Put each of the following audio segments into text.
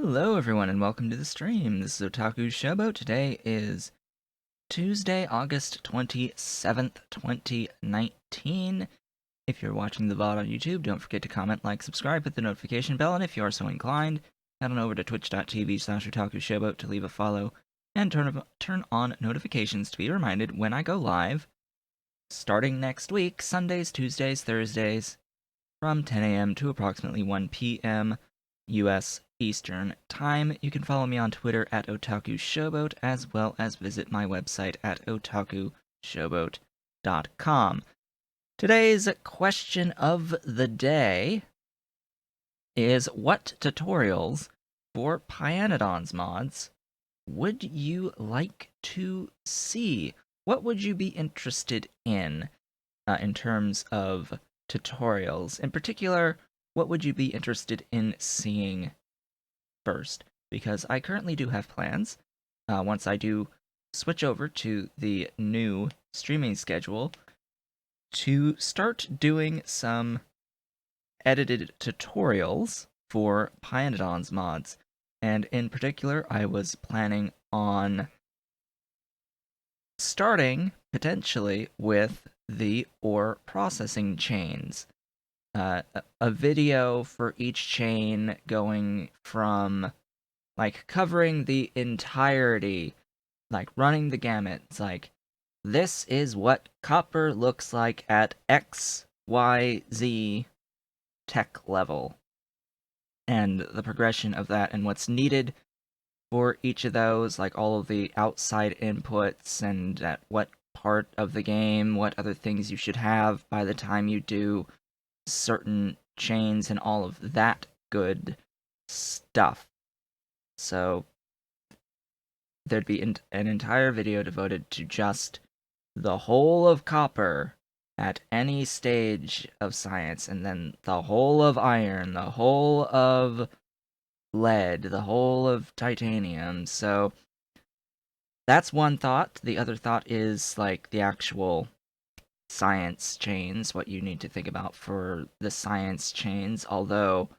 Hello everyone and welcome to the stream. This is Otaku Showboat. Today is Tuesday, August 27th, 2019. If you're watching the VOD on YouTube, don't forget to comment, like, subscribe, hit the notification bell, and if you are so inclined, head on over to twitch.tv/OtakuShowboat to leave a follow and turn on notifications to be reminded when I go live, starting next week, Sundays, Tuesdays, Thursdays, from 10 a.m. to approximately 1 p.m. U.S. Eastern Time. You can follow me on Twitter at Otaku Showboat, as well as visit my website at otakushowboat.com. Today's question of the day is, what tutorials for Pyanodon's mods would you like to see? What would you be interested in terms of tutorials? In particular, what would you be interested in seeing first? Because I currently do have plans. Once I do switch over to the new streaming schedule, to start doing some edited tutorials for Pyanodon's mods. And in particular, I was planning on starting, potentially, with the ore processing chains. A video for each chain going from, like, covering the entirety, like, running the gamut. It's like, this is what copper looks like at X, Y, Z tech level, and the progression of that and what's needed for each of those, like all of the outside inputs and at what part of the game, what other things you should have by the time you do certain chains and all of that good stuff. So there'd be an entire video devoted to just the whole of copper at any stage of science, and then the whole of iron, the whole of lead, the whole of titanium. So that's one thought. The other thought is, like, the actual science chains, what you need to think about for the science chains, although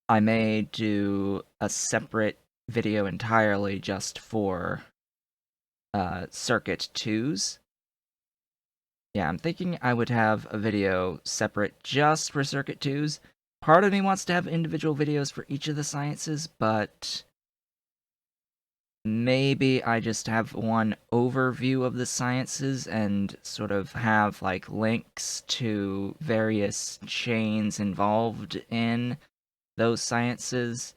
I may do a separate video entirely just for circuit 2s. Yeah, I'm thinking I would have a video separate just for circuit 2s. Part of me wants to have individual videos for each of the sciences, but maybe I just have one overview of the sciences and sort of have, like, links to various chains involved in those sciences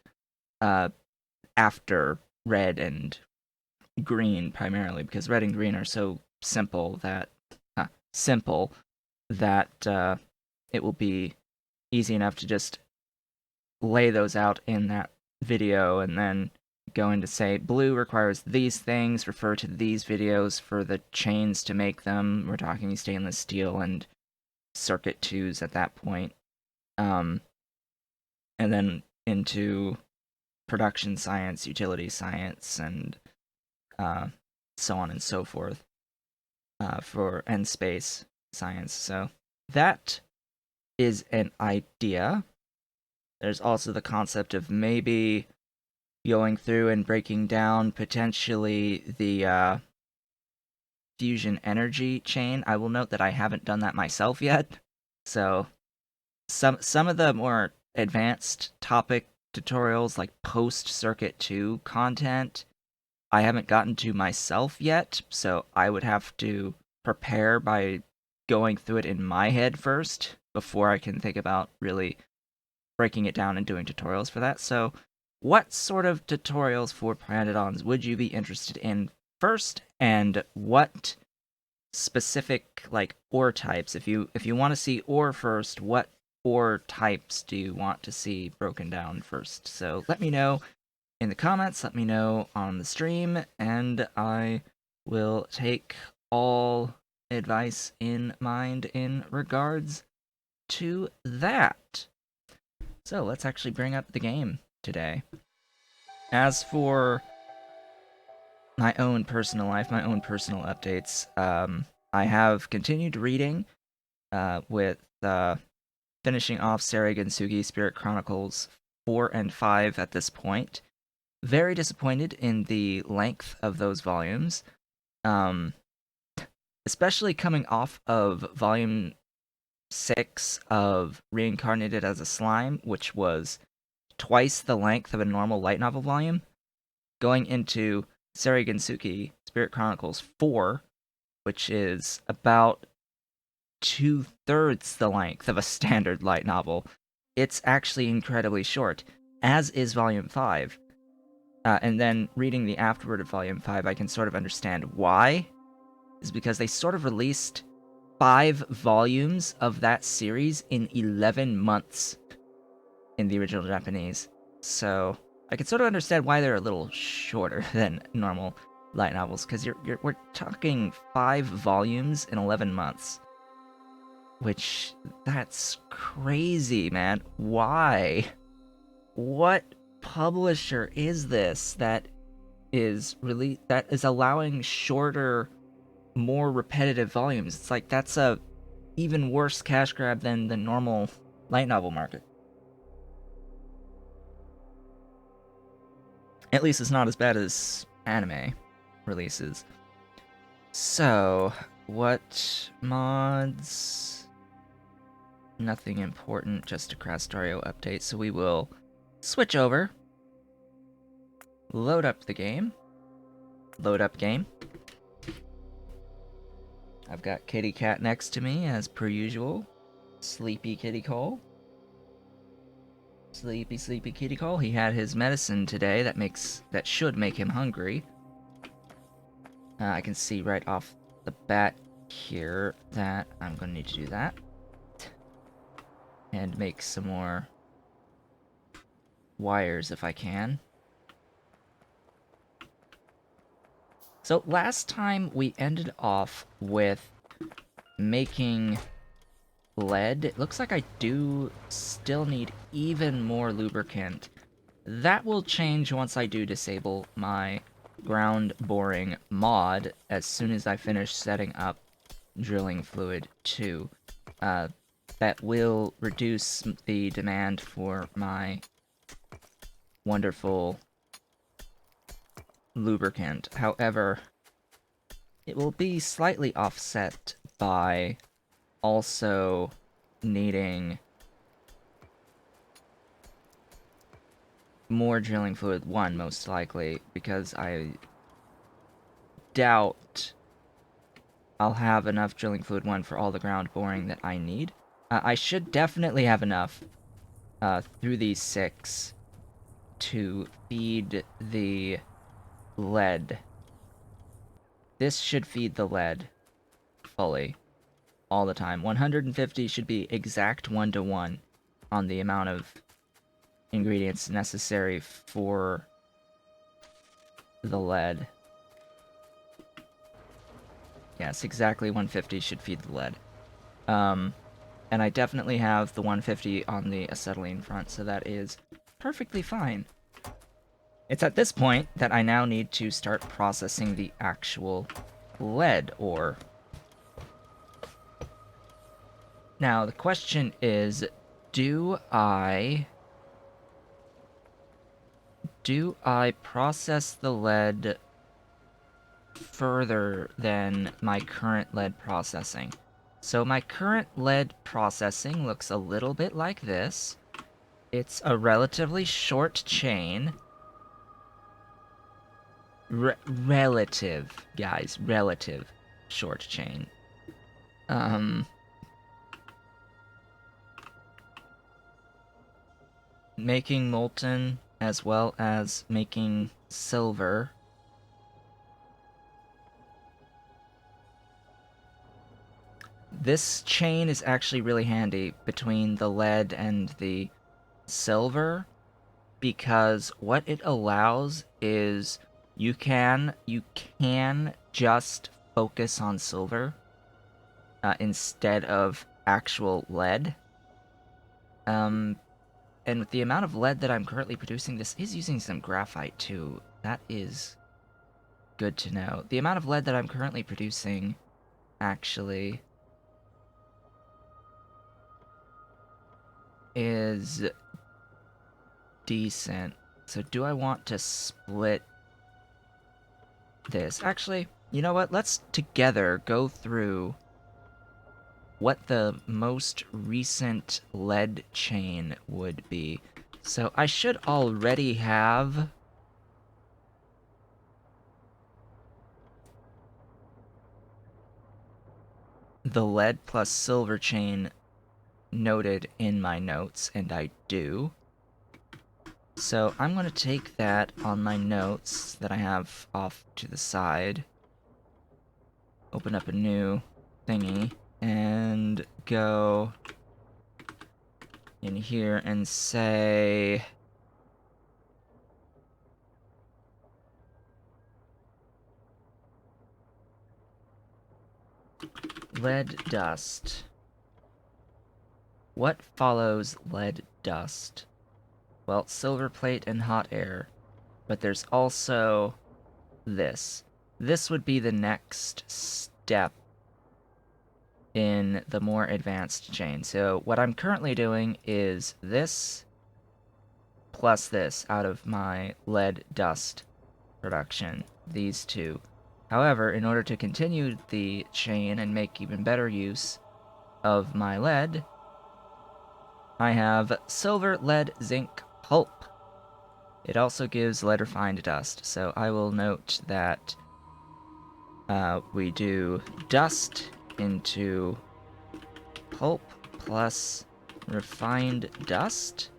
after red and green, primarily, because red and green are so simple that it will be easy enough to just lay those out in that video, and then go into, say, blue requires these things, refer to these videos for the chains to make them. We're talking stainless steel and circuit 2s at that point. And then into production science, utility science, and so on and so forth, and space science. So that is an idea. There's also the concept of maybe going through and breaking down potentially the fusion energy chain. I will note that I haven't done that myself yet, so some of the more advanced topic tutorials, like post-circuit 2 content, I haven't gotten to myself yet, so I would have to prepare by going through it in my head first before I can think about really breaking it down and doing tutorials for that. So what sort of tutorials for Pyanodons would you be interested in first, and what specific, like, ore types? If you want to see ore first, what ore types do you want to see broken down first? So let me know in the comments, let me know on the stream, and I will take all advice in mind in regards to that. So let's actually bring up the game today. As for my own personal life, my own personal updates, I have continued reading with finishing off Saragensugi Spirit Chronicles 4 and 5 at this point. Very disappointed in the length of those volumes. Especially coming off of volume 6 of Reincarnated as a Slime, which was twice the length of a normal light novel volume, going into Sarigensuki Spirit Chronicles 4, which is about 2/3 the length of a standard light novel. It's actually incredibly short, as is Volume 5. And then reading the afterword of Volume 5, I can sort of understand why. Is because they sort of released 5 volumes of that series in 11 months in the original Japanese. So I can sort of understand why they're a little shorter than normal light novels, because we're talking 5 volumes in 11 months. Which, that's crazy, man. Why? What publisher is this that is allowing shorter, more repetitive volumes? It's like that's a even worse cash grab than the normal light novel market. At least it's not as bad as anime releases. So, what mods? Nothing important, just a Crastario update, so we will switch over, load up the game, load up game. I've got Kitty Cat next to me, as per usual. Sleepy Kitty Cole. Sleepy, sleepy Kitty Cole. He had his medicine today that should make him hungry. I can see right off the bat here that I'm going to need to do that. And make some more wires if I can. So last time we ended off with making lead. It looks like I do still need even more lubricant. That will change once I do disable my ground boring mod as soon as I finish setting up drilling fluid 2. That will reduce the demand for my wonderful lubricant. However, it will be slightly offset by also needing more drilling fluid 1, most likely, because I doubt I'll have enough drilling fluid 1 for all the ground boring that I need. I should definitely have enough through these 6 to feed the lead. This should feed the lead fully all the time. 150 should be exact 1-to-1 on the amount of ingredients necessary for the lead. Yes, exactly 150 should feed the lead. And I definitely have the 150 on the acetylene front, so that is perfectly fine. It's at this point that I now need to start processing the actual lead ore. Now, the question is, do I process the lead further than my current lead processing? So my current lead processing looks a little bit like this. It's a relatively short chain. Relative, guys, relative short chain. Making molten as well as making silver. This chain is actually really handy between the lead and the silver, because what it allows is you can just focus on silver instead of actual lead. And with the amount of lead that I'm currently producing, this is using some graphite too. That is good to know. The amount of lead that I'm currently producing actually is decent. So do I want to split this? Actually, you know what? Let's together go through what the most recent lead chain would be. So I should already have the lead plus silver chain noted in my notes, and I do. So I'm going to take that on my notes that I have off to the side, open up a new thingy, and go in here and say lead dust. What follows lead dust? Well, silver plate and hot air, but there's also this. This would be the next step in the more advanced chain. So what I'm currently doing is this plus this out of my lead dust production, these two. However, in order to continue the chain and make even better use of my lead, I have silver, lead, zinc, pulp. It also gives lead refined dust, so I will note that we do dust into pulp plus refined dust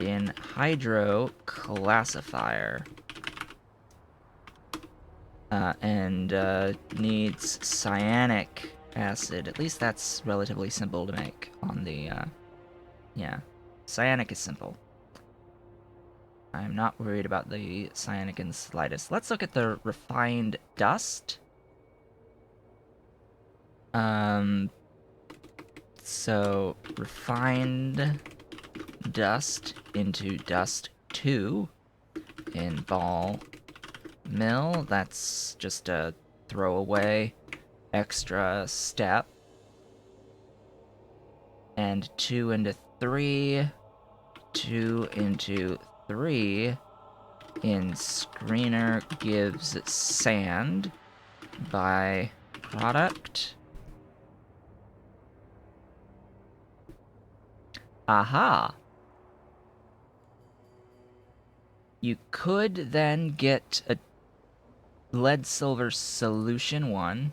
in hydro classifier. And needs cyanic acid. At least that's relatively simple to make on the, yeah. Cyanic is simple. I'm not worried about the cyanic in the slightest. Let's look at the refined dust. So refined dust into dust 2 in ball mill. That's just a throwaway extra step. And 2 into 3, 2 into 3 in screener gives sand by product. Aha! You could then get a lead silver solution 1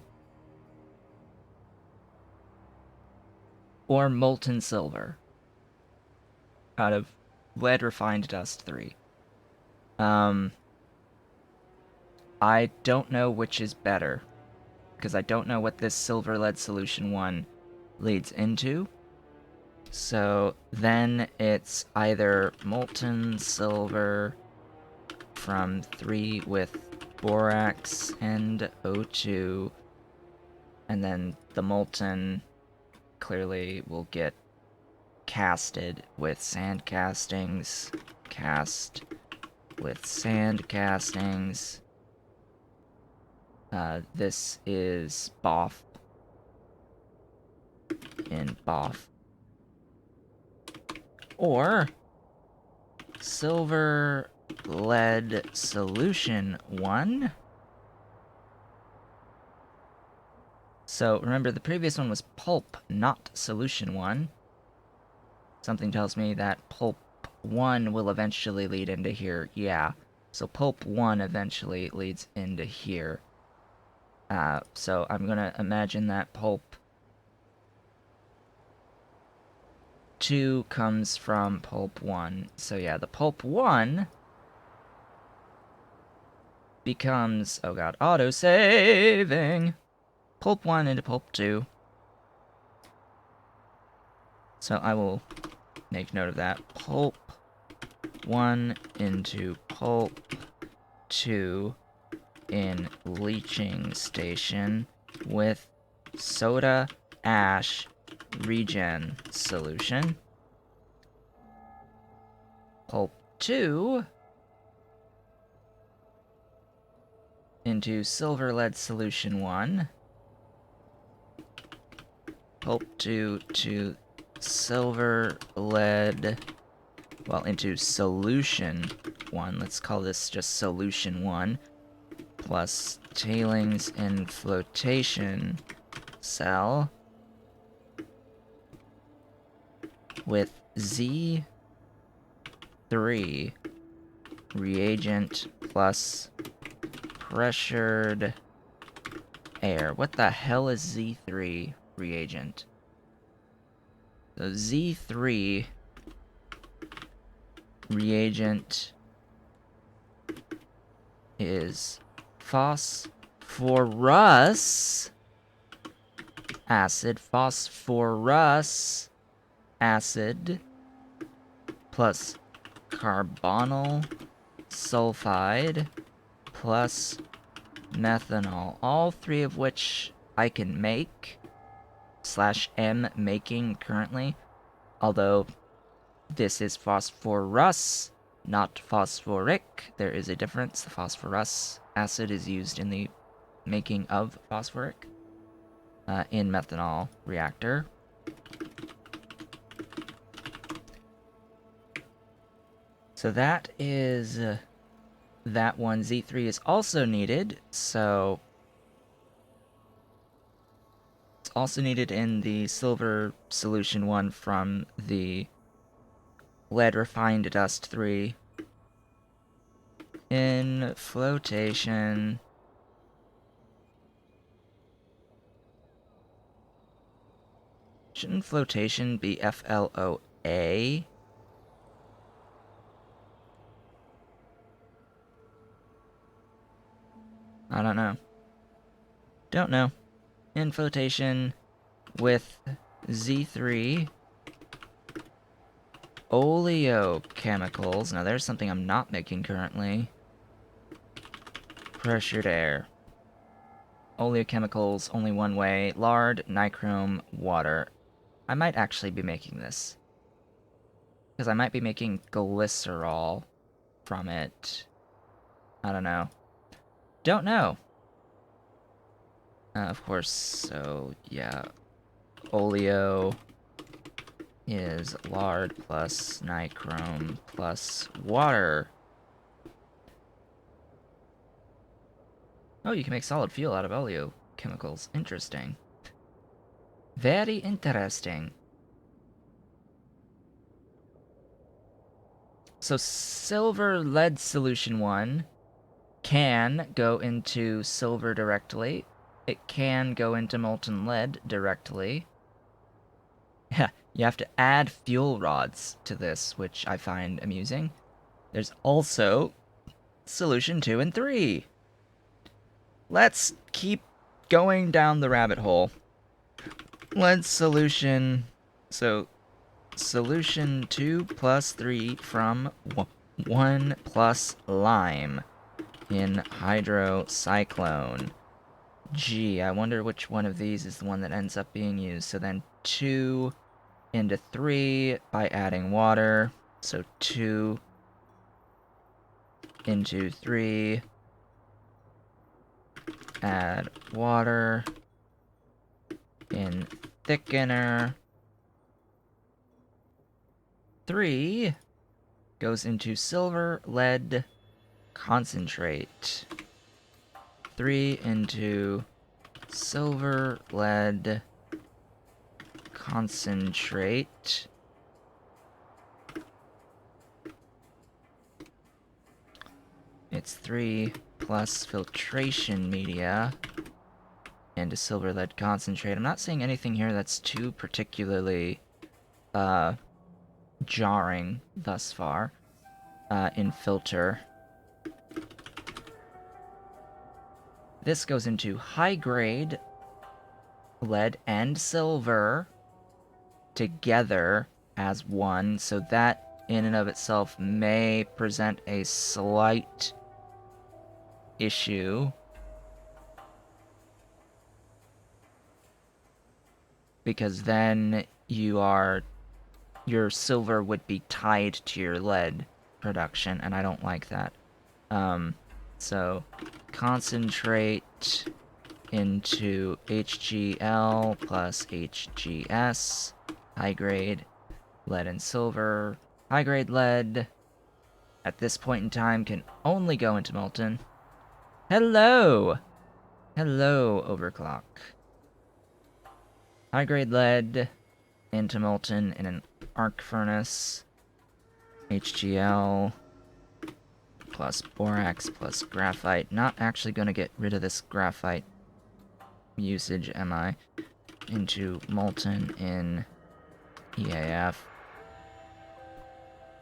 or molten silver out of lead refined dust 3. I don't know which is better, because I don't know what this silver lead solution 1 leads into. So then it's either molten silver from 3 with borax and O2, and then the molten clearly will get casted with sand castings, cast with sand castings. This is BOF in BOF. Or silver lead solution 1. So remember, the previous one was pulp, not solution 1. Something tells me that pulp 1 will eventually lead into here. Yeah, so pulp 1 eventually leads into here. So I'm gonna imagine that pulp 2 comes from pulp 1. So yeah, the pulp 1 becomes, oh god, auto-saving! Pulp 1 into pulp 2. So I will make note of that. Pulp 1 into pulp 2 in leaching station with soda ash regen solution. Pulp 2 into silver lead solution 1. Pulp 2 to silver lead well, into solution 1. Let's call this just solution 1. Plus tailings in flotation cell with Z3 reagent plus pressured air. What the hell is Z3 reagent? So Z3 reagent is phosphorus acid plus carbonyl sulfide plus methanol, all three of which I can make / am making currently, although this is phosphorus, not phosphoric. There is a difference. The phosphorus acid is used in the making of phosphoric in methanol reactor. So that is that one. Z3 is also needed, so it's also needed in the silver solution 1 from the lead refined dust 3. In flotation, shouldn't flotation be FLOA? I don't know. Don't know. In flotation with Z3 oleochemicals. Now there's something I'm not making currently. Pressured air. Oleochemicals, only one way. Lard, nichrome, water. I might actually be making this. Because I might be making glycerol from it. I don't know. Don't know. Of course, so yeah. Oleo is lard plus nichrome plus water. Oh, you can make solid fuel out of oleochemicals. Interesting. Very interesting. So silver lead solution 1 can go into silver directly. It can go into molten lead directly. You have to add fuel rods to this, which I find amusing. There's also solution 2 and 3. Let's keep going down the rabbit hole. Lead solution. So, solution 2 plus 3 from 1 plus lime in hydrocyclone. Gee, I wonder which one of these is the one that ends up being used. So then 2 into 3 by adding water. So 2 into 3. Add water in thickener. 3 goes into silver lead concentrate. 3 into silver lead concentrate. It's 3 plus filtration media into silver lead concentrate. I'm not seeing anything here that's too particularly jarring thus far in filter. This goes into high-grade lead and silver together as one, so that in and of itself may present a slight issue. Because then your silver would be tied to your lead production, and I don't like that. So concentrate into HGl plus HGS, high grade lead and silver, High-grade lead, at this point in time, can only go into molten. Hello! Hello, overclock. High-grade lead into molten in an arc furnace. HGL plus borax plus graphite. Not actually going to get rid of this graphite usage, am I? Into molten in EAF.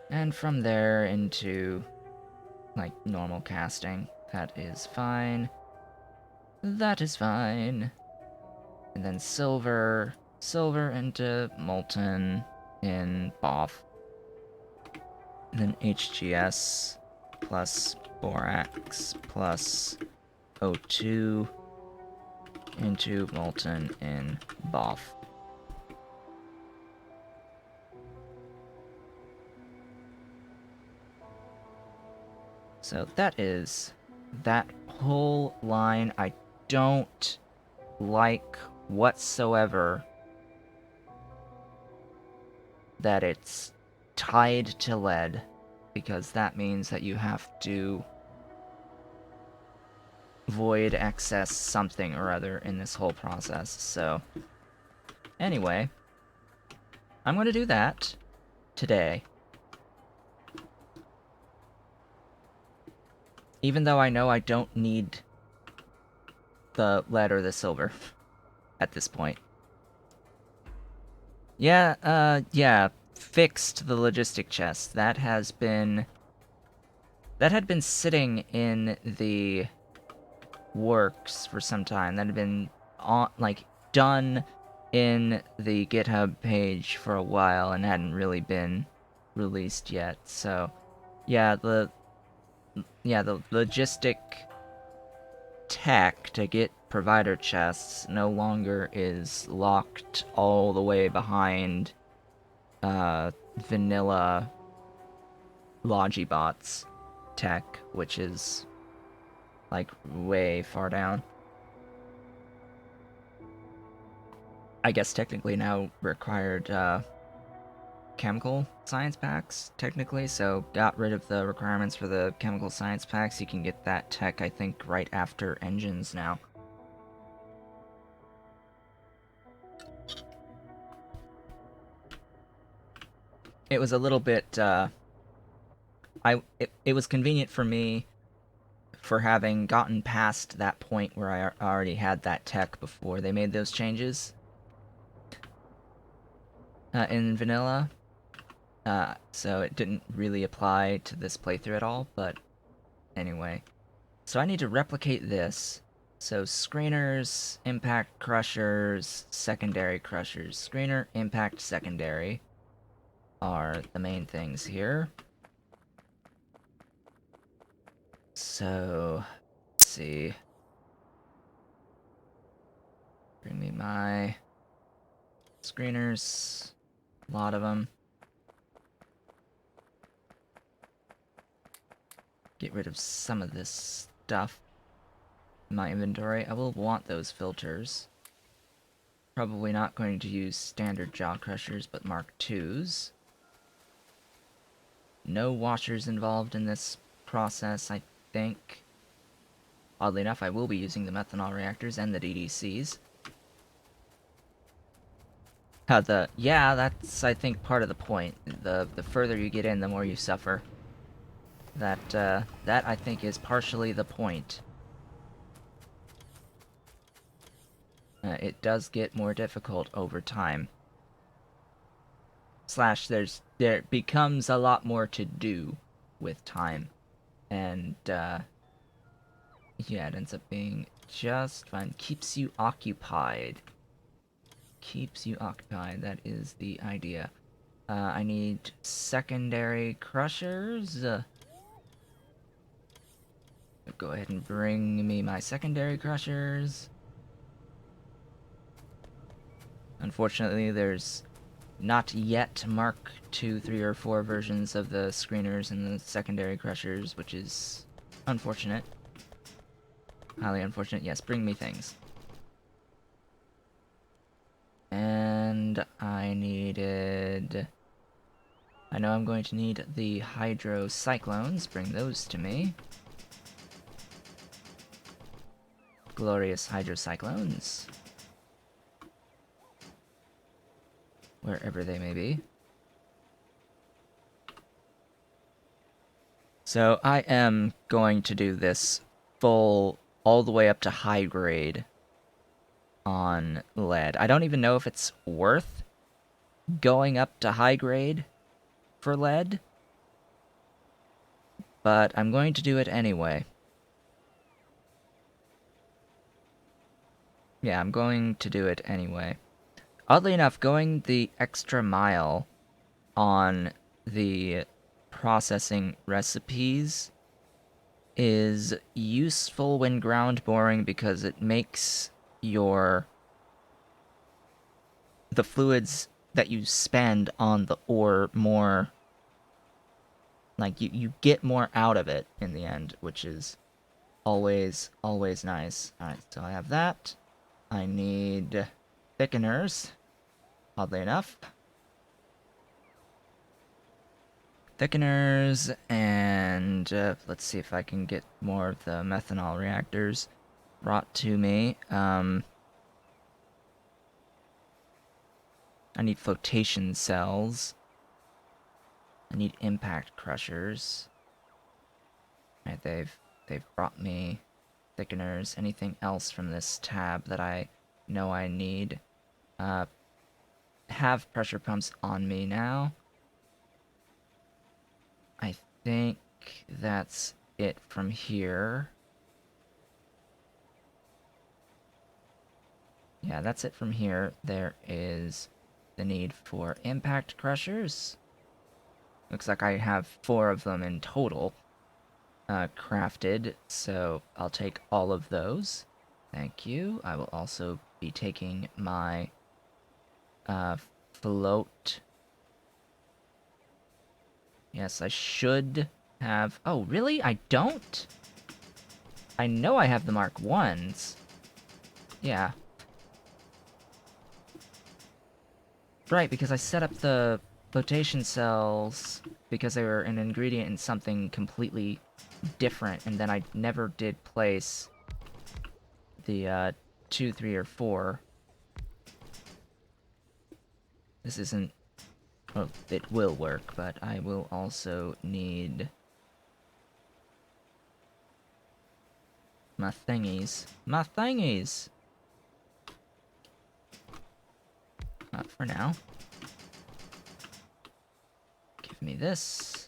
And from there into, like, normal casting. That is fine. That is fine. And then silver. Silver into molten in BOF. And then HGS plus borax plus O2 into molten in BOF. So that is that whole line. I don't like whatsoever that it's tied to lead, because that means that you have to void excess something or other in this whole process. So anyway, I'm going to do that today. Even though I know I don't need the lead or the silver at this point. Yeah, fixed the logistic chest. That had been sitting in the works for some time. That had been done in the GitHub page for a while and hadn't really been released yet. So, yeah, the logistic tech to get provider chests no longer is locked all the way behind vanilla Logibots tech, which is like way far down. I guess technically now required chemical science packs, technically, so got rid of the requirements for the chemical science packs. You can get that tech, I think, right after engines now. It was a little bit, it was convenient for me for having gotten past that point where I already had that tech before they made those changes in vanilla. So it didn't really apply to this playthrough at all, but anyway. So I need to replicate this. So screeners, impact crushers, secondary crushers. Screener, impact, secondary are the main things here. So, let's see. Bring me my screeners. A lot of them. Get rid of some of this stuff in my inventory. I will want those filters. Probably not going to use standard jaw crushers, but Mark IIs. No washers involved in this process, I think. Oddly enough, I will be using the methanol reactors and the DDCs. Yeah, that's, I think, part of the point. The further you get in, the more you suffer. That I think is partially the point. It does get more difficult over time. Slash, there becomes a lot more to do with time. And, yeah, it ends up being just fun. Keeps you occupied. Keeps you occupied, that is the idea. I need secondary crushers. Go ahead and bring me my secondary crushers. Unfortunately, there's not yet Mark 2, 3, or 4 versions of the screeners and the secondary crushers, which is unfortunate. Highly unfortunate. Yes, bring me things. And I needed I know I'm going to need the hydrocyclones. Bring those to me. Glorious hydrocyclones. Wherever they may be. So I am going to do this full, all the way up to high grade on lead. I don't even know if it's worth going up to high grade for lead, but I'm going to do it anyway. Yeah, I'm going to do it anyway. Oddly enough, going the extra mile on the processing recipes is useful when ground boring because it makes the fluids that you spend on the ore more, like, you get more out of it in the end, which is always nice. Alright, so I have that. I need thickeners, oddly enough. Thickeners, and let's see if I can get more of the methanol reactors brought to me. I need flotation cells. I need impact crushers. Right, they've brought me thickeners. Anything else from this tab that I know I need? Have pressure pumps on me now. I think that's it from here. Yeah, that's it from here. There is the need for impact crushers. Looks like I have 4 of them in total crafted, so I'll take all of those. Thank you. I will also be taking my float. Yes, I should have... Oh, really? I don't? I know I have the Mark 1s. Yeah. Right, because I set up the flotation cells because they were an ingredient in something completely different, and then I never did place the 2, 3, or 4. This isn't... Well, it will work, but I will also need my thingies. My thingies! Not for now. Give me this.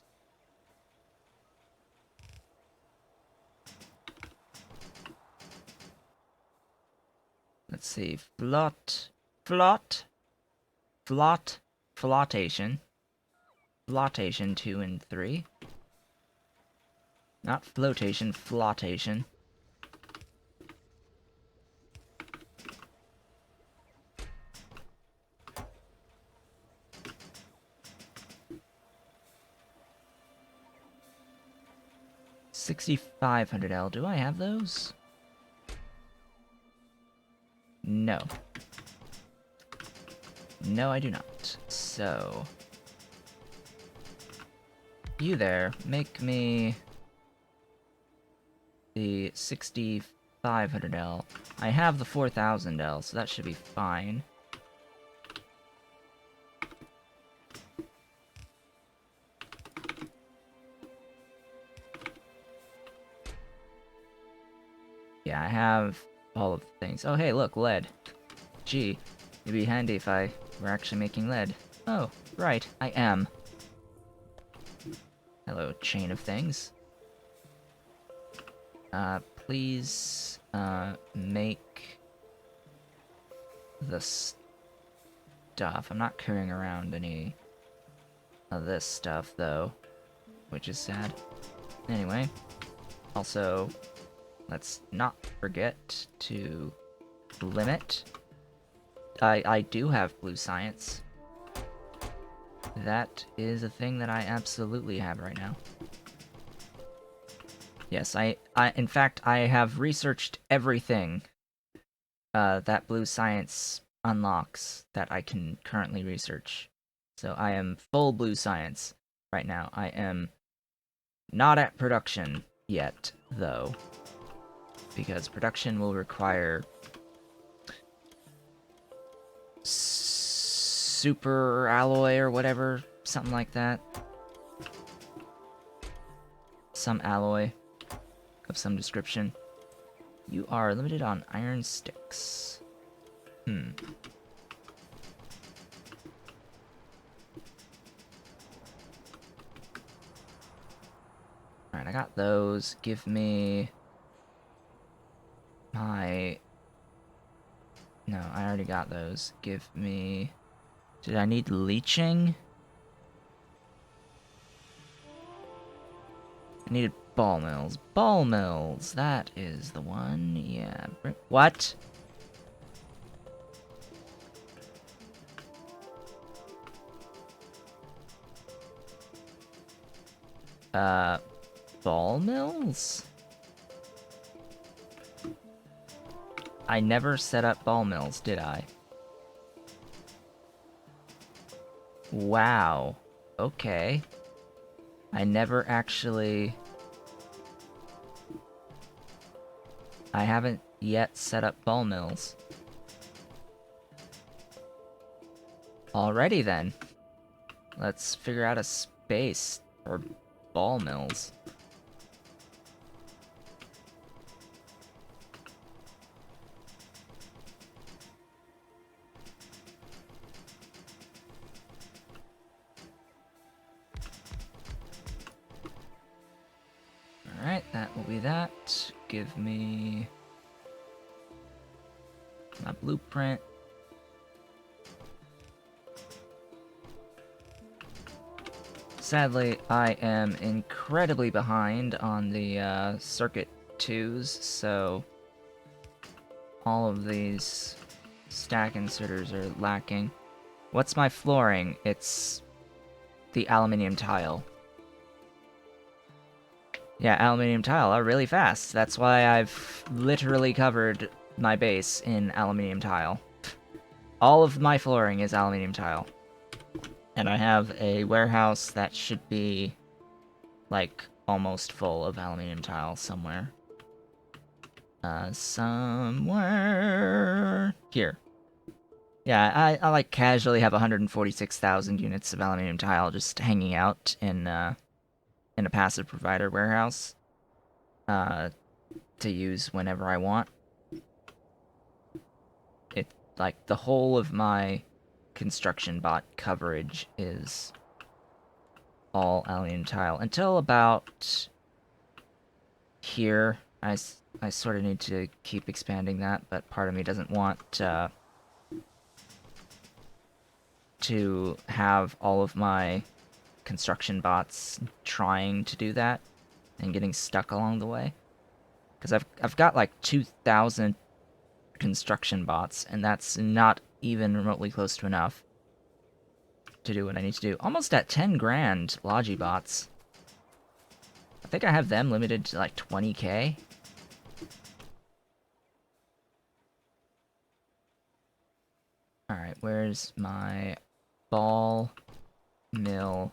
Let's see. Flotation. Flotation 2 and 3. Not flotation, flotation. $6,500L. Do I have those? No. No, I do not. So... You there, make me... the 6,500L. I have the 4,000L, so that should be fine. Yeah, I have all of the things. Oh, hey, look, lead. Gee, it'd be handy if I were actually making lead. Oh, right, I am. Hello, chain of things. Please, make the stuff. I'm not carrying around any of this stuff, though, which is sad. Anyway, also, let's not forget to limit. I do have blue science. That is a thing that I absolutely have right now. Yes, in fact, I have researched everything that blue science unlocks that I can currently research. So I am full blue science right now. I am not at production yet, though, because production will require super alloy or whatever, something like that. Some alloy of some description. You are limited on iron sticks. Alright, I got those. Give me my... No, I already got those. Give me... Did I need leeching? I needed ball mills. Ball mills! That is the one. Yeah. What? Ball mills? I never set up ball mills, did I? Wow. Okay. I never actually... I haven't yet set up ball mills. Alrighty then. Let's figure out a space for ball mills. Alright, that will be that. Give me my blueprint. Sadly, I am incredibly behind on the circuit 2s, so all of these stack inserters are lacking. What's my flooring? It's the aluminium tile. Yeah, aluminium tile are really fast. That's why I've literally covered my base in aluminium tile. All of my flooring is aluminium tile. And I have a warehouse that should be, like, almost full of aluminium tile somewhere. Somewhere... here. Yeah, I like, casually have 146,000 units of aluminium tile just hanging out in a passive provider warehouse. To use whenever I want. It, like, the whole of my construction bot coverage is all aluminium tile. Until about here, I sort of need to keep expanding that, but part of me doesn't want to have all of my construction bots trying to do that and getting stuck along the way. Because I've got like 2,000 construction bots, and that's not even remotely close to enough to do what I need to do. Almost at 10 grand Logibots. I think I have them limited to like 20k. Alright, where's my ball mill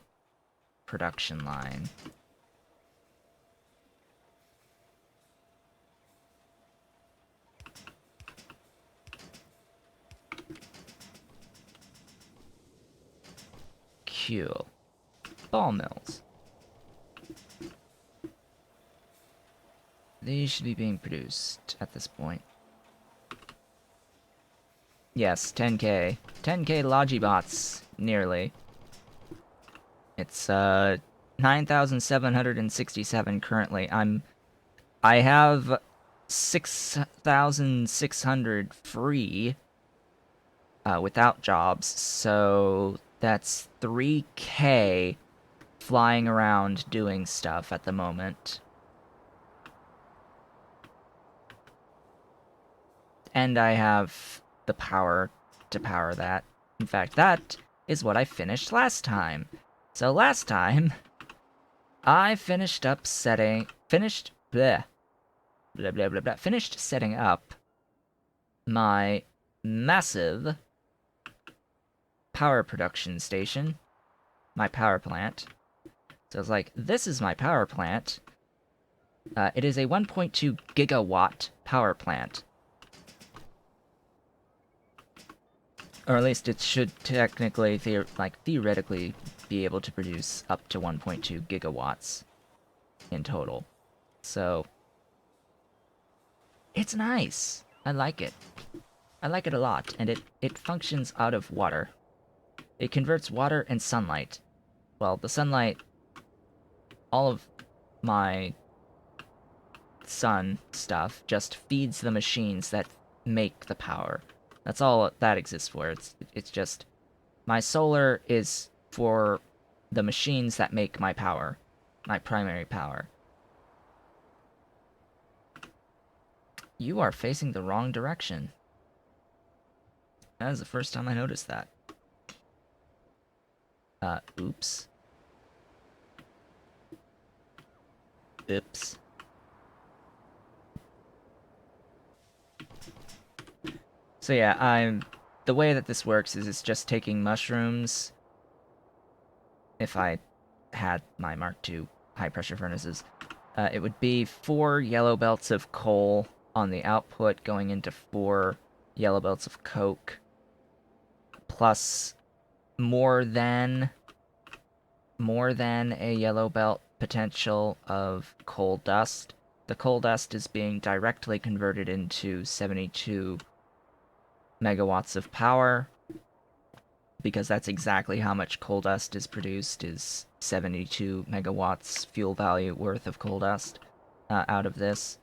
production line? Cool. Ball mills. These should be being produced at this point. Yes, 10k. 10k Logibots, nearly. It's 9,767 currently. I have 6,600 free without jobs, so that's 3k flying around doing stuff at the moment. And I have the power to power that. In fact, that is what I finished last time. So last time, I finished setting up my massive power production station, my power plant. So it's like, this is my power plant. It is a 1.2 gigawatt power plant. Or at least it should technically, theoretically, be able to produce up to 1.2 gigawatts in total. So, it's nice. I like it. I like it a lot, and it functions out of water. It converts water and sunlight. Well, the sunlight, all of my sun stuff just feeds the machines that make the power. That's all that exists for. It's just my solar is for the machines that make my power, my primary power. You are facing the wrong direction. That is the first time I noticed that. Oops. Oops. So yeah, the way that this works is it's just taking mushrooms. If I had my Mark II high-pressure furnaces, it would be 4 yellow belts of coal on the output going into 4 yellow belts of coke, plus more than a yellow belt potential of coal dust. The coal dust is being directly converted into 72 megawatts of power, because that's exactly how much coal dust is produced, is 72 megawatts fuel value worth of coal dust out of this.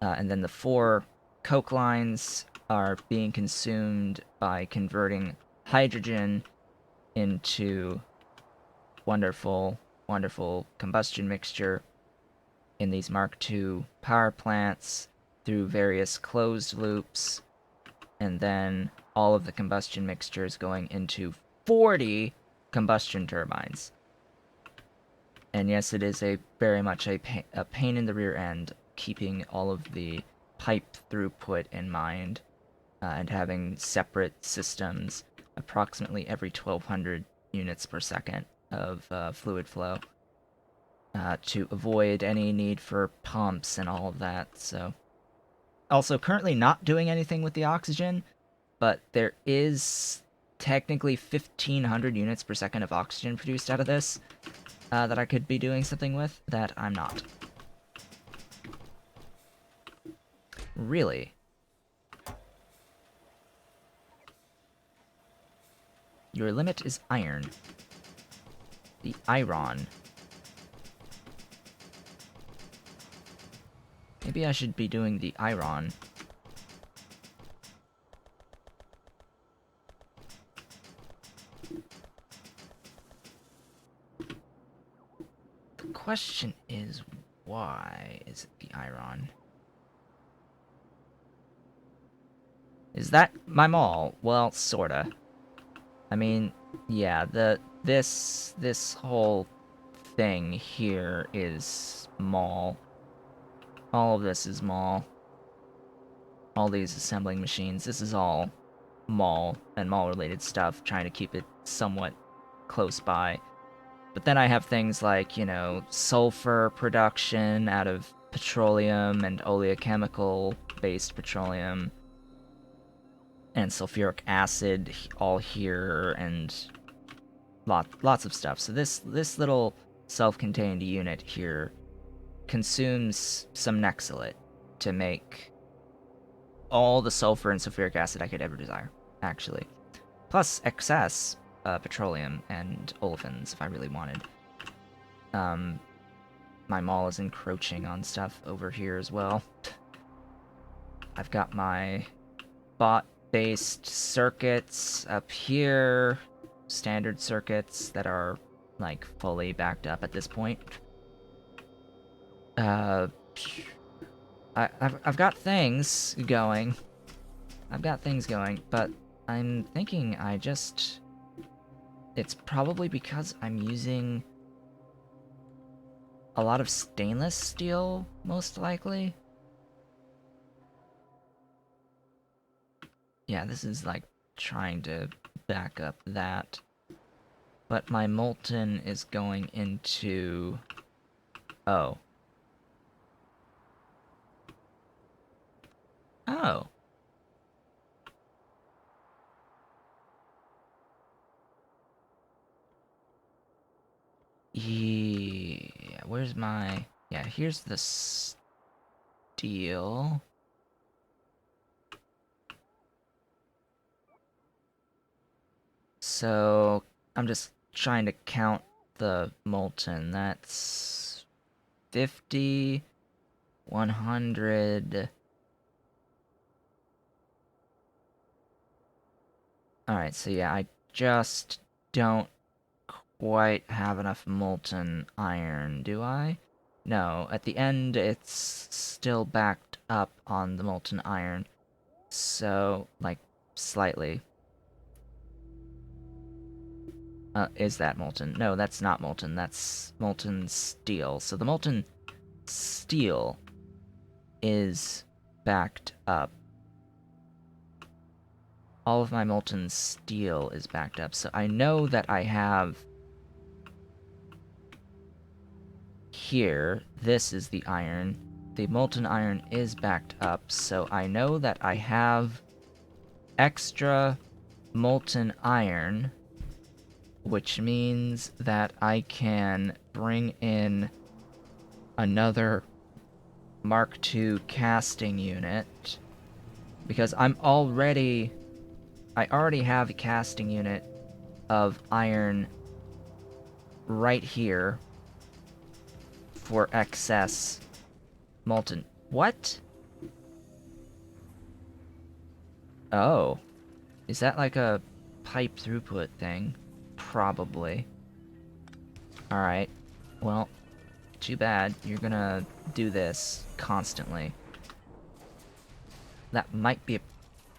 And then the 4 coke lines are being consumed by converting hydrogen into wonderful, wonderful combustion mixture in these Mark II power plants through various closed loops, and then all of the combustion mixture is going into 40 combustion turbines. And yes, it is very much a pain in the rear end, keeping all of the pipe throughput in mind, and having separate systems approximately every 1200 units per second of fluid flow to avoid any need for pumps and all of that. So, also currently not doing anything with the oxygen, but there is technically 1500 units per second of oxygen produced out of this that I could be doing something with that I'm not. Really? Your limit is iron. The iron. Maybe I should be doing the iron. The question is, why is it the iron? Is that my mall? Well, sorta. I mean, yeah, this whole thing here is mall. All of this is mall. All these assembling machines, this is all mall and mall-related stuff, trying to keep it somewhat close by. But then I have things like, you know, sulfur production out of petroleum and oleochemical-based petroleum, and sulfuric acid all here, and lots of stuff. So this little self-contained unit here consumes some Nexilate to make all the sulfur and sulfuric acid I could ever desire, actually. Plus excess petroleum and olefins if I really wanted. My mall is encroaching on stuff over here as well. I've got my bot-based circuits up here, standard circuits that are like fully backed up at this point. I've got things going. But I'm thinking it's probably because I'm using a lot of stainless steel, most likely. Yeah, this is like trying to back up that. But my molten is going into... Oh. Oh. Yeah, where's my... Yeah, here's the steel. So, I'm just trying to count the molten. That's 50, 100... Alright, so yeah, I just don't quite have enough molten iron, do I? No, at the end it's still backed up on the molten iron. So, like, slightly. Is that molten? No, that's not molten. That's molten steel. So the molten steel is backed up. All of my molten steel is backed up. So I know that I have... Here, this is the iron. The molten iron is backed up, so I know that I have extra molten iron, which means that I can bring in another Mark II casting unit, because I already have a casting unit of iron right here for excess molten. What? Oh. Is that like a pipe throughput thing? Probably. Alright. Well, too bad. You're gonna do this constantly. That might be a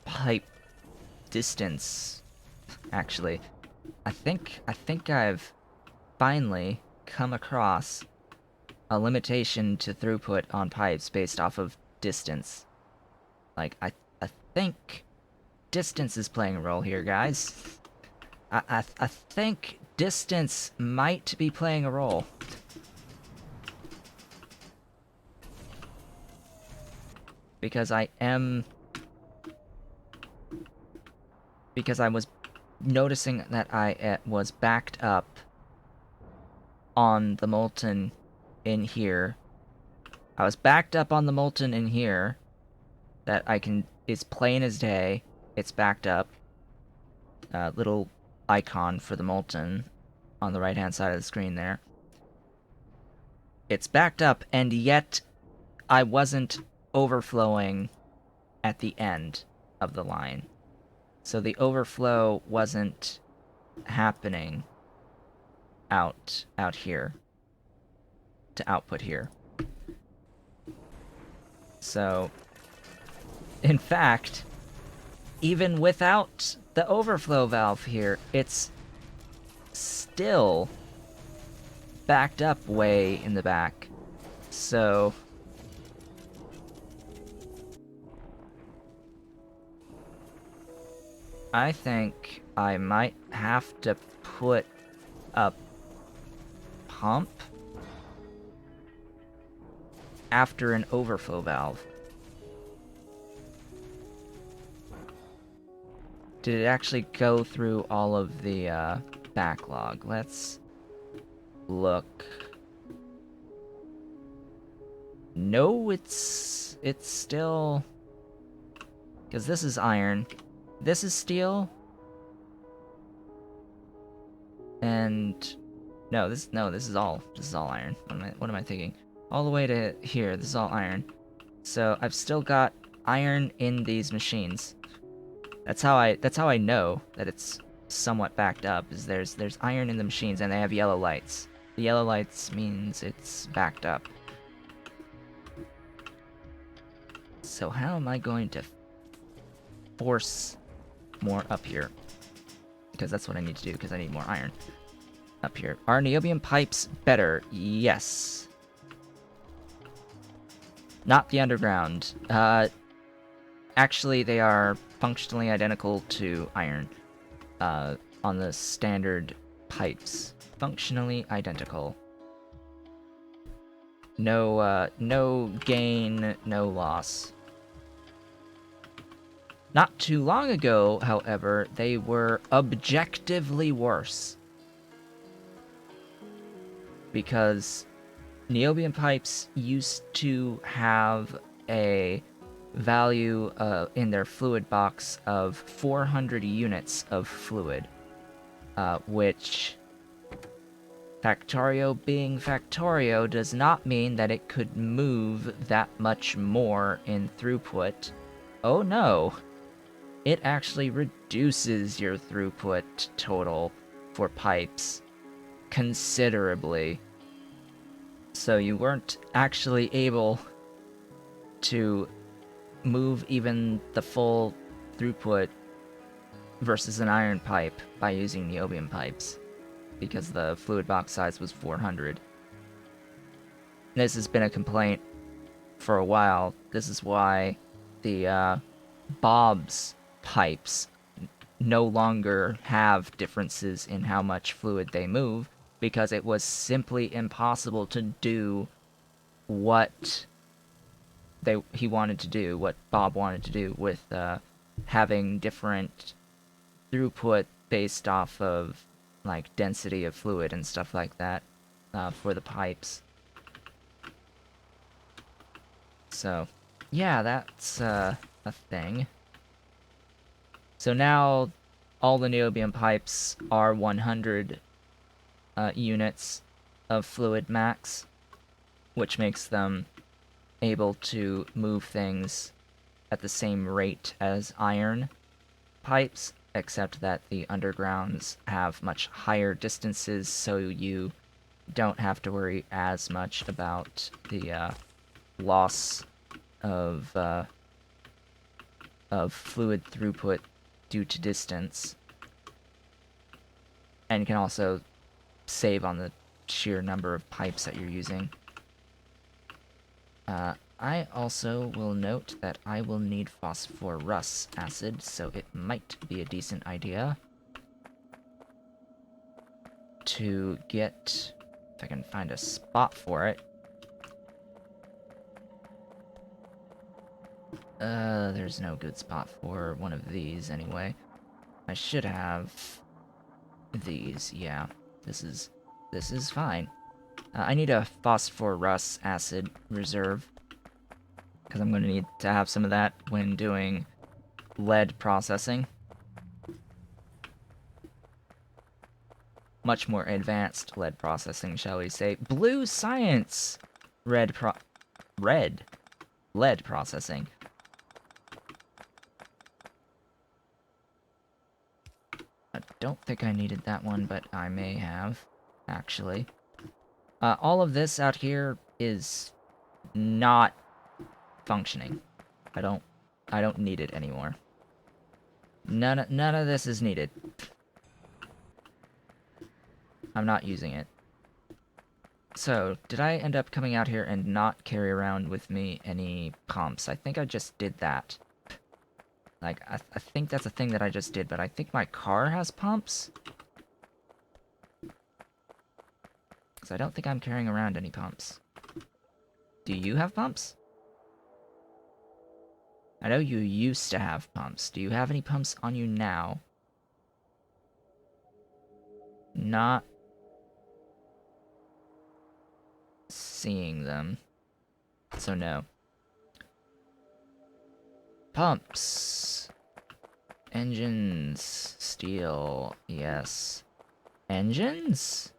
pipe distance, actually. I think I've finally come across a limitation to throughput on pipes based off of distance. Like, I think distance is playing a role here, guys. I think distance might be playing a role. Because I was noticing that I was backed up on the molten in here. I was backed up on the molten in here. That I can... It's plain as day. It's backed up. Little icon for the molten on the right-hand side of the screen there. It's backed up, and yet I wasn't overflowing at the end of the line. So the overflow wasn't happening out here to output here. So, in fact, even without the overflow valve here, it's still backed up way in the back. So, I think I might have to put a pump after an overflow valve. Did it actually go through all of the backlog? Let's look. No, it's still... Because this is iron. This is steel. And... No, this is all iron. What am I thinking? All the way to here, this is all iron. So I've still got iron in these machines. That's how I know that it's somewhat backed up, is there's iron in the machines and they have yellow lights. The yellow lights means it's backed up. So how am I going to force more up here? Because that's what I need to do, because I need more iron up here. Are niobium pipes better? Yes. Not the underground. Actually, they are functionally identical to iron on the standard pipes. Functionally identical. No gain, no loss. Not too long ago, however, they were objectively worse. Because niobium pipes used to have a value in their fluid box of 400 units of fluid, which, Factorio being Factorio, does not mean that it could move that much more in throughput. Oh no! It actually reduces your throughput total for pipes considerably. So you weren't actually able to move even the full throughput versus an iron pipe by using niobium pipes, because the fluid box size was 400. This has been a complaint for a while. This is why the Bob's pipes no longer have differences in how much fluid they move, because it was simply impossible to do what he wanted to do, what Bob wanted to do with having different throughput based off of like density of fluid and stuff like that for the pipes. So yeah, that's a thing. So now all the niobium pipes are 100 units of fluid max, which makes them able to move things at the same rate as iron pipes, except that the undergrounds have much higher distances, so you don't have to worry as much about the loss of fluid throughput due to distance, and you can also save on the sheer number of pipes that you're using. I also will note that I will need phosphorus acid, so it might be a decent idea to get, if I can find a spot for it. There's no good spot for one of these anyway. I should have these, yeah. This is fine. I need a phosphorus acid reserve, because I'm going to need to have some of that when doing lead processing. Much more advanced lead processing, shall we say. Blue science! Lead processing. I don't think I needed that one, but I may have, actually. All of this out here is not functioning. I don't need it anymore. None of this is needed. I'm not using it. So, did I end up coming out here and not carry around with me any pumps? I think I just did that. Like, I think that's a thing that I just did, but I think my car has pumps? Because I don't think I'm carrying around any pumps. Do you have pumps? I know you used to have pumps. Do you have any pumps on you now? Not seeing them. So no. Pumps. Engines. Steel. Yes. Engines?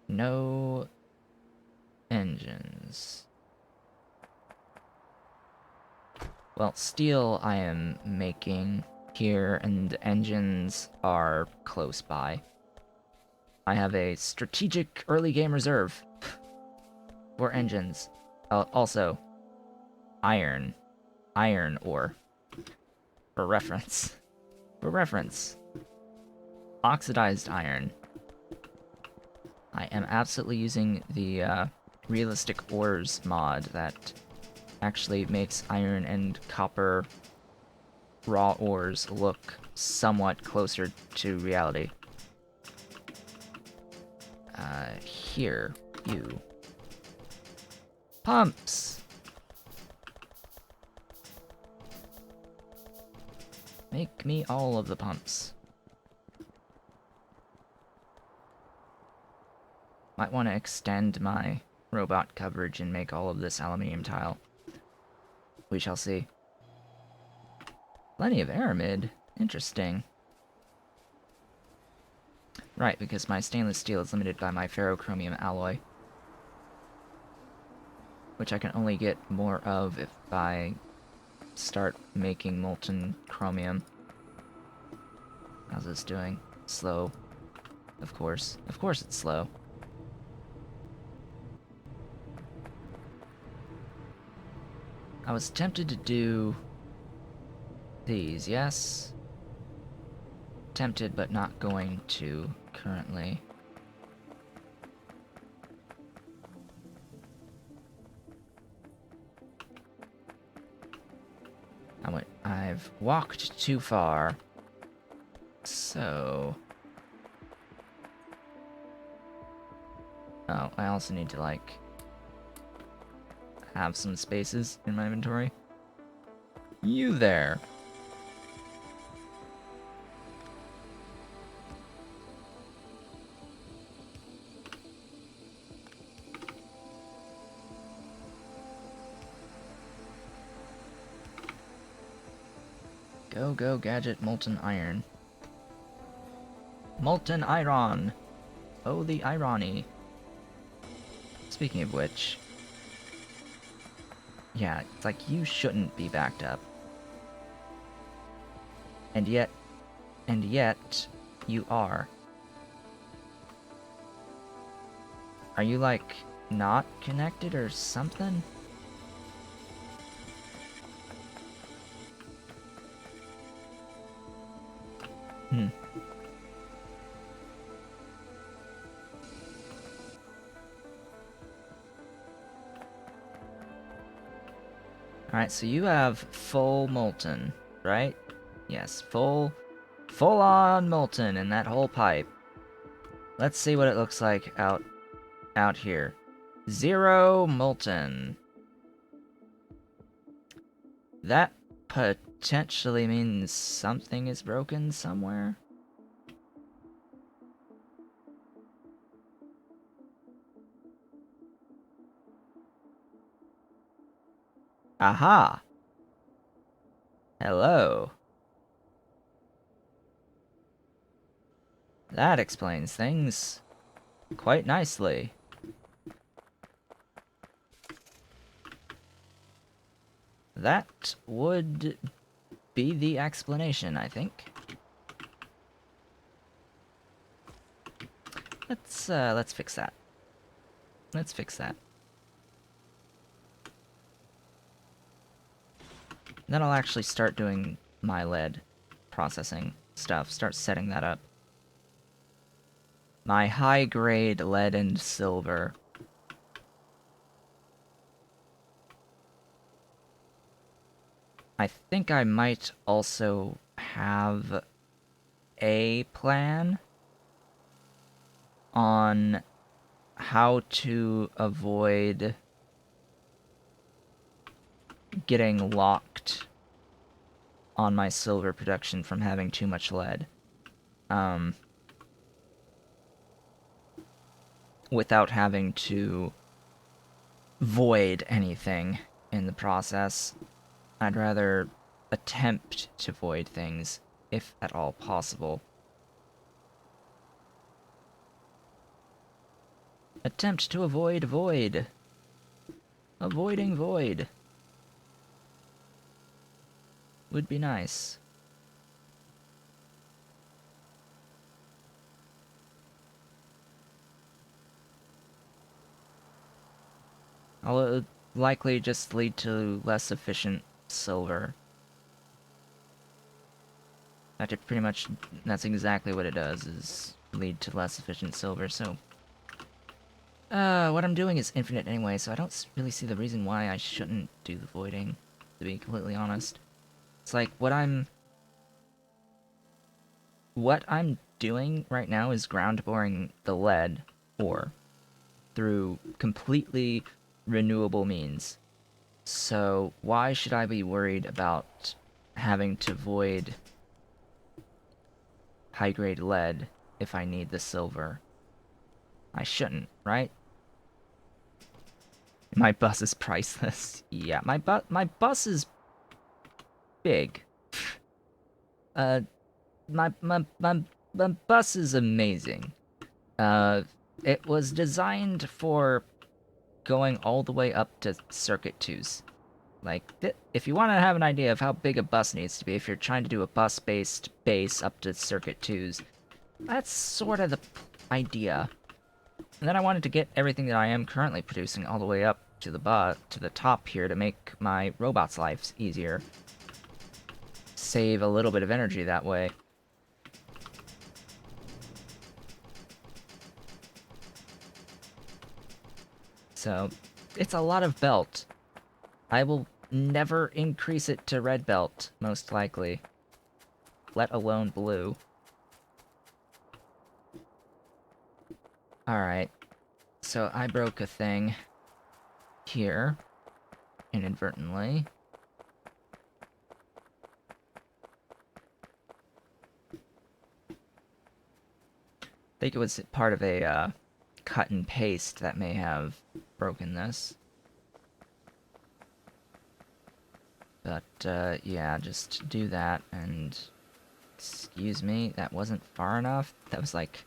No engines. Well, steel I am making here, and engines are close by. I have a strategic early game reserve for engines. Also, iron. Iron ore. For reference. For reference. Oxidized iron. I am absolutely using the realistic ores mod that actually makes iron and copper raw ores look somewhat closer to reality. Here, you. Pumps! Make me all of the pumps. Might want to extend my robot coverage and make all of this aluminium tile. We shall see. Plenty of aramid. Interesting. Right, because my stainless steel is limited by my ferrochromium alloy. Which I can only get more of if I start making molten chromium. How's this doing? Slow. Of course. Of course it's slow. I was tempted to do these, yes? Tempted, but not going to currently. I've walked too far. So... Oh, I also need to, like, have some spaces in my inventory. You there! Go, go, gadget, molten iron. Molten iron! Oh, the irony. Speaking of which... Yeah, it's like you shouldn't be backed up. And yet, you are. Are you, like, not connected or something? Alright, so you have full molten, right? Yes, full on molten in that whole pipe. Let's see what it looks like out here. 0 molten. That potentially means something is broken somewhere. Aha! Hello. That explains things quite nicely. That would be the explanation, I think. Let's fix that. Let's fix that. Then I'll actually start doing my lead processing stuff, start setting that up. My high-grade lead and silver. I think I might also have a plan on how to avoid getting locked on my silver production from having too much lead. Without having to void anything in the process. I'd rather attempt to void things, if at all possible. Attempt to avoid void. Avoiding void would be nice. Although likely just lead to less efficient silver. Pretty much, that's exactly what it does, is lead to less efficient silver, so... What I'm doing is infinite anyway, so I don't really see the reason why I shouldn't do the voiding, to be completely honest. It's like, what I'm doing right now is ground boring the lead ore through completely renewable means. So why should I be worried about having to void high-grade lead if I need the silver? I shouldn't, right? My bus is priceless. Yeah, my bus is big. Uh, my bus is amazing. Uh, it was designed for going all the way up to Circuit 2s. Like, if you want to have an idea of how big a bus needs to be, if you're trying to do a bus-based base up to Circuit 2s, that's sort of the idea. And then I wanted to get everything that I am currently producing all the way up to the top here to make my robots' lives easier. Save a little bit of energy that way. So, it's a lot of belt. I will never increase it to red belt, most likely. Let alone blue. Alright. So I broke a thing here, inadvertently. I think it was part of a cut and paste that may have broken this. But, yeah, just do that, and... Excuse me, that wasn't far enough? That was like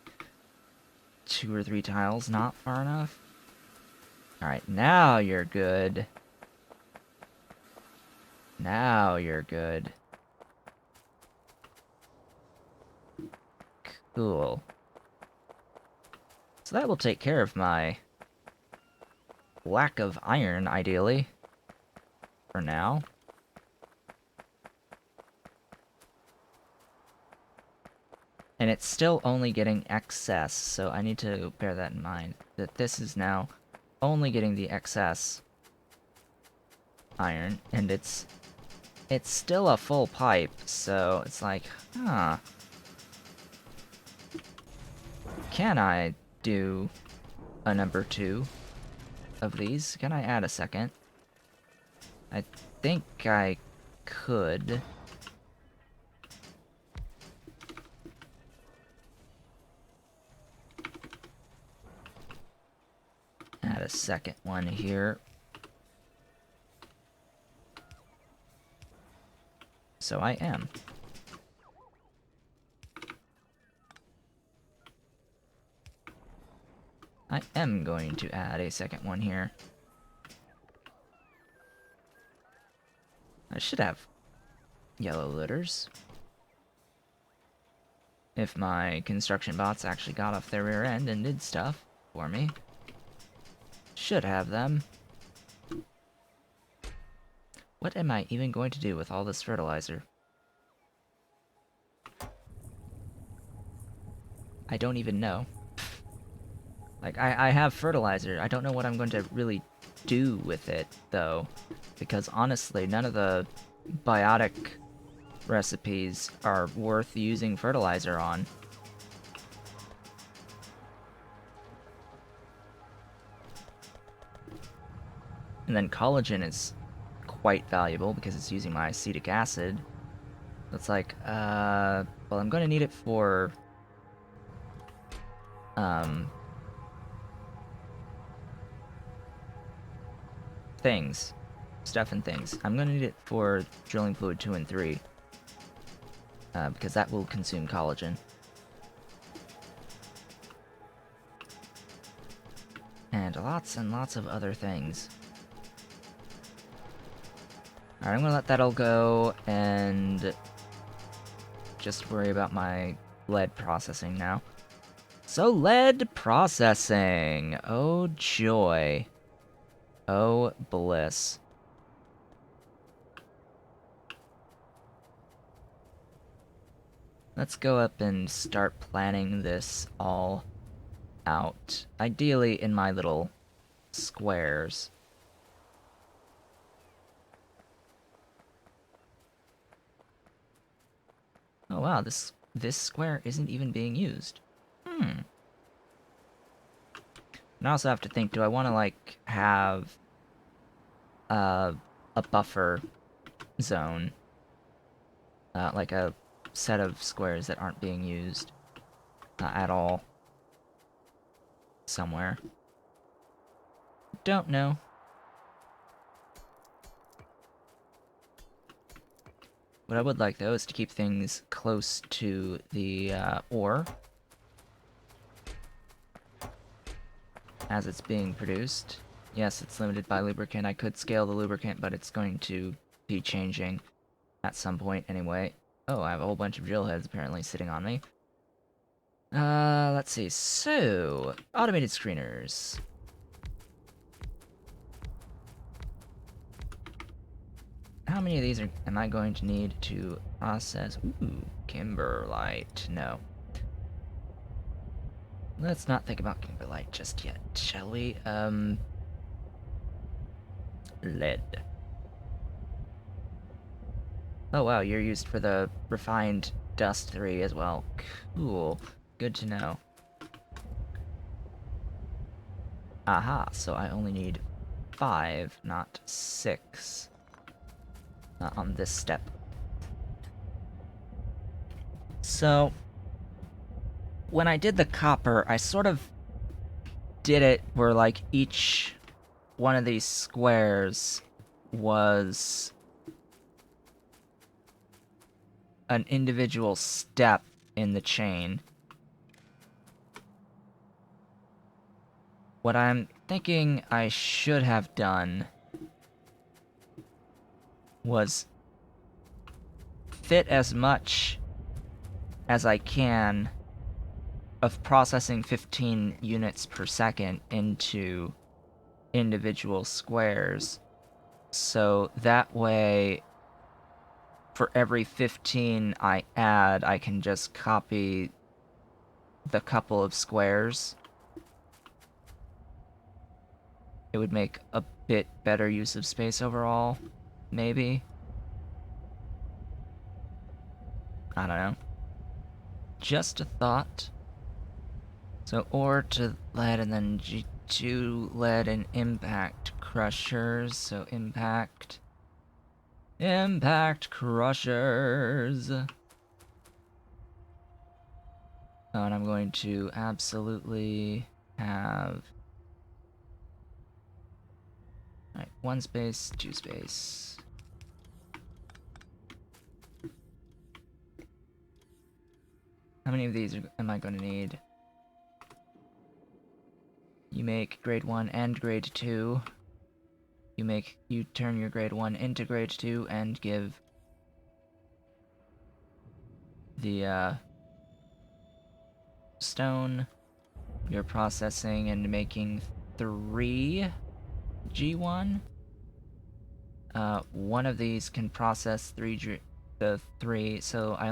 2 or 3 tiles not far enough? Alright, now you're good. Now you're good. Cool. So that will take care of my lack of iron, ideally. For now. And it's still only getting excess, so I need to bear that in mind. That this is now only getting the excess iron, and it's still a full pipe, so it's like, huh. Can I do a number 2 of these? Can I add a second? I think I could. Add a second one here. So I am. I am going to add a second one here. I should have yellow litters. If my construction bots actually got off their rear end and did stuff for me. Should have them. What am I even going to do with all this fertilizer? I don't even know. Like, I have fertilizer. I don't know what I'm going to really do with it, though. Because honestly, none of the biotic recipes are worth using fertilizer on. And then collagen is quite valuable because it's using my acetic acid. It's like, well, I'm going to need it for, things. Stuff and things. I'm going to need it for drilling fluid 2 and 3. Because that will consume collagen. And lots of other things. Alright, I'm gonna let that all go, and just worry about my lead processing now. So, lead processing! Oh joy. Oh bliss. Let's go up and start planning this all out. Ideally in my little squares. Oh wow, this square isn't even being used. And I also have to think, do I want to, like, have a buffer zone? Like a set of squares that aren't being used at all somewhere. Don't know. What I would like, though, is to keep things close to the ore as it's being produced. Yes, it's limited by lubricant. I could scale the lubricant, but it's going to be changing at some point anyway. Oh, I have a whole bunch of drill heads apparently sitting on me. Let's see. So, automated screeners. How many of these am I going to need to process? Ooh, kimberlite. No. Let's not think about kimberlite just yet, shall we? Lead. Oh wow, you're used for the refined dust 3 as well. Cool. Good to know. Aha, so I only need 5, not 6. On this step. So, when I did the copper, I sort of did it where, like, each one of these squares was an individual step in the chain. What I'm thinking I should have done was fit as much as I can of processing 15 units per second into individual squares. So that way, for every 15 I add, I can just copy the couple of squares. It would make a bit better use of space overall, maybe. I don't know. Just a thought. So ore to lead and then G2 lead and impact crushers. So impact crushers. Oh, and I'm going to absolutely have... Alright, 1 space, 2 space. How many of these am I going to need? You make grade 1 and grade 2. You turn your grade 1 into grade 2 and give the stone. You're processing and making 3 G1. One of these can process the 3, so I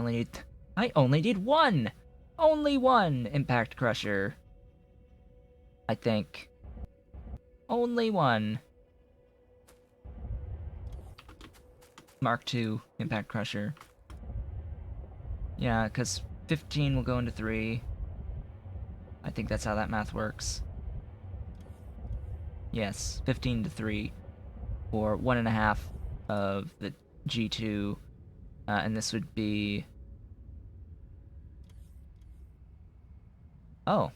only need 1! Only 1 impact crusher. I think. Only 1. Mark 2 impact crusher. Yeah, because 15 will go into 3. I think that's how that math works. Yes, 15 to 3. Or 1.5 of the G2. And this would be... Oh.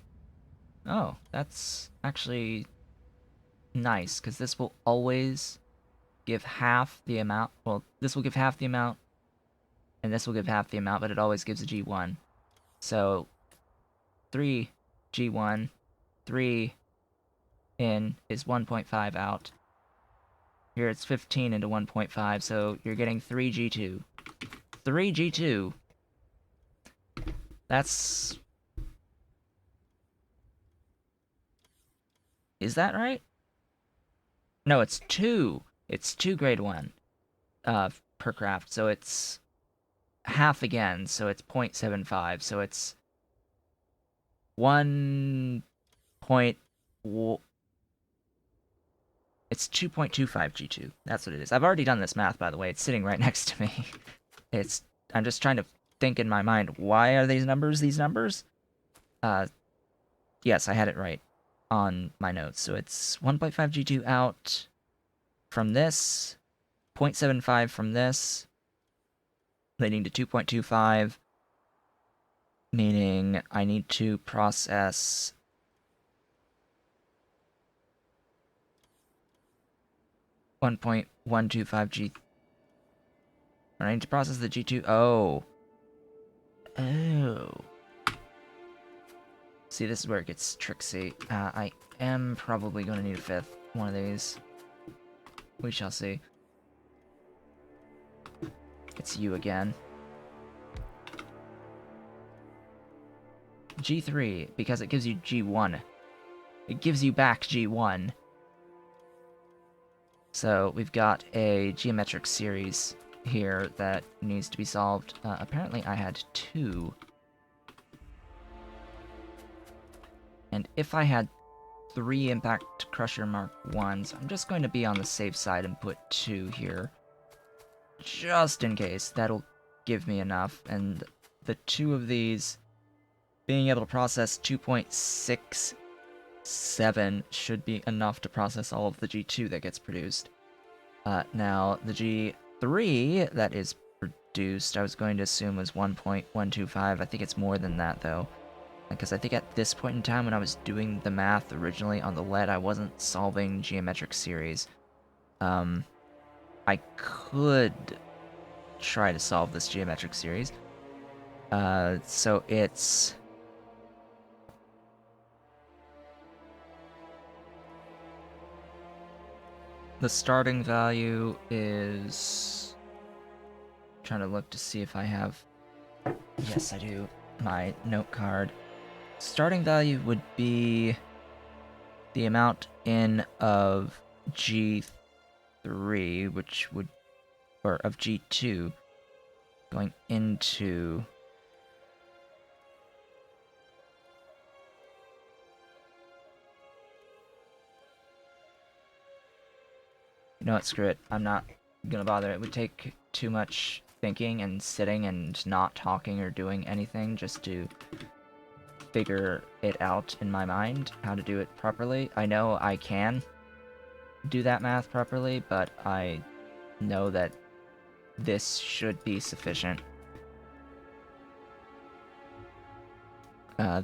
Oh, that's actually nice, because this will always give half the amount. Well, this will give half the amount, and this will give half the amount, but it always gives a G1. So 3 G1, 3 in is 1.5 out. Here it's 15 into 1.5, so you're getting 3 G2. 3 G2. That's... Is that right? No, it's 2. It's 2 grade 1 per craft, so it's half again, so it's 0.75, so it's 1 point... It's 2.25 G2. That's what it is. I've already done this math, by the way. It's sitting right next to me. I'm just trying to think in my mind, why are these numbers these numbers? Yes, I had it right on my notes. So it's 1.5 G2 out from this, 0.75 from this, leading to 2.25, meaning I need to process 1.125 G. I need to process the G2. Oh. See, this is where it gets tricksy. I am probably going to need a fifth one of these. We shall see. It's you again. G3, because it gives you G1. It gives you back G1. So we've got a geometric series here that needs to be solved. Apparently I had 2. And if I had 3 Impact Crusher Mark 1s, I'm just going to be on the safe side and put 2 here. Just in case. That'll give me enough. And the 2 of these, being able to process 2.67 should be enough to process all of the G2 that gets produced. Now, the G3 that is produced, I was going to assume was 1.125. I think it's more than that, though. Because I think at this point in time, when I was doing the math originally on the lead, I wasn't solving geometric series. I could try to solve this geometric series. So it's... The starting value is... I'm trying to look to see if I have... Yes, I do. My note card. Starting value would be the amount in of G3, which would... or of G2, going into... You know what, screw it. I'm not gonna bother. It would take too much thinking and sitting and not talking or doing anything just to figure it out in my mind, how to do it properly. I know I can do that math properly, but I know that this should be sufficient.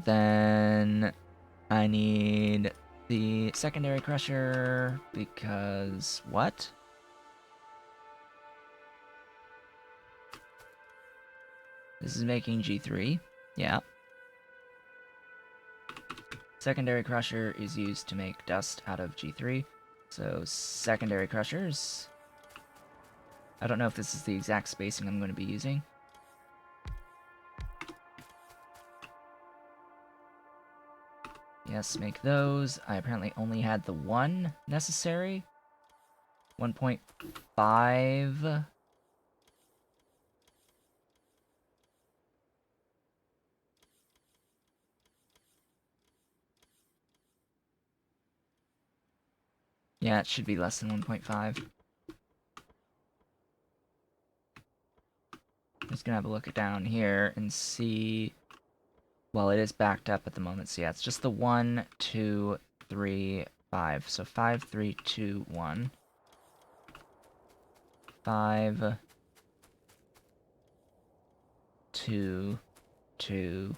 Then I need the secondary crusher because what? This is making G3. Yeah. Secondary crusher is used to make dust out of G3. So secondary crushers. I don't know if this is the exact spacing I'm going to be using. Yes, make those. I apparently only had the one necessary. 1.5. Yeah, it should be less than 1.5. I'm just gonna have a look down here and see... Well, it is backed up at the moment, so yeah, it's just the 1, 2, 3, 5. So 5, 3, 2, 1. 5, 2, 2,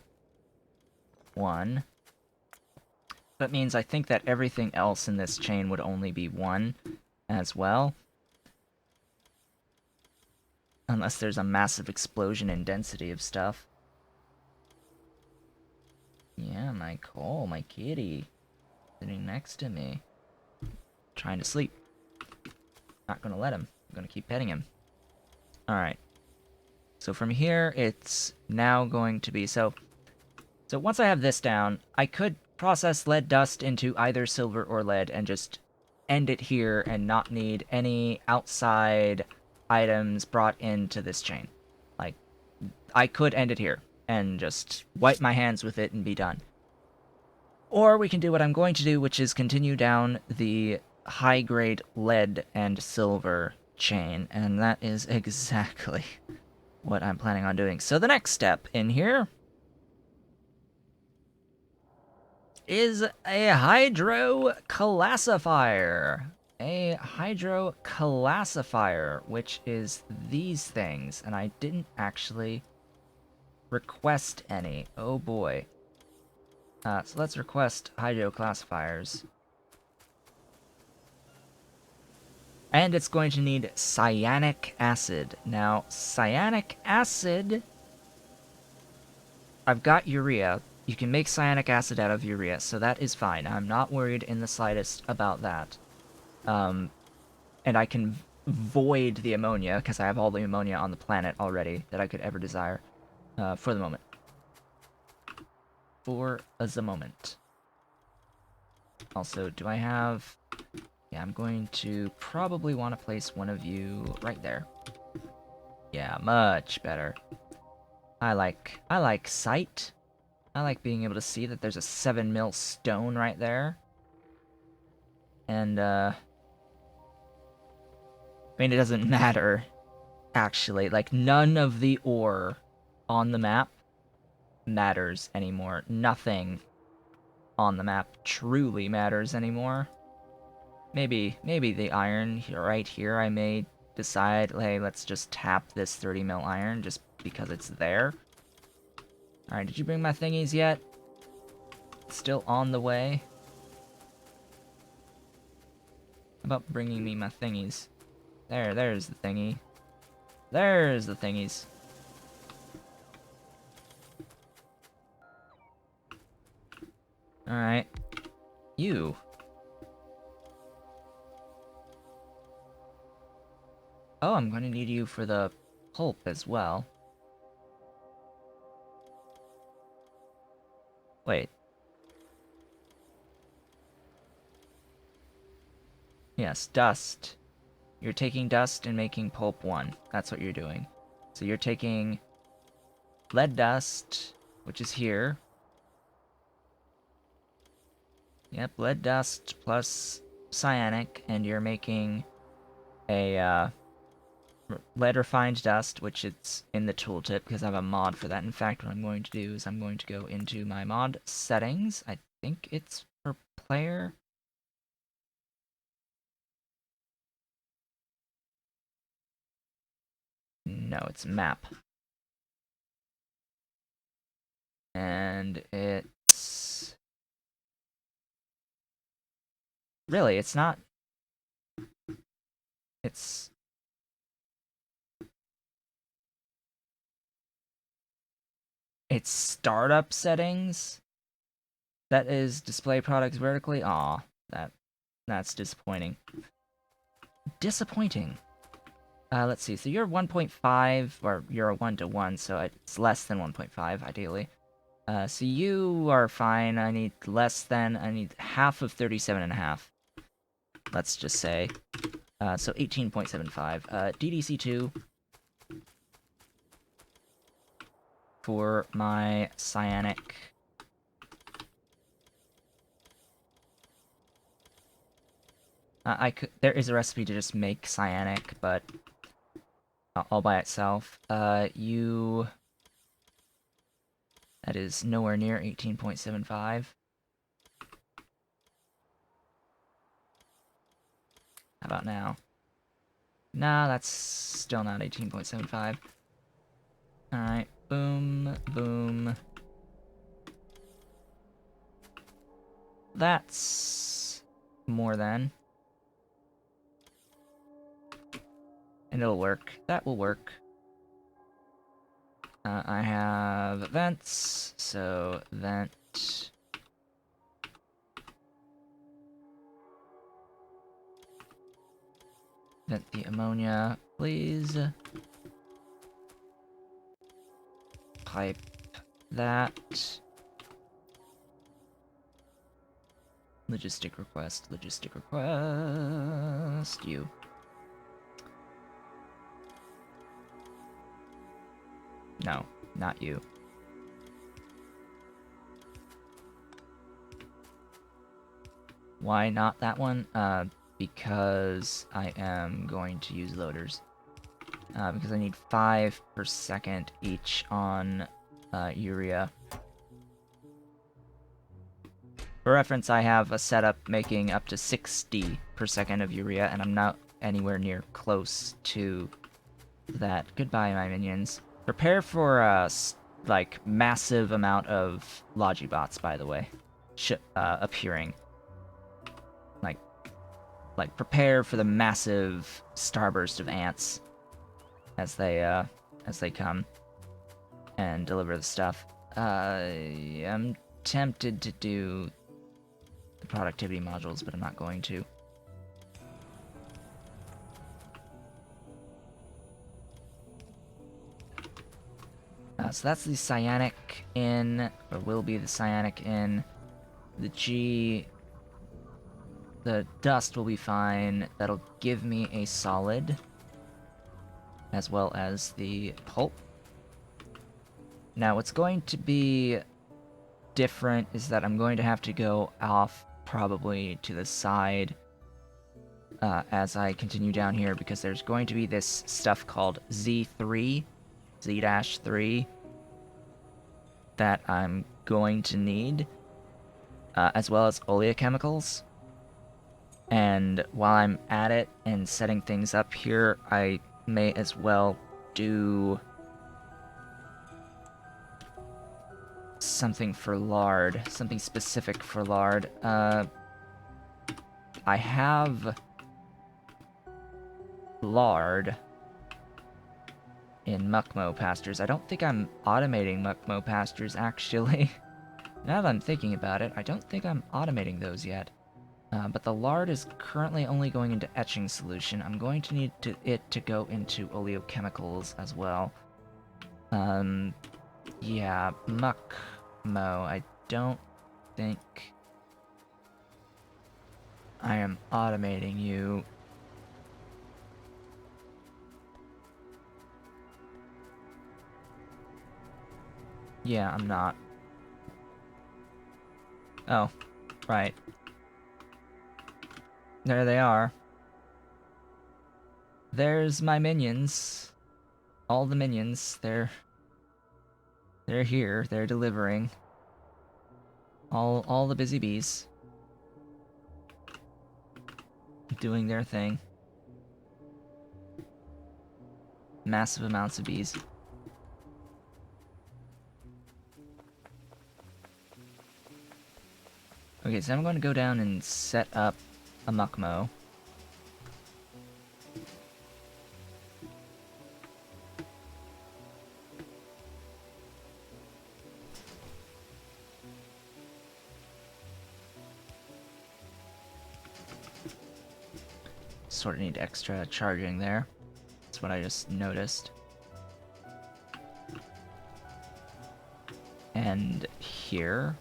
1. That means I think that everything else in this chain would only be 1 as well. Unless there's a massive explosion in density of stuff. Yeah, my Cole, my kitty. Sitting next to me. Trying to sleep. Not gonna let him. I'm gonna keep petting him. Alright. So from here, it's now going to be... So once I have this down, I could process lead dust into either silver or lead and just end it here and not need any outside items brought into this chain. Like, I could end it here and just wipe my hands with it and be done. Or we can do what I'm going to do, which is continue down the high-grade lead and silver chain, and that is exactly what I'm planning on doing. So the next step in here is a hydroclassifier. A hydroclassifier, which is these things, and I didn't actually request any. Oh boy. So let's request hydroclassifiers. And it's going to need cyanic acid. Now, cyanic acid... I've got urea. You can make cyanic acid out of urea, so that is fine. I'm not worried in the slightest about that. And I can void the ammonia, because I have all the ammonia on the planet already that I could ever desire. For the moment. For the moment. Also, do I have... Yeah, I'm going to probably want to place one of you right there. Yeah, much better. I like sight. I like being able to see that there's a 7 mil stone right there. And, I mean, it doesn't matter, actually. Like, none of the ore on the map matters anymore. Nothing on the map truly matters anymore. Maybe the iron right here, I may decide, hey, let's just tap this 30 mil iron just because it's there. Alright, did you bring my thingies yet? Still on the way? How about bringing me my thingies? There's the thingy. There's the thingies. Alright. You. Oh, I'm going to need you for the pulp as well. Wait. Yes, dust. You're taking dust and making pulp 1. That's what you're doing. So you're taking lead dust, which is here. Yep, lead dust plus cyanic, and you're making a, lead refined dust, which it's in the tooltip because I have a mod for that. In fact, what I'm going to do is I'm going to go into my mod settings. I think it's for player. No, it's map. And it's... Really, it's not... It's... It's startup settings. That is display products vertically. Aw, that's disappointing. Disappointing. Let's see. So you're 1.5, or you're a 1-to-1, so it's less than 1.5, ideally. So you are fine. I need half of 37.5. Let's just say. So 18.75. DDC2 for my cyanic. There is a recipe to just make cyanic, but all by itself. That is nowhere near 18.75. How about now? Nah, that's still not 18.75. Alright, boom, boom. That's more than. And it'll work. That will work. I have vents, so vent. Vent the ammonia, please. Pipe that. Logistic request, you. No, not you. Why not that one? Because I am going to use loaders. Because I need 5 per second each on urea. For reference, I have a setup making up to 60 per second of urea, and I'm not anywhere near close to that. Goodbye, my minions. Prepare for a, like, massive amount of Logibots, by the way, appearing. Like, prepare for the massive starburst of ants as they come and deliver the stuff. I'm tempted to do the productivity modules, but I'm not going to. So that's the cyanic in, or will be the cyanic in. The G, the dust will be fine. That'll give me a solid, as well as the pulp. Now, what's going to be different is that I'm going to have to go off probably to the side as I continue down here, because there's going to be this stuff called Z3, Z-3, that I'm going to need, as well as oleochemicals. And while I'm at it and setting things up here, I may as well do something for lard, something specific for lard. I have lard in Muckmo pastures. I don't think I'm automating Muckmo pastures, actually. Now that I'm thinking about it, I don't think I'm automating those yet. But the lard is currently only going into etching solution. I'm going to need it to go into oleochemicals as well. Yeah, Muckmo, I don't think I am automating you. Yeah, I'm not. Oh, right. There they are. There's my minions. All the minions. They're here. They're delivering. All the busy bees. Doing their thing. Massive amounts of bees. Okay, so I'm going to go down and set up a Muckmo. Sort of need extra charging there. That's what I just noticed. And here.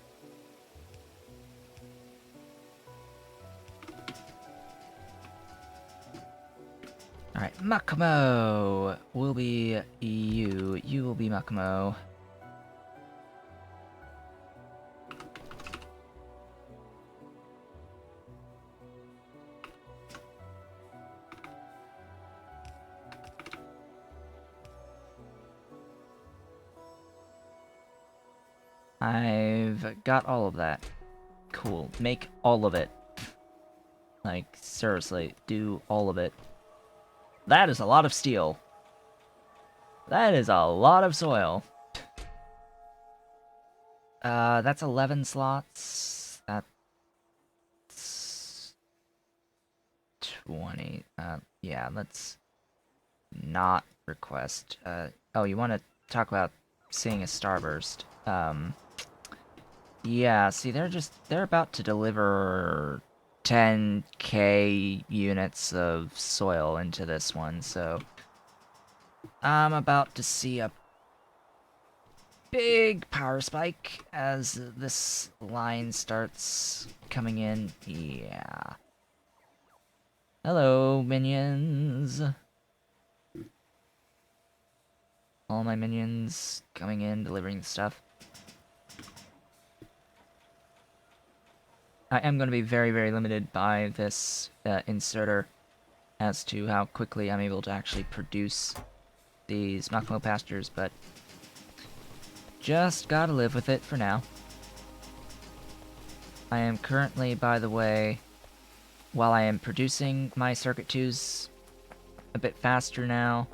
Alright, Muckmo will be you. You will be Muckmo. I've got all of that. Cool. Make all of it. Like, seriously, do all of it. That is a lot of steel. That is a lot of soil. That's 11 slots. That's 20. Yeah, let's not request. Oh, you want to talk about seeing a starburst. Yeah, see, they're about to deliver 10k units of soil into this one, so I'm about to see a big power spike as this line starts coming in. Yeah. Hello, minions. All my minions coming in, delivering the stuff. I am going to be very, very limited by this inserter as to how quickly I'm able to actually produce these Makmo pastures, but just gotta live with it for now. I am currently, by the way, while I am producing my Circuit 2s a bit faster now,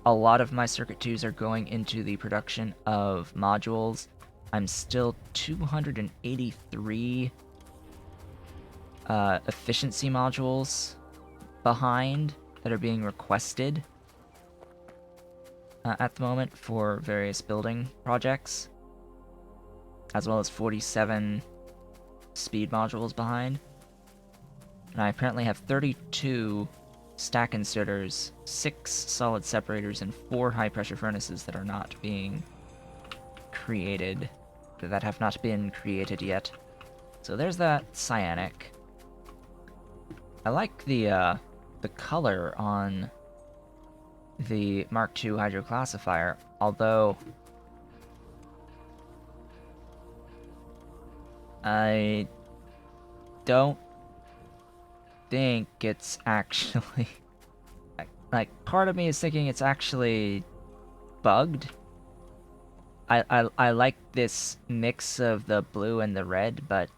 a lot of my Circuit 2s are going into the production of modules. I'm still 283 efficiency modules behind that are being requested at the moment for various building projects, as well as 47 speed modules behind. And I apparently have 32 stack inserters, 6 solid separators, and 4 high-pressure furnaces that are not being created, that have not been created yet. So there's that cyanic. I like the color on the Mark II hydroclassifier, although I don't think it's actually like, part of me is thinking it's actually bugged. I like this mix of the blue and the red, but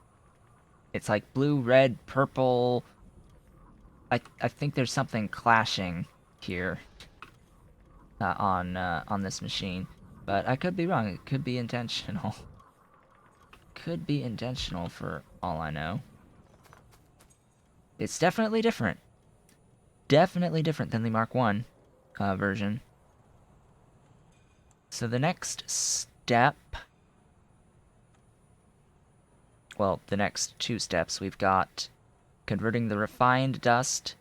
it's like blue, red, purple. I think there's something clashing here on this machine, but I could be wrong. It could be intentional. Could be intentional for all I know. It's definitely different. Definitely different than the Mark I version. So the next step... Well, the next 2 steps, we've got converting the refined dust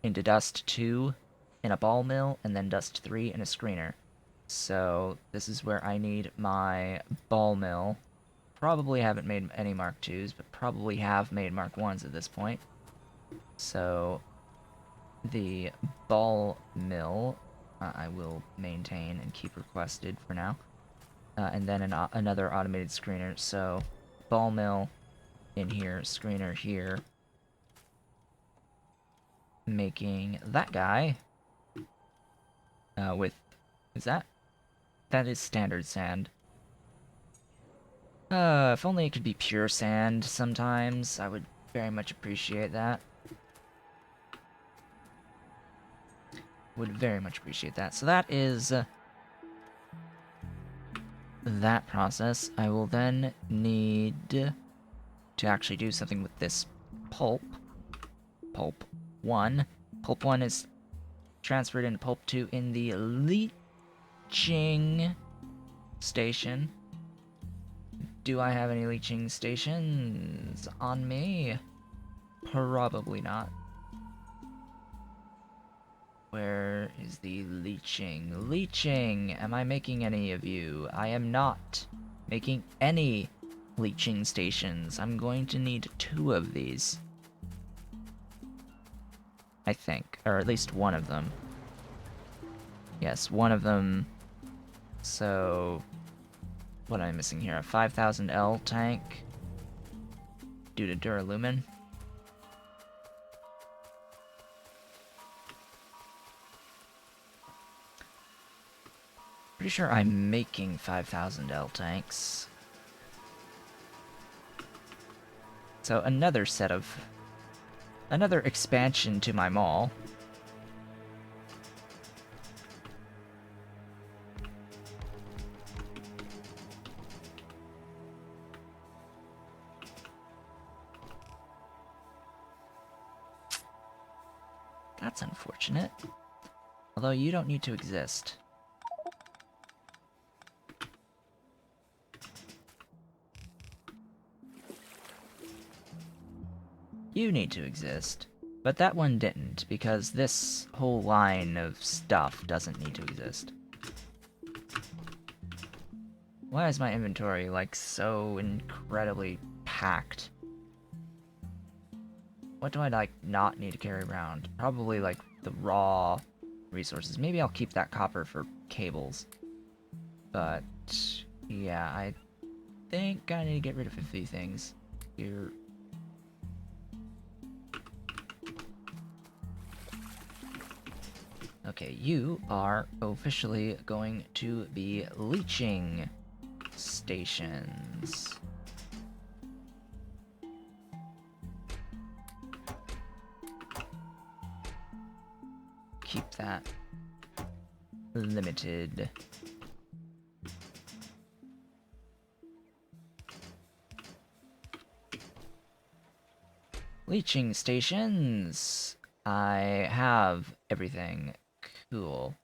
into dust 2 in a ball mill, and then dust 3 in a screener. So this is where I need my ball mill. Probably haven't made any Mark IIs, but probably have made Mark Is at this point. So the ball mill I will maintain and keep requested for now. And then another automated screener. So ball mill in here, screener here. Making that guy with... Is that? That is standard sand. If only it could be pure sand sometimes, I would very much appreciate that. Would very much appreciate that. So that is that process. I will then need to actually do something with this pulp. Pulp 1. Pulp 1 is transferred into pulp 2 in the leaching station. Do I have any leaching stations on me? Probably not. Where is the leaching? Leaching! Am I making any of you? I am not making any leaching stations. I'm going to need 2 of these. I think. Or at least one of them. Yes, one of them. So... what am I missing here? A 5000 L tank due to duralumin. Pretty sure I'm making 5000 L tanks. So another set of... another expansion to my mall. That's unfortunate. Although you don't need to exist. You need to exist. But that one didn't, because this whole line of stuff doesn't need to exist. Why is my inventory, like, so incredibly packed? What do I, like, not need to carry around? Probably, like, the raw resources. Maybe I'll keep that copper for cables. But, yeah, I think I need to get rid of a few things. You're... Okay, you are officially going to be leaching stations. Keep that limited. Leaching stations. I have everything. Cool.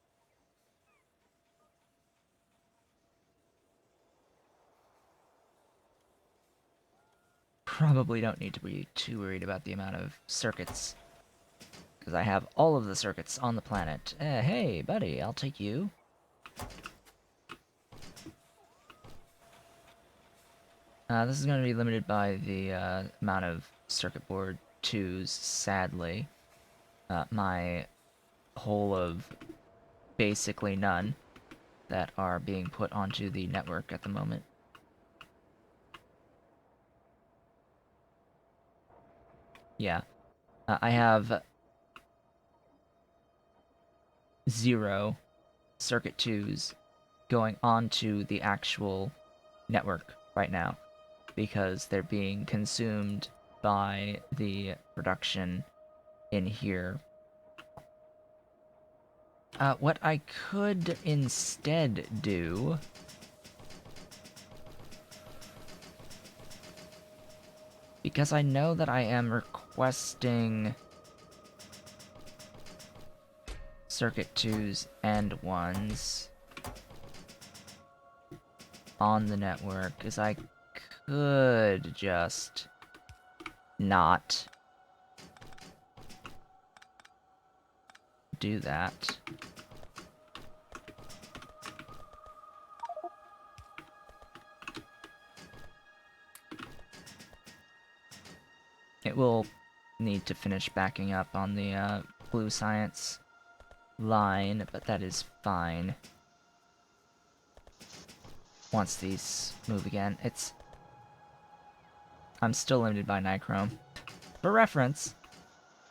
Probably don't need to be too worried about the amount of circuits, because I have all of the circuits on the planet. Hey, buddy, I'll take you. This is going to be limited by the amount of circuit board 2s, sadly. My whole of basically none that are being put onto the network at the moment. Yeah. I have 0 circuit 2s going onto the actual network right now, because they're being consumed by the production in here. What I could instead do... because I know that I am requesting circuit 2s and 1s on the network, is I could just not do that. It will need to finish backing up on the blue science line, but that is fine. Once these move again, I'm still limited by nichrome. For reference,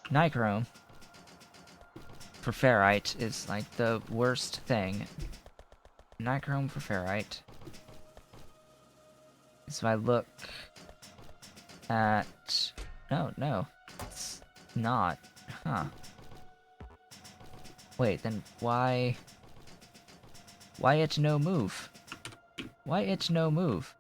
nichrome for ferrite is like the worst thing. Nichrome for ferrite. So I look at... No, it's not. Huh. Wait, then why it no move? Why it no move?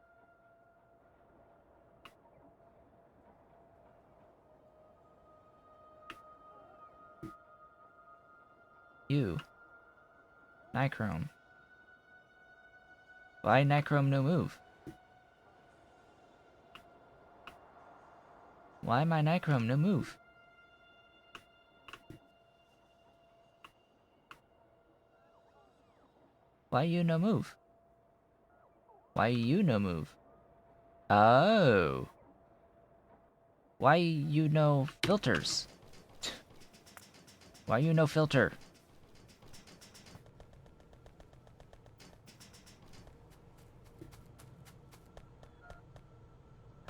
You. Nichrome. Why nichrome no move? Why my nichrome no move? Why you no move? Why you no move? Oh. Why you no filters? Why you no filter?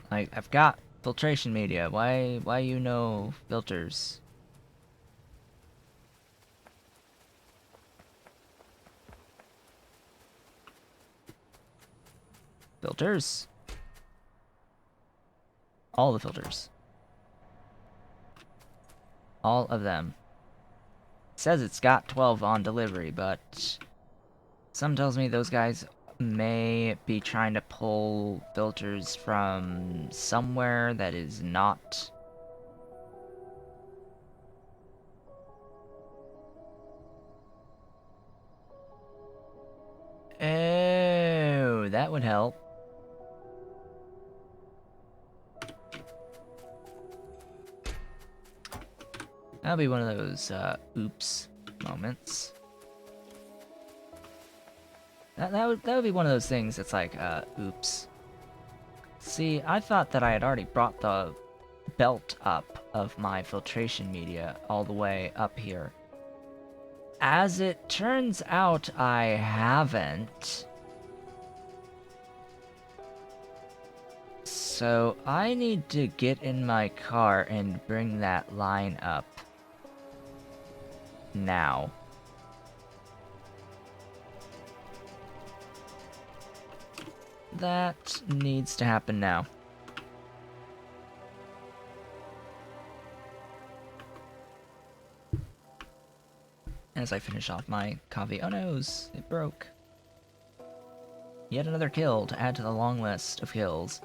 Like, I've got filtration media. Why you no filters? Filters? All the filters. All of them. It says it's got 12 on delivery, but some tells me those guys may be trying to pull filters from somewhere that is not. Oh, that would help. That'll be one of those, oops moments. That would be one of those things that's like, oops. See, I thought that I had already brought the belt up of my filtration media all the way up here. As it turns out, I haven't. So So, I need to get in my car and bring that line up. Now. That needs to happen now. As I finish off my coffee. Oh noes, it broke. Yet another kill to add to the long list of kills.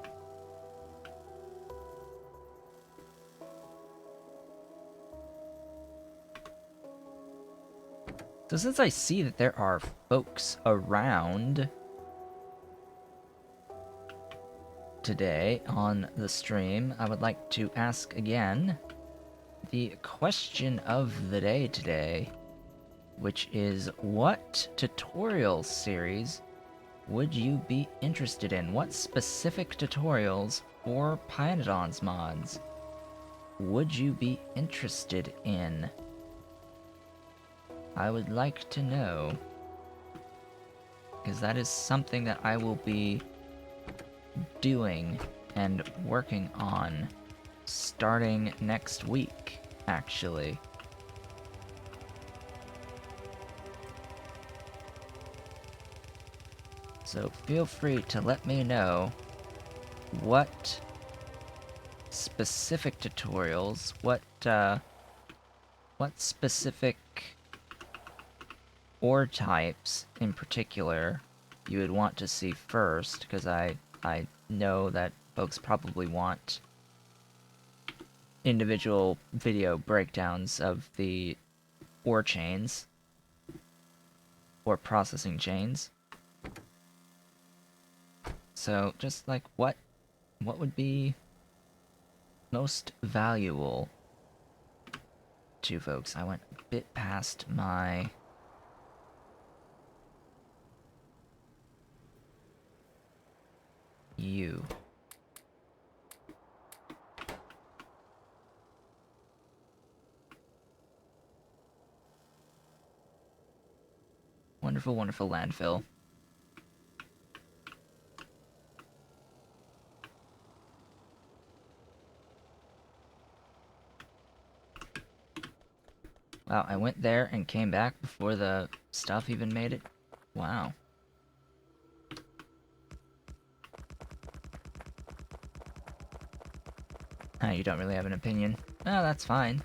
So since I see that there are folks around today on the stream, I would like to ask again the question of the day today, which is, what tutorial series would you be interested in? What specific tutorials or Pyanodon's mods would you be interested in? I would like to know, because that is something that I will be doing and working on starting next week, actually. So feel free to let me know what specific tutorials, what specific ore types in particular you would want to see first, because I know that folks probably want individual video breakdowns of the ore chains or processing chains. So just like what would be most valuable to folks? I went a bit past my you. Wonderful, wonderful landfill. Wow, I went there and came back before the stuff even made it. Wow. You don't really have an opinion. Oh, that's fine.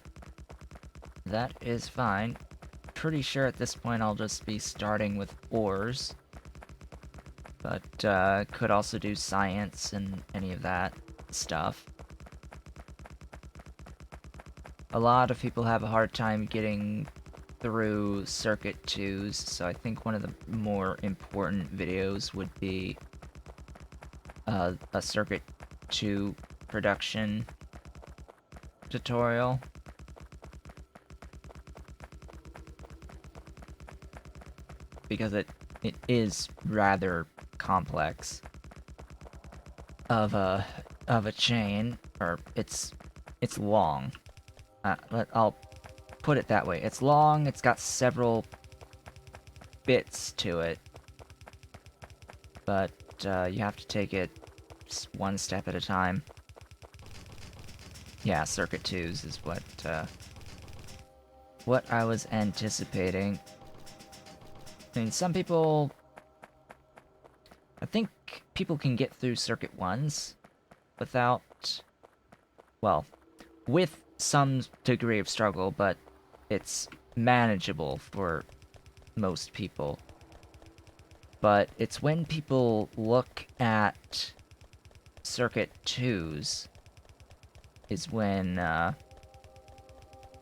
That is fine. Pretty sure at this point I'll just be starting with ores. But, could also do science and any of that stuff. A lot of people have a hard time getting through Circuit 2s, so I think one of the more important videos would be a Circuit 2 production tutorial. Because it is rather complex of a chain, or it's long. I'll put it that way. It's long, it's got several bits to it, but you have to take it one step at a time. Yeah, Circuit 2s is what I was anticipating. I mean, some people... I think people can get through Circuit 1s without... well, with some degree of struggle, but it's manageable for most people. But it's when people look at Circuit 2s is when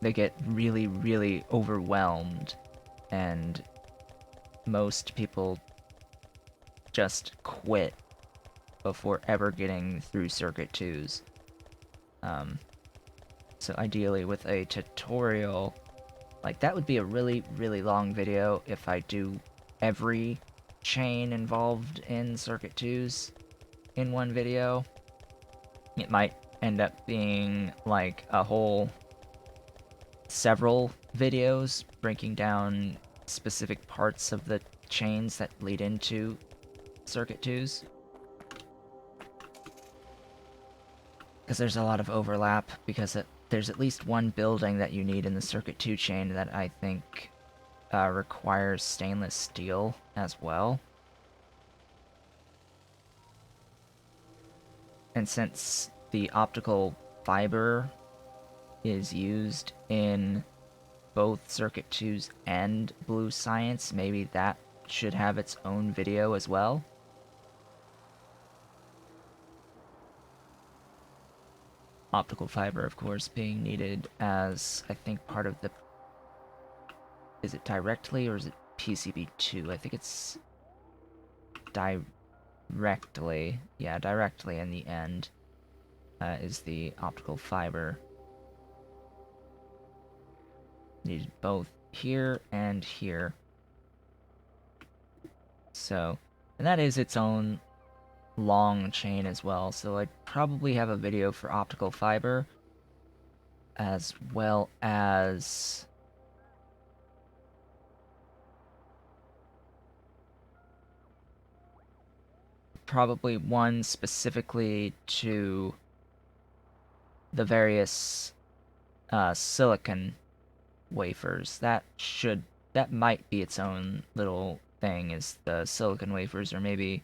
they get really, really overwhelmed, and most people just quit before ever getting through Circuit 2s. So ideally with a tutorial, like that would be a really, really long video if I do every chain involved in Circuit 2s in one video. It might end up being like a whole several videos breaking down specific parts of the chains that lead into Circuit 2s. because there's a lot of overlap, because there's at least one building that you need in the Circuit 2 chain that I think requires stainless steel as well. And since the optical fiber is used in both Circuit 2's and Blue Science, maybe that should have its own video as well. Optical fiber, of course, being needed as, I think, part of the... Is it directly, or is it PCB2? I think it's... directly. Yeah, directly in the end is the optical fiber. Needed both here and here. So, and that is its own long chain as well, so I'd probably have a video for optical fiber, as well as probably one specifically to the various silicon wafers. That might be its own little thing, is the silicon wafers, or maybe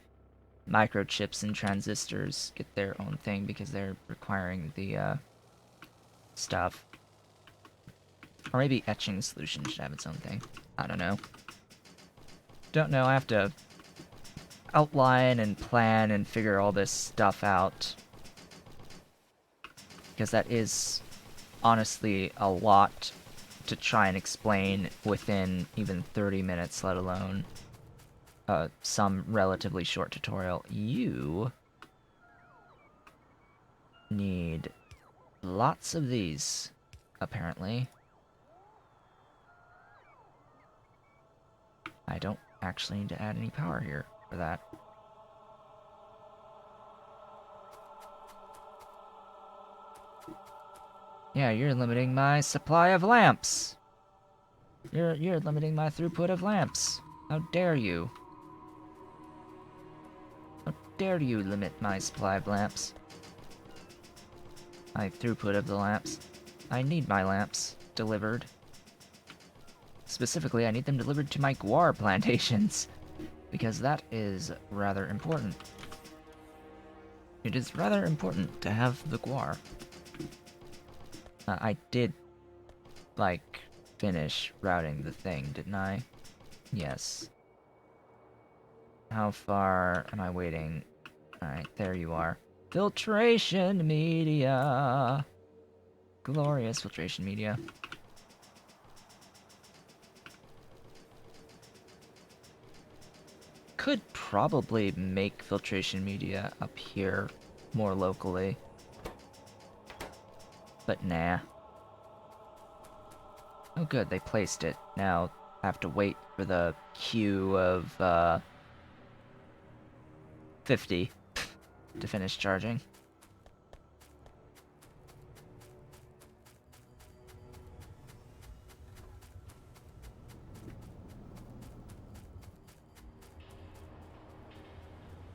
microchips and transistors get their own thing because they're requiring the stuff. Or maybe etching solution should have its own thing. I don't know. Don't know, I have to outline and plan and figure all this stuff out. Because that is honestly a lot to try and explain within even 30 minutes, let alone some relatively short tutorial. You need lots of these, apparently. I don't actually need to add any power here for that. Yeah, you're limiting my supply of lamps. You're limiting my throughput of lamps. How dare you? How dare you limit my supply of lamps? My throughput of the lamps. I need my lamps delivered. Specifically, I need them delivered to my guar plantations, because that is rather important. It is rather important to have the guar. I did, like, finish routing the thing, didn't I? Yes. How far am I waiting? Alright, there you are. Filtration media! Glorious filtration media. Could probably make filtration media up here more locally. But nah. Oh good, they placed it. Now I have to wait for the queue of 50 to finish charging.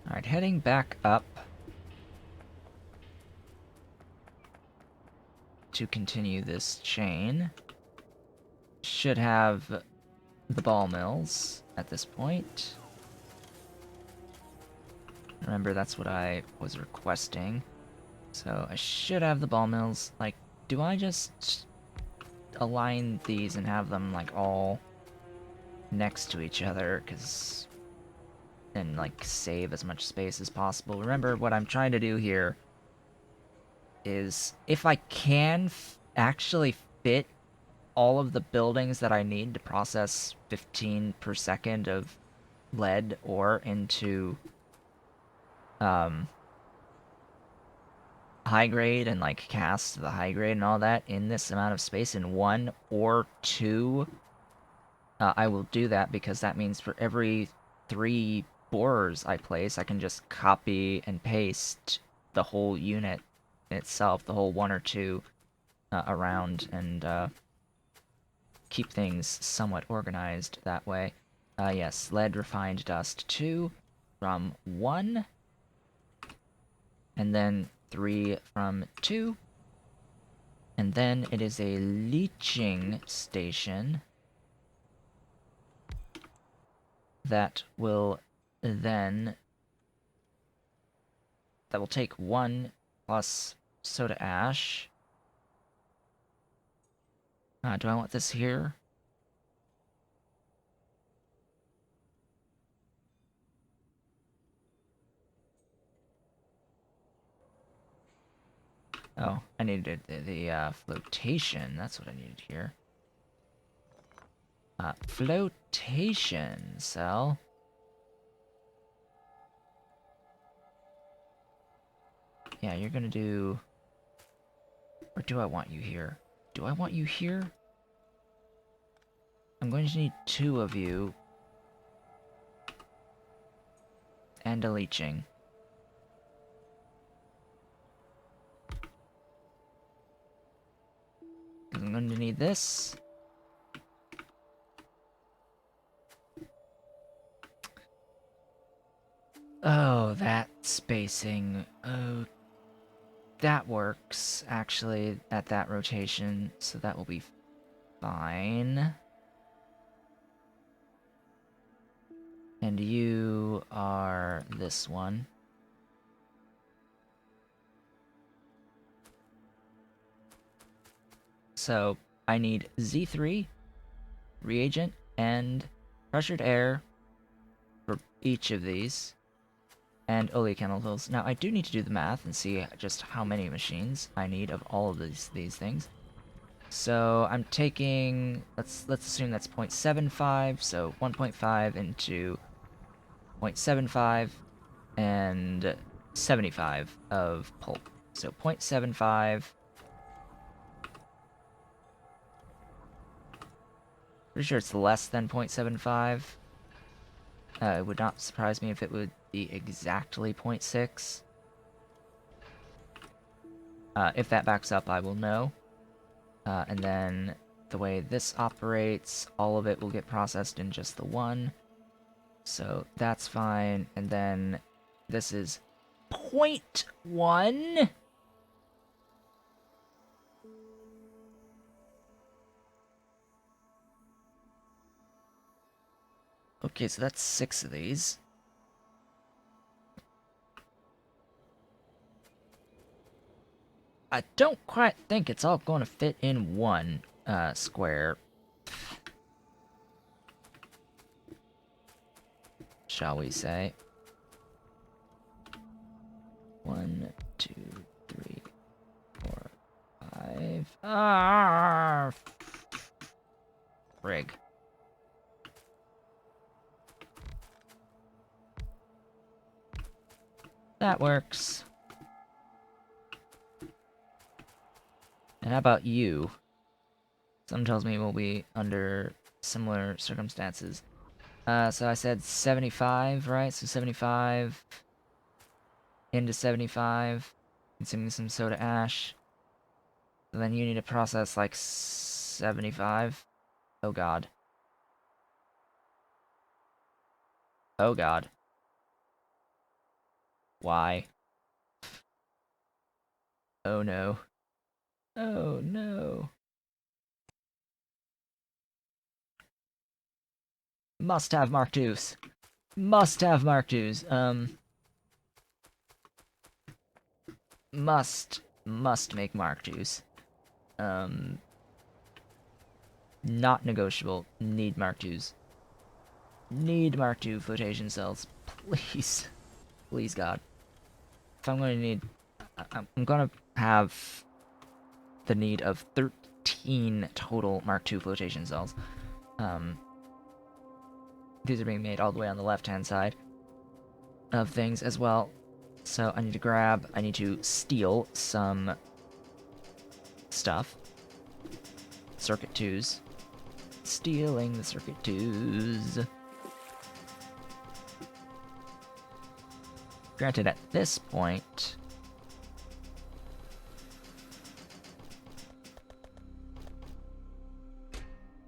Alright, heading back up to continue this chain. Should have the ball mills at this point. Remember, that's what I was requesting. So I should have the ball mills. Like, do I just align these and have them, like, all next to each other? Because... and, like, save as much space as possible. Remember, what I'm trying to do here is, if I can actually fit all of the buildings that I need to process 15 per second of lead ore into high grade, and like cast the high grade and all that in this amount of space in 1 or 2, I will do that, because that means for every 3 borers I place, I can just copy and paste the whole unit itself, the whole 1 or 2 around, and keep things somewhat organized that way. Yes, lead refined dust 2 from 1, and then 3 from 2. And then it is a leaching station that will then... that will take 1 plus soda ash. Do I want this here? Oh, I needed the flotation. That's what I needed here. Flotation cell. Yeah, you're gonna do... Or do I want you here? Do I want you here? I'm going to need 2 of you. And a leaching. I'm going to need this. Oh, that spacing. Oh, that works, actually, at that rotation, so that will be fine. And you are this one. So, I need Z3, reagent, and pressured air for each of these. And oleochemicals. Now, I do need to do the math and see just how many machines I need of all of these things. So, I'm taking... Let's assume that's 0.75, so 1.5 into 0.75 and 75 of pulp. So 0.75... Pretty sure it's less than 0.75. It would not surprise me if it would be exactly 0.6. If that backs up, I will know. And then the way this operates, all of it will get processed in just the one. So that's fine. And then this is 0.1. Okay, so that's 6 of these. I don't quite think it's all going to fit in one square. Shall we say? 1, 2, 3, 4, 5. Ah! Frig. That works. And how about you? Something tells me we'll be under similar circumstances. So I said 75, right? So 75 into 75, consuming some soda ash. So then you need to process like 75. Oh god. Oh god. Why? Oh no. Oh no. Must have Mark IIs. Must have Mark IIs. Must make Mark IIs. Not negotiable. Need Mark IIs. Need Mark II flotation cells. Please. Please, God. If I'm going to need... I'm going to have the need of 13 total Mark II flotation cells. These are being made all the way on the left-hand side of things as well. So I need to steal some stuff. Circuit 2s. Stealing the circuit 2s. Granted, at this point...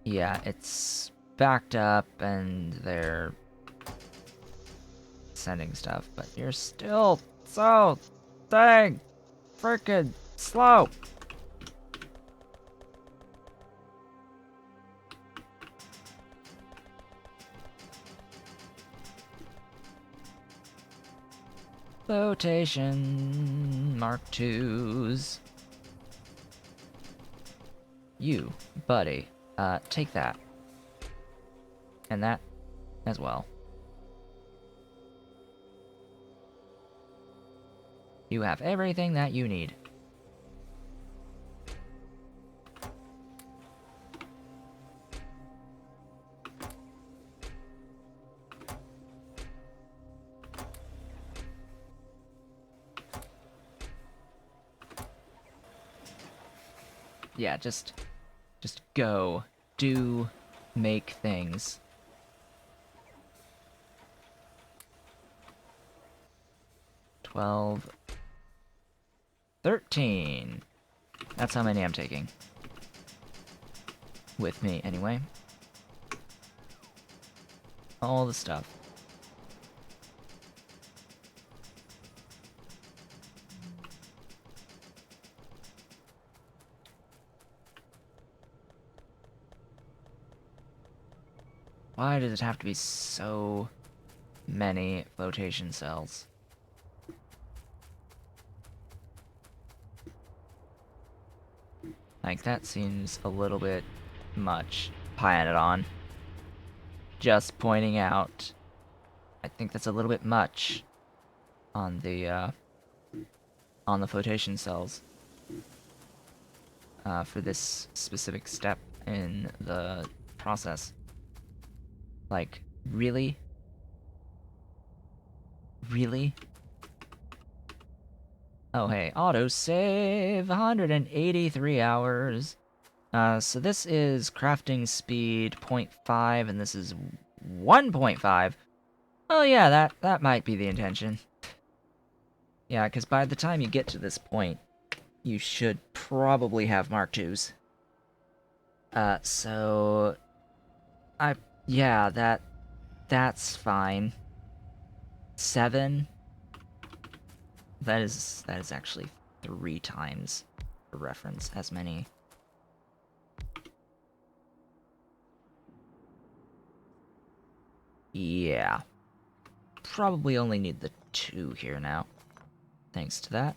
Yeah, it's backed up and they're sending stuff, but you're still so dang frickin' slow. Flotation Mark IIs. You, buddy, take that. And that as well. You have everything that you need. Yeah, just go. Do make things. $12, $13. That's how many I'm taking. With me, anyway. All the stuff. Why does it have to be so many flotation cells? Like, that seems a little bit much. Pyanodon. Just pointing out. I think that's a little bit much on the flotation cells. For this specific step in the process. Like, really? Really? Oh, hey, autosave, 183 hours. So this is crafting speed 0.5, and this is 1.5. Oh yeah, that might be the intention. Yeah, because by the time you get to this point, you should probably have Mark IIs. So... yeah, that's fine. 7? That is actually 3 times, for reference, as many. Yeah. Probably only need the 2 here now. Thanks to that.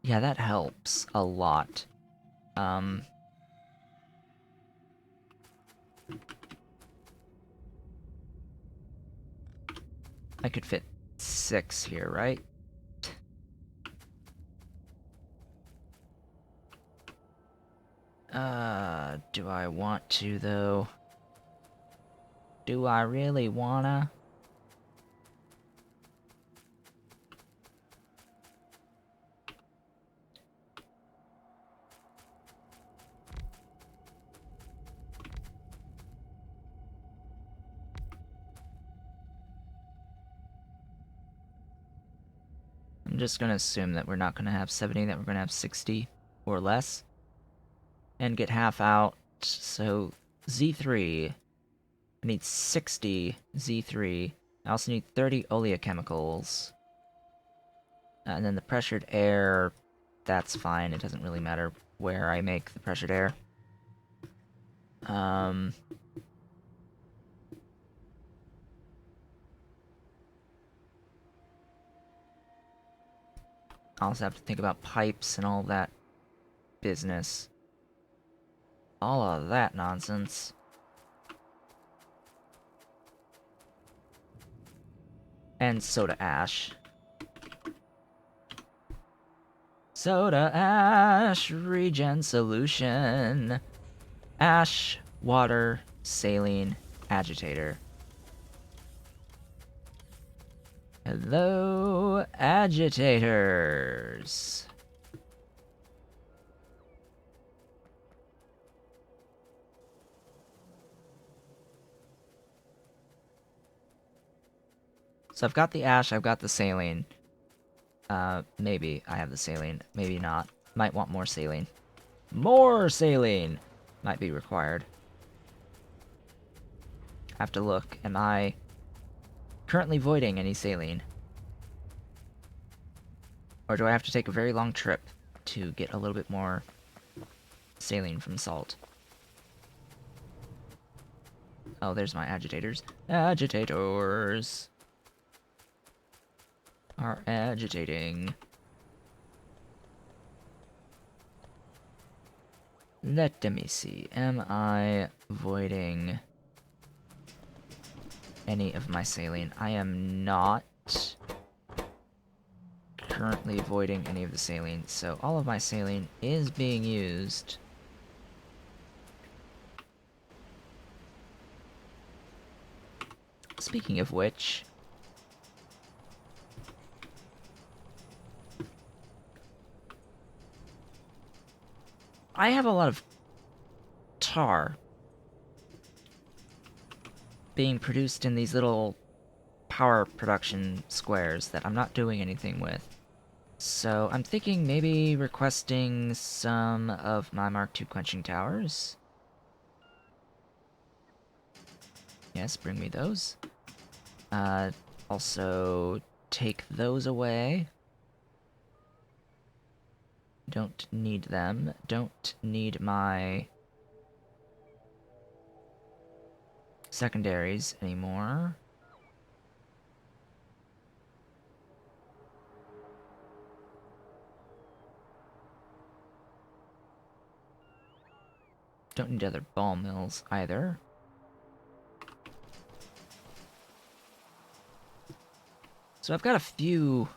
Yeah, that helps a lot. I could fit 6 here, right? Do I want to, though? Do I really wanna? I'm just gonna assume that we're not gonna have 70, that we're gonna have 60 or less. And get half out, so Z3. I need 60 Z3. I also need 30 oleochemicals. And then the pressured air, that's fine. It doesn't really matter where I make the pressured air. I also have to think about pipes and all that business. All of that nonsense. And soda ash. Soda ash regen solution. Ash, water, saline, agitator. Hello, agitators. So I've got the ash, I've got the saline. Maybe I have the saline, maybe not. Might want more saline. More saline might be required. Have to look. Am I currently voiding any saline? Or do I have to take a very long trip to get a little bit more saline from salt? Oh, there's my agitators. Agitators are agitating. Let me see. Am I voiding any of my saline? I am not currently voiding any of the saline, so all of my saline is being used. Speaking of which, I have a lot of tar being produced in these little power production squares that I'm not doing anything with. So I'm thinking maybe requesting some of my Mark II quenching towers. Yes, bring me those. Also take those away. Don't need them. Don't need my secondaries anymore. Don't need other ball mills either. So I've got a few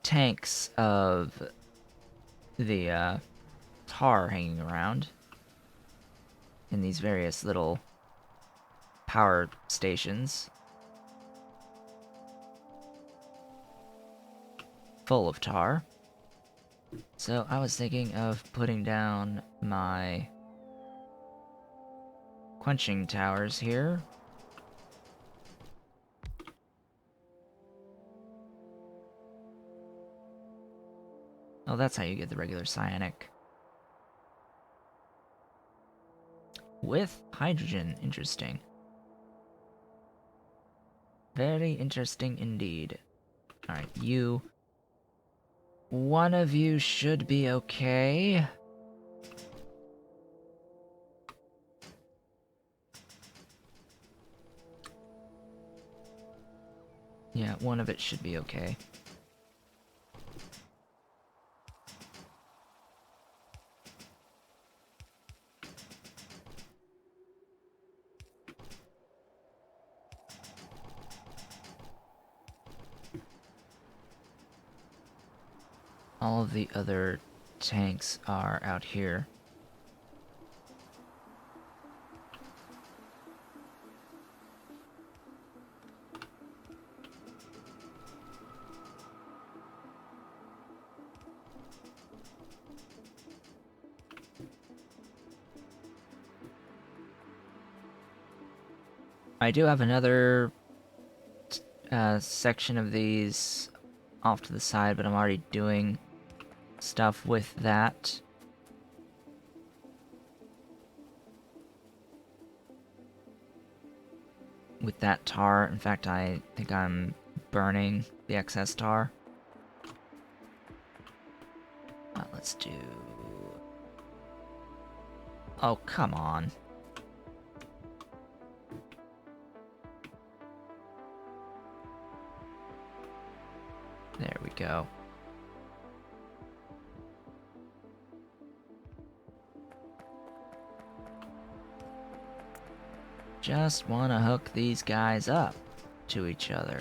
tanks of the tar hanging around in these various little power stations. Full of tar. So I was thinking of putting down my quenching towers here. Oh, that's how you get the regular cyanic. With hydrogen, interesting. Very interesting indeed. Alright, you. One of you should be okay. Yeah, one of it should be okay. All of the other tanks are out here. I do have another section of these off to the side, but I'm already doing stuff with that. With that tar. In fact, I think I'm burning the excess tar. Let's do... Oh, come on. There we go. Just want to hook these guys up to each other.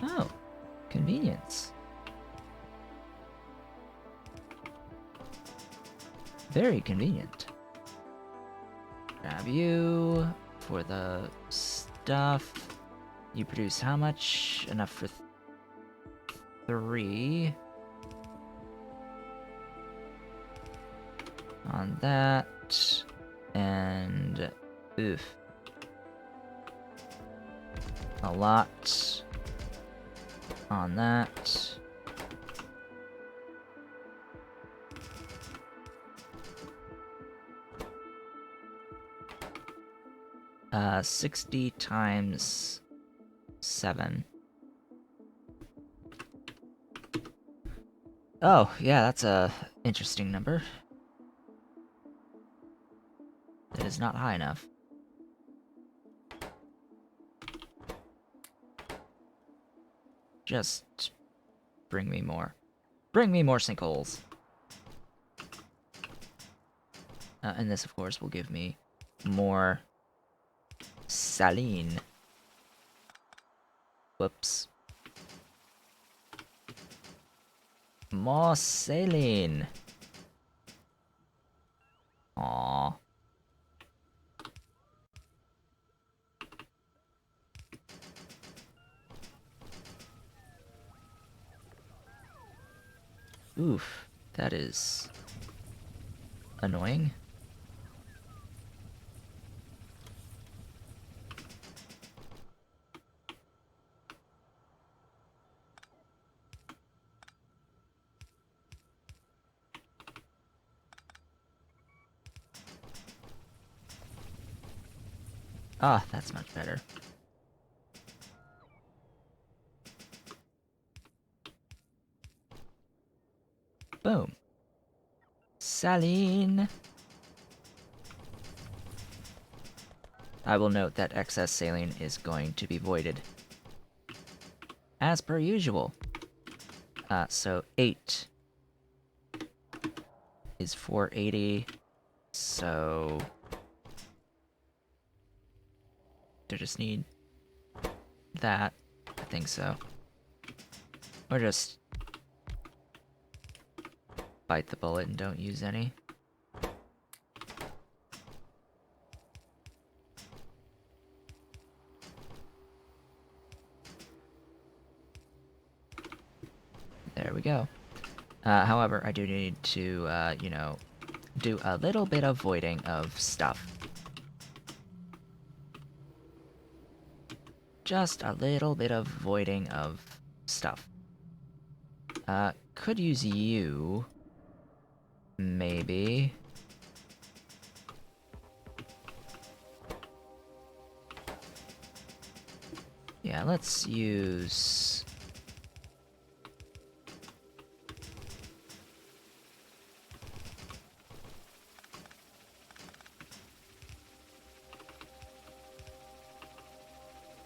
Oh, convenience. Very convenient. Grab you for the stuff. You produce how much? Enough for 3. On that. And... oof. A lot. On that. 60 times 7. Oh, yeah, that's a interesting number. It is not high enough. Just bring me more. Bring me more sinkholes. And this, of course, will give me more saline. Whoops. More saline. Aww. Oof, that is annoying. Ah, that's much better. Boom. Saline. I will note that excess saline is going to be voided. As per usual. So 8 is 480, so... do I just need that? I think so. Or just bite the bullet and don't use any. There we go. However, I do need to, you know, do a little bit of voiding of stuff. Just a little bit of voiding of stuff. Could use you. Maybe. Yeah, let's use...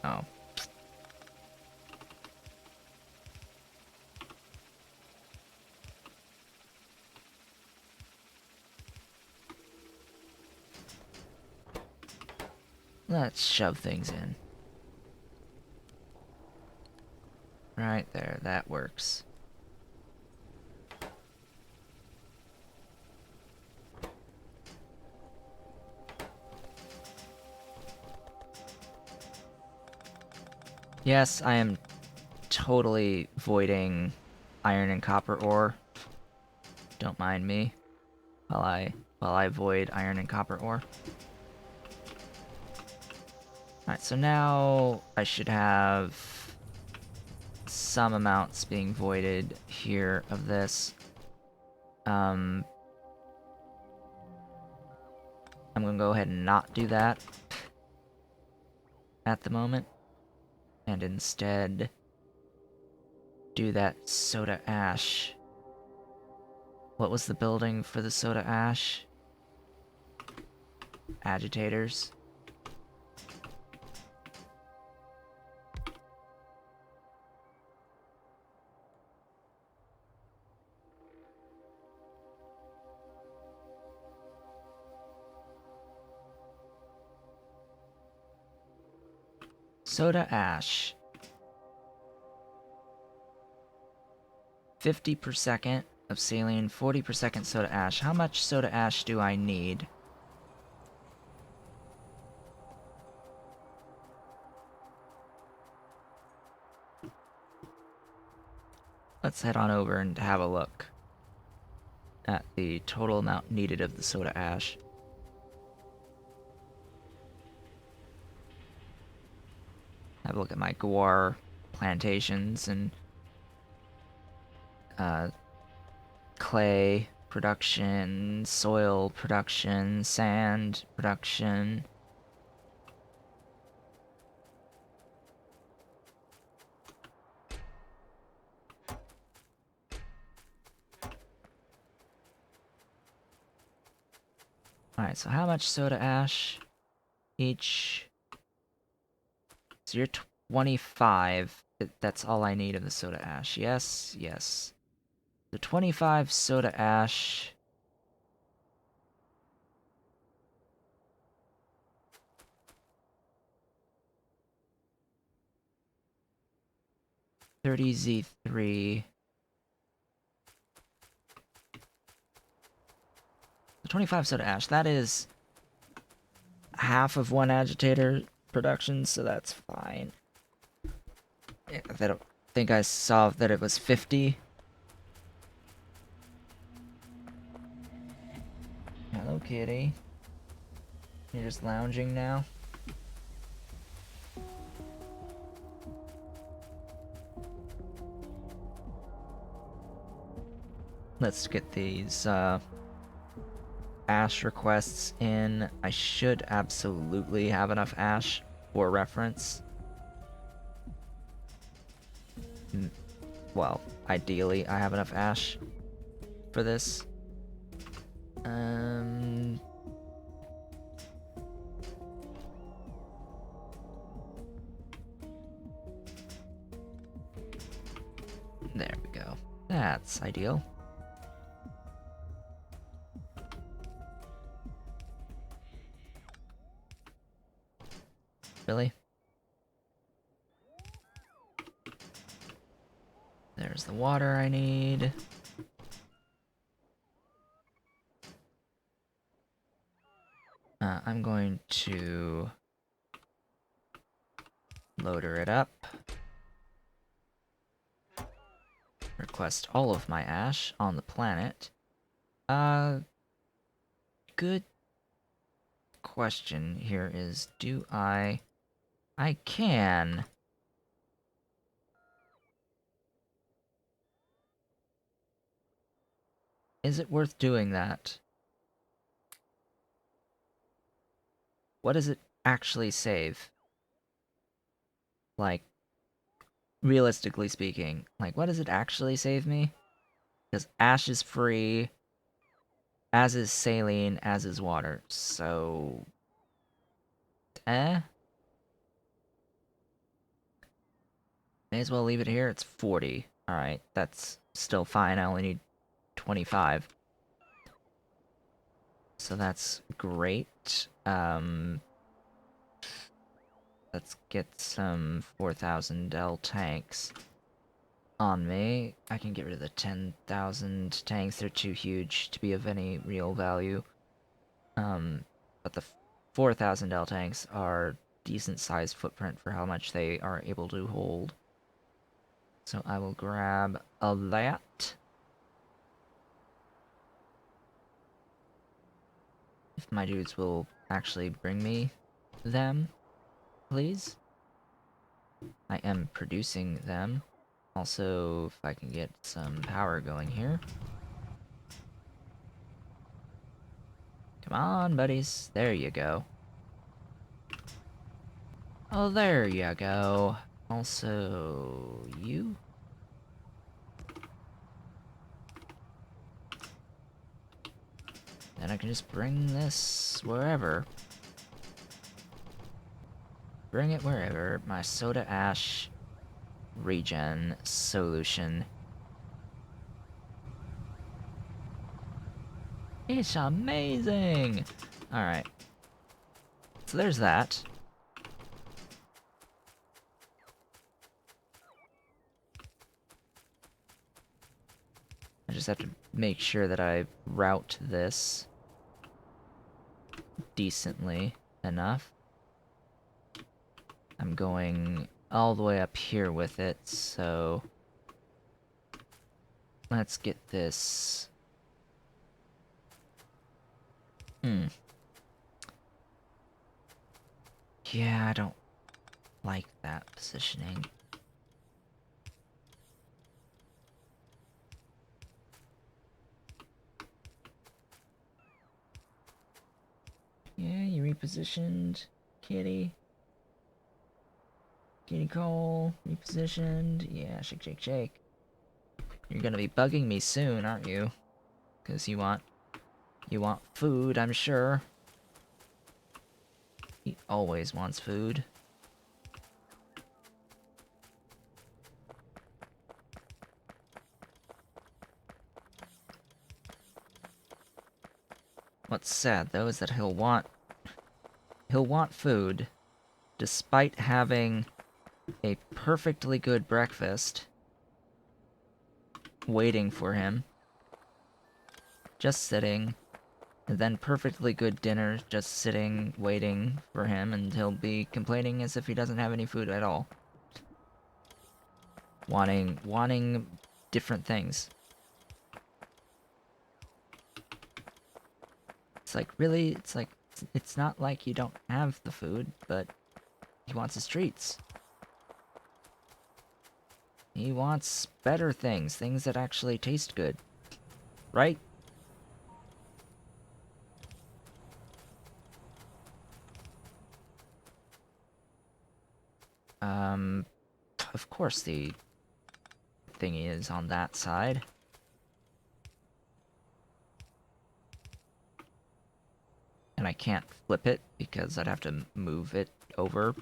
oh. Let's shove things in. Right there, that works. Yes, I am totally voiding iron and copper ore. Don't mind me while I void iron and copper ore. Alright, so now I should have some amounts being voided here of this. I'm gonna go ahead and not do that at the moment, and instead do that soda ash. What was the building for the soda ash? Agitators. Soda ash. 50 per second of saline, 40 per second soda ash. How much soda ash do I need? Let's head on over and have a look at the total amount needed of the soda ash. Have a look at my guar plantations and clay production, soil production, sand production. Alright, so how much soda ash each? So you're 25. That's all I need of the soda ash. Yes, yes. The 25 soda ash. $30Z3. The 25 soda ash, that is half of one agitator production, so that's fine. I don't think I saw that it was 50. Hello, kitty. You're just lounging now? Let's get these, ash requests in. I should absolutely have enough ash for reference. Well, ideally, I have enough ash for this. There we go. That's ideal. Really? There's the water I need. I'm going to loader it up. Request all of my ash on the planet. Good question here is, do I can. Is it worth doing that? What does it actually save? Like, realistically speaking, like, what does it actually save me? Because ash is free, as is saline, as is water, so... May as well leave it here, it's 40. Alright, that's still fine, I only need 25. So that's great. Let's get some 4000 L tanks on me. I can get rid of the 10,000 tanks, they're too huge to be of any real value. But the 4000 L tanks are decent sized footprint for how much they are able to hold. So I will grab a that. If my dudes will actually bring me them, please. I am producing them. Also, if I can get some power going here. Come on, buddies. There you go. Oh, there you go. Also, you? Then I can just bring this wherever. Bring it wherever. My soda ash regen solution. It's amazing! Alright. So there's that. I just have to make sure that I route this decently enough. I'm going all the way up here with it, so let's get this. Yeah, I don't like that positioning. Yeah, you repositioned, kitty. Kitty Cole, repositioned. Yeah, shake, shake, shake. You're gonna be bugging me soon, aren't you? Because you want You want food, I'm sure. He always wants food. What's sad, though, is that he'll want food, despite having a perfectly good breakfast waiting for him. Just sitting. And then perfectly good dinner just sitting, waiting for him, and he'll be complaining as if he doesn't have any food at all. Wanting different things. It's like, really? It's not like you don't have the food, but he wants his treats. He wants better things, things that actually taste good. Right? Of course the thingy is on that side. And I can't flip it because I'd have to move it over.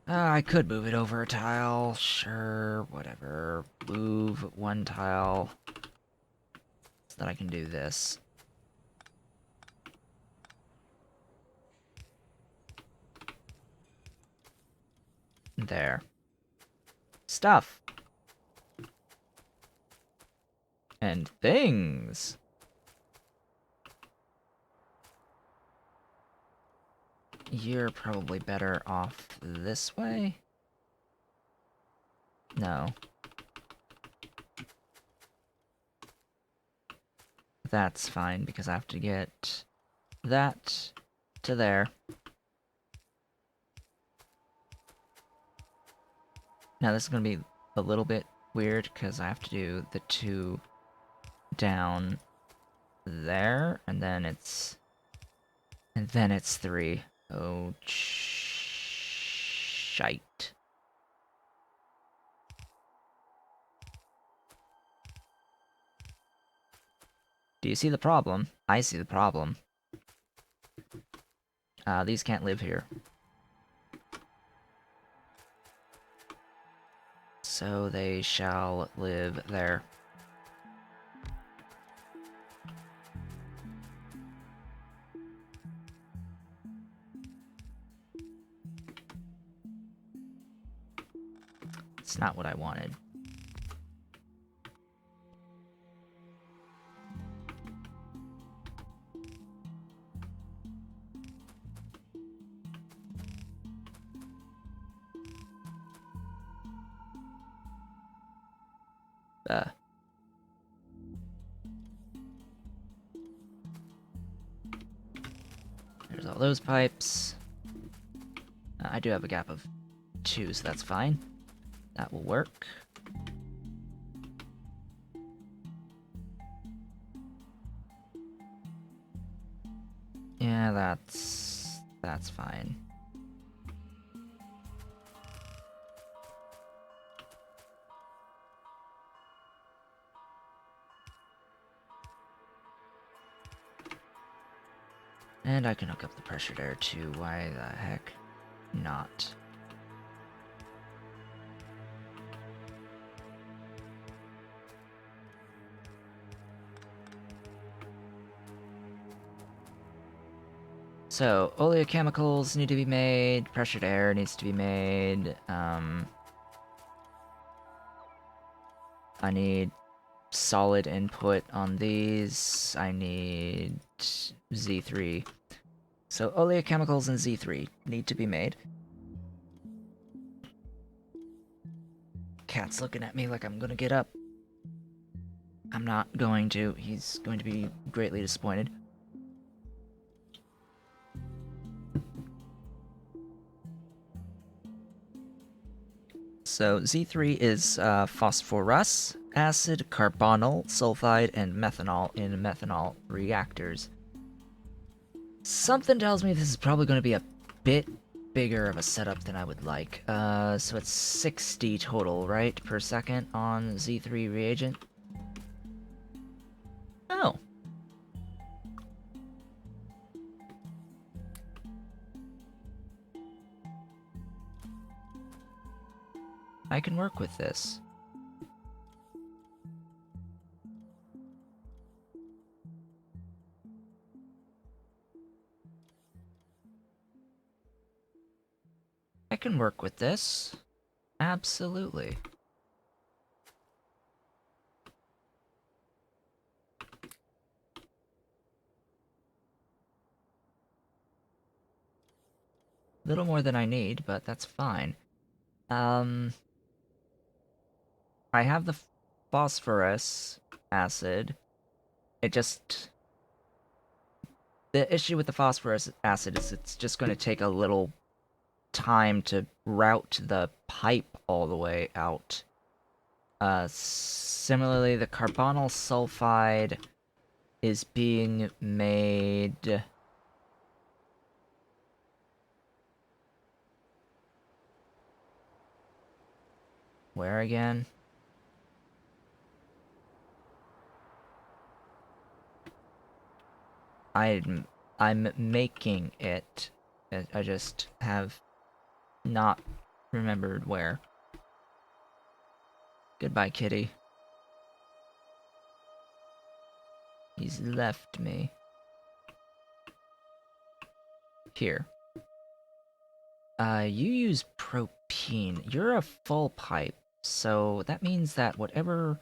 I could move it over a tile, sure, whatever. Move one tile so that I can do this. There. Stuff. And things. You're probably better off this way? No. That's fine, because I have to get that to there. Now this is gonna be a little bit weird, because I have to do the 2 down there, and then it's 3. Oh, shite. Do you see the problem? I see the problem. These can't live here. So they shall live there. It's not what I wanted. There's all those pipes. I do have a gap of 2, so that's fine. That will work. Yeah, that's fine. And I can hook up the pressure there too, why the heck not? So, oleochemicals need to be made, pressured air needs to be made, I need solid input on these, I need Z3. So, oleochemicals and Z3 need to be made. Cat's looking at me like I'm gonna get up. I'm not going to, he's going to be greatly disappointed. So Z3 is phosphorus, acid, carbonyl, sulfide, and methanol in methanol reactors. Something tells me this is probably going to be a bit bigger of a setup than I would like. So it's 60 total, right, per second on Z3 reagent? Oh. I can work with this. I can work with this. Absolutely. Little more than I need, but that's fine. I have the phosphorus acid. It just... The issue with the phosphorus acid is it's just going to take a little time to route the pipe all the way out. Similarly, the carbonyl sulfide is being made... Where again? I'm making it. I just have not remembered where. Goodbye, kitty. He's left me. Here. You use propene. You're a full pipe, so that means that whatever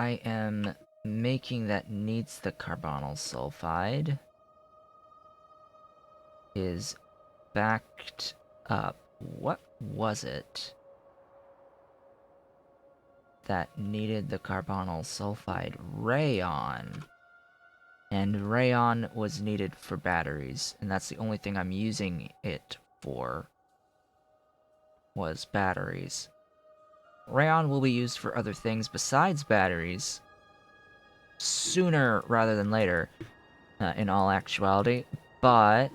I am making that needs the carbonyl sulfide is backed up. What was it that needed the carbonyl sulfide? Rayon. And rayon was needed for batteries, and that's the only thing I'm using it for, was batteries. Rayon will be used for other things besides batteries, sooner rather than later, in all actuality, but...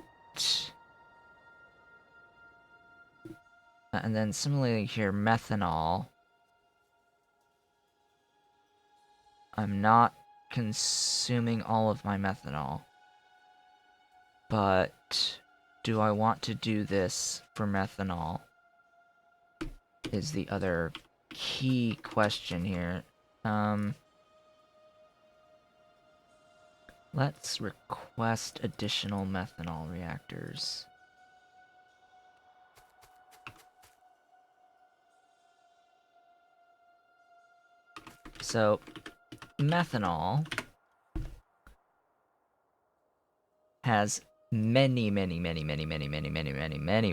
and then similarly here, methanol. I'm not consuming all of my methanol. But do I want to do this for methanol? Is the other key question here. Let's request additional methanol reactors. So, methanol has many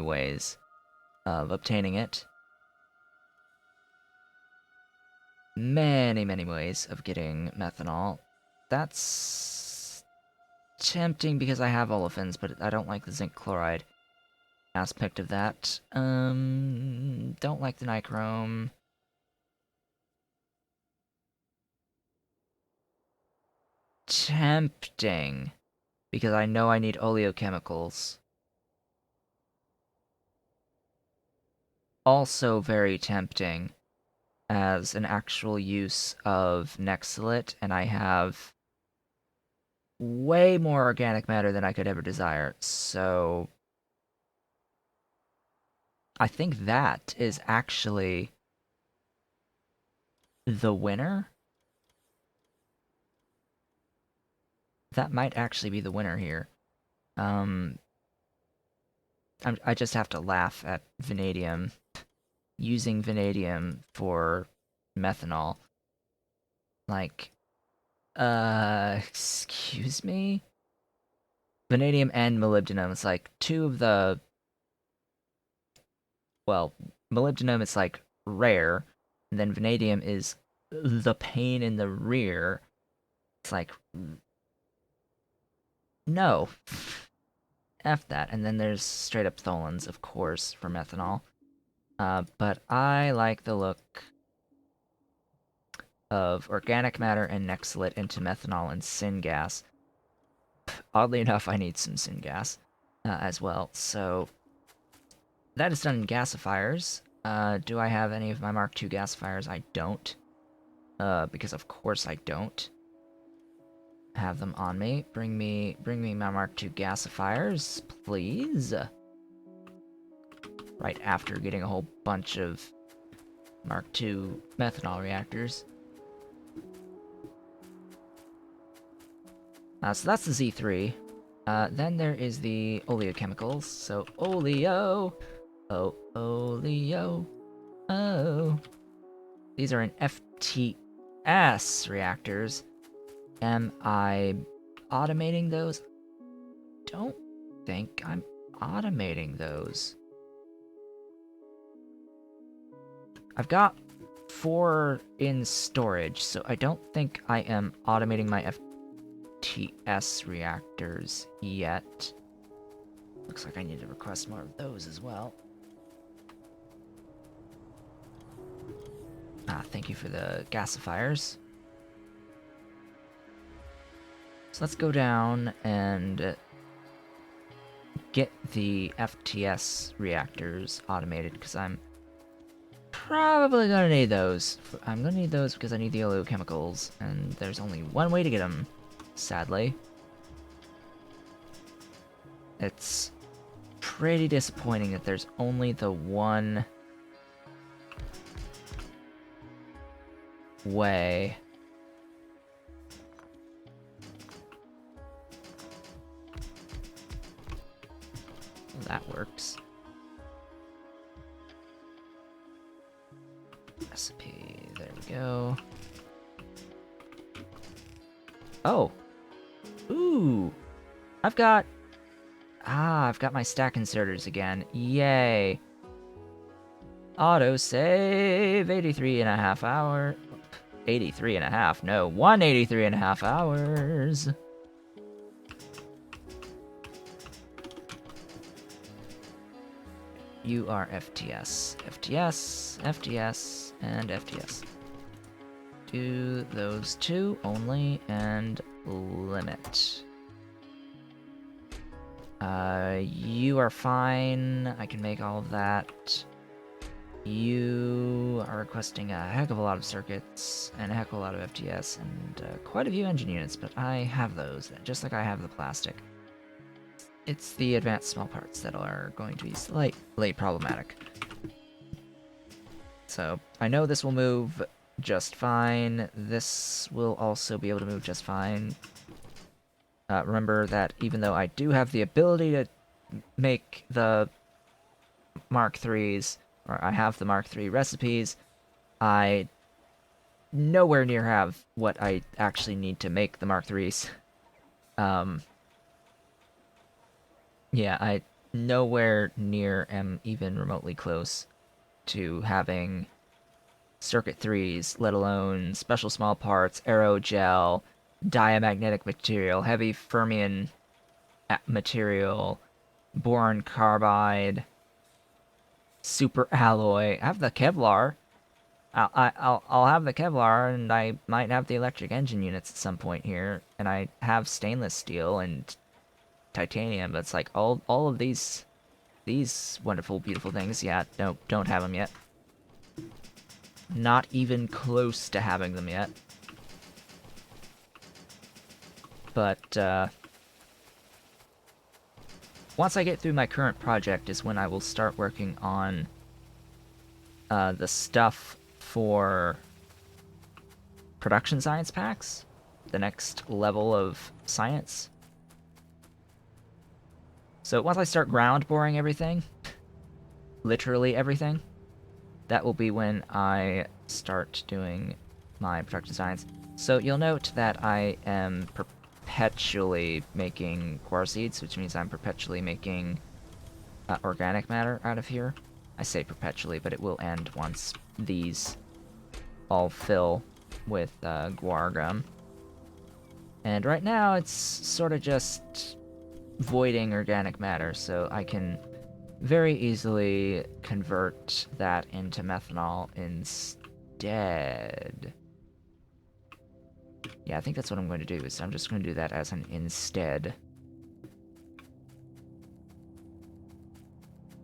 ways of obtaining it. Many ways of getting methanol. That's tempting because I have olefins, but I don't like the zinc chloride aspect of that. Don't like the nichrome. Tempting, because I know I need oleochemicals. Also very tempting as an actual use of Nexalit, and I have way more organic matter than I could ever desire, so... I think that is actually the winner. That might actually be the winner here. I just have to laugh at vanadium. Using vanadium for methanol. Like, excuse me? Vanadium and molybdenum is like two of the... Well, molybdenum is like rare, and then vanadium is the pain in the rear. It's like... No. F that. And then there's straight up tholins, of course, for methanol. But I like the look of organic matter and Nexalit into methanol and syngas. Oddly enough, I need some syngas as well, so that is done in gasifiers. Do I have any of my Mark II gasifiers? I don't, because of course I don't have them on me. Bring me my Mark II gasifiers, please. Right after getting a whole bunch of Mark II methanol reactors. So that's the Z3. Then there is the oleochemicals. So oleo, oleo, oh. These are in FTS reactors. Am I automating those? Don't think I'm automating those. I've got 4 in storage, so I don't think I am automating my FTS reactors yet. Looks like I need to request more of those as well. Thank you for the gasifiers. So let's go down and get the FTS reactors automated, because I'm probably gonna need those. I'm gonna need those because I need the oleochemicals, and there's only one way to get them, sadly. It's pretty disappointing that there's only the one way. That works. Recipe, there we go. Oh! Ooh! I've got my stack inserters again. Yay! Autosave 83.5 hours. 83.5, no, 183.5 hours. You are FTS, FTS, FTS, and FTS. Do those 2 only, and limit. You are fine. I can make all of that. You are requesting a heck of a lot of circuits, and a heck of a lot of FTS, and quite a few engine units, but I have those, just like I have the plastic. It's the advanced small parts that are going to be slightly problematic. So, I know this will move just fine. This will also be able to move just fine. Remember that even though I do have the ability to make the Mark IIIs, or I have the Mark III recipes, I nowhere near have what I actually need to make the Mark IIIs. Yeah, I nowhere near am even remotely close to having circuit 3s, let alone special small parts, aerogel, diamagnetic material, heavy fermion material, boron carbide, super alloy. I have the Kevlar. I'll have the Kevlar, and I might have the electric engine units at some point here, and I have stainless steel and titanium, but it's like all of these wonderful, beautiful things. Yeah, no, don't have them yet. Not even close to having them yet. But once I get through my current project is when I will start working on the stuff for production science packs, the next level of science. So once I start ground boring everything, literally everything, that will be when I start doing my production science. So you'll note that I am perpetually making quartz seeds, which means I'm perpetually making organic matter out of here. I say perpetually, but it will end once these all fill with guar gum. And right now it's sort of just voiding organic matter, so I can very easily convert that into methanol instead. Yeah, I think that's what I'm going to do, is I'm just going to do that as an instead.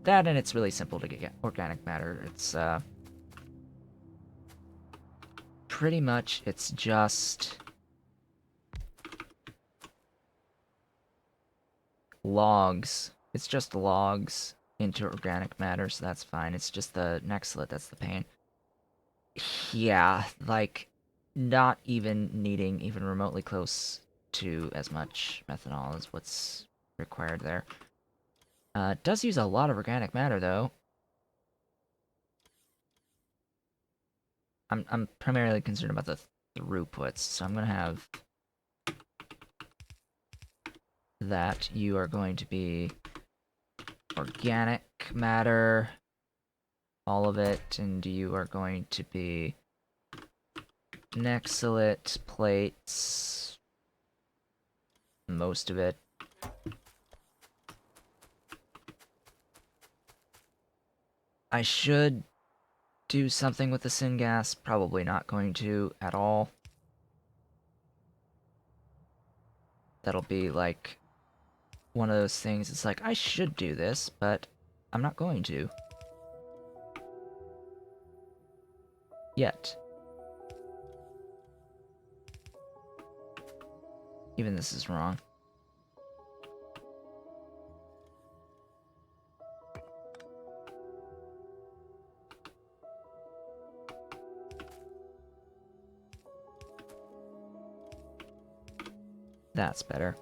That, and it's really simple to get organic matter. It's pretty much, it's just logs. It's just logs into organic matter, so that's fine. It's just the next slit that's the pain. Yeah, like, not even needing even remotely close to as much methanol as what's required there. It does use a lot of organic matter, though. I'm primarily concerned about the throughputs, so I'm gonna have that. You are going to be organic matter, all of it, and you are going to be Nexilate plates, most of it. I should do something with the syngas, probably not going to at all. That'll be like one of those things, it's like, I should do this, but I'm not going to. Yet. Even this is wrong. That's better.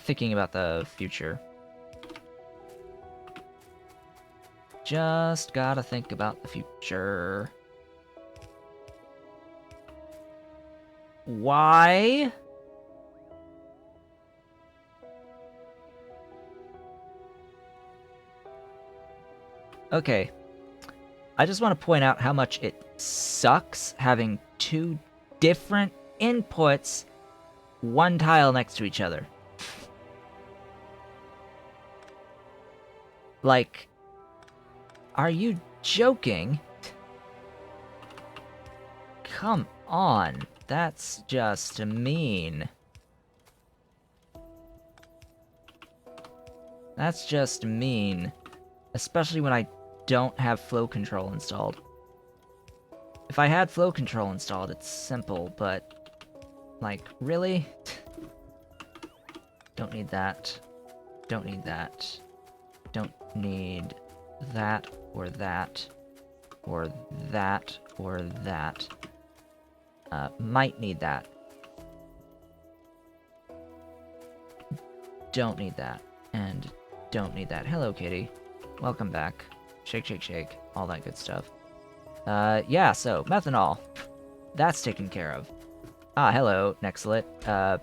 Thinking about the future. Just gotta think about the future. Why? Okay. I just want to point out how much it sucks having two different inputs, one tile next to each other. Like, are you joking? Come on, that's just mean. That's just mean. Especially when I don't have flow control installed. If I had flow control installed, it's simple, but... like, really? Don't need that. Don't need that. Don't need that, or that, or that, or that. Might need that. Don't need that. And don't need that. Hello, kitty. Welcome back. Shake, shake, shake. All that good stuff. Yeah, so, methanol. That's taken care of. Ah, hello, Nexilate. I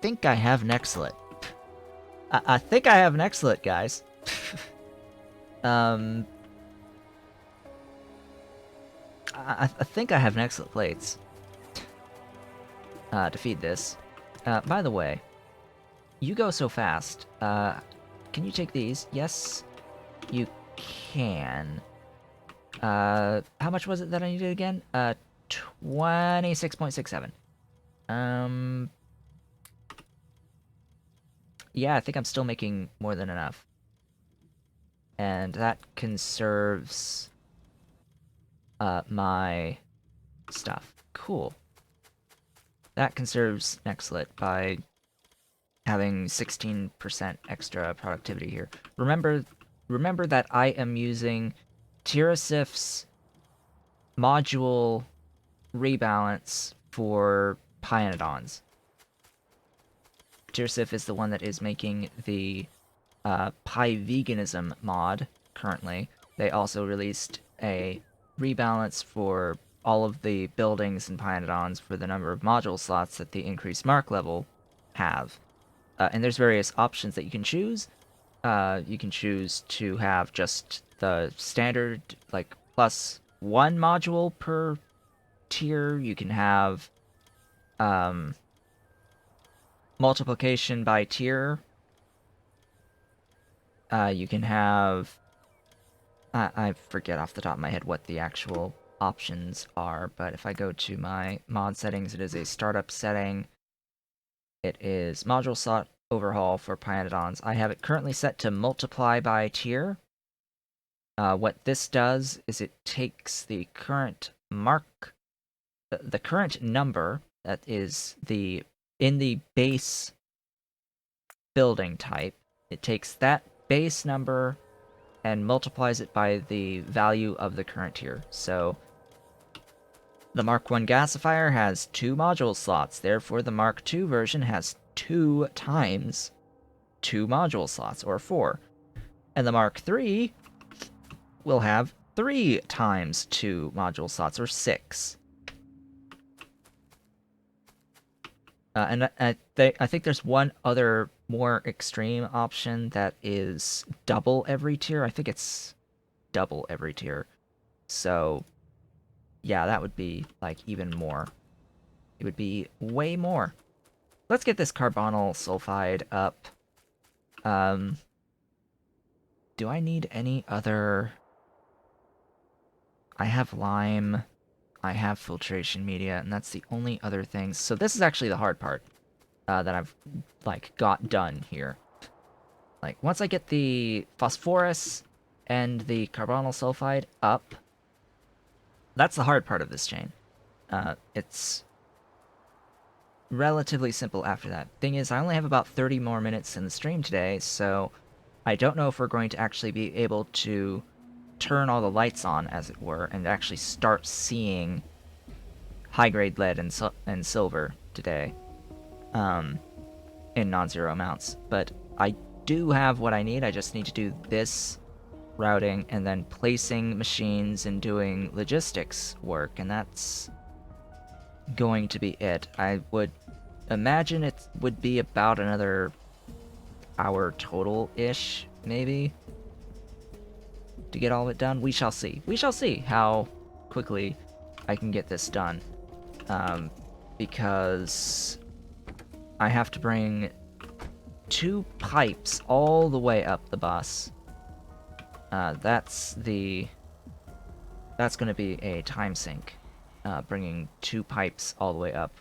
think I have Nexilate. I think I have Nexilate, guys. I think I have Nexilate plates. To feed this. By the way, you go so fast. Can you take these? Yes, you can. How much was it that I needed again? 26.67. Yeah, I think I'm still making more than enough. And that conserves my stuff. Cool. That conserves Nexilate by having 16% extra productivity here. Remember that I am using Tirasif's module rebalance for Pyanodons. Tirasif is the one that is making the Pi Veganism mod currently. They also released a rebalance for all of the buildings and Pyanodons for the number of module slots that the increased mark level have. And there's various options that you can choose. You can choose to have just the standard, like, plus one module per tier. You can have multiplication by tier. You can have... I forget off the top of my head what the actual options are, but if I go to my mod settings, it is a startup setting. It is module slot overhaul for Pyanodons. I have it currently set to multiply by tier. What this does is it takes the current mark, the current number that is in the base building type. It takes that base number and multiplies it by the value of the current tier. So the Mark 1 gasifier has 2 module slots, therefore the Mark 2 version has 2 times 2 module slots, or 4. And the Mark 3 will have 3 times 2 module slots, or 6. And I think there's one other more extreme option that is double every tier. I think it's double every tier. So, yeah, that would be, like, even more. It would be way more. Let's get this carbonyl sulfide up. Do I need any other... I have lime, I have filtration media, and that's the only other things. So this is actually the hard part that I've, like, got done here. Like, once I get the phosphorus and the carbonyl sulfide up, that's the hard part of this chain. It's relatively simple after that. Thing is, I only have about 30 more minutes in the stream today, so I don't know if we're going to actually be able to turn all the lights on, as it were, and actually start seeing high-grade lead and silver today in non-zero amounts. But I do have what I need. I just need to do this routing and then placing machines and doing logistics work, and that's going to be it. I would imagine it would be about another hour total-ish, maybe, to get all of it done. We shall see. We shall see how quickly I can get this done. Because I have to bring 2 pipes all the way up the bus. That's going to be a time sink, bringing 2 pipes all the way up,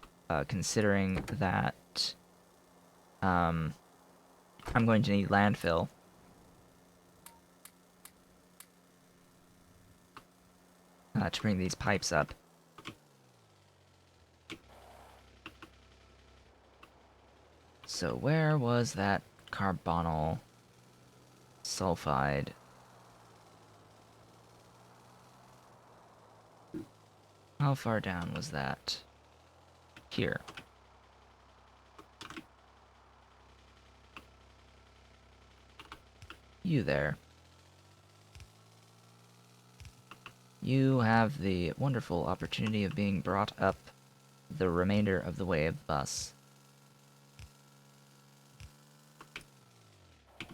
considering that I'm going to need landfill. To bring these pipes up. So where was that carbonyl sulfide? How far down was that? Here. You there. You have the wonderful opportunity of being brought up the remainder of the way of the bus.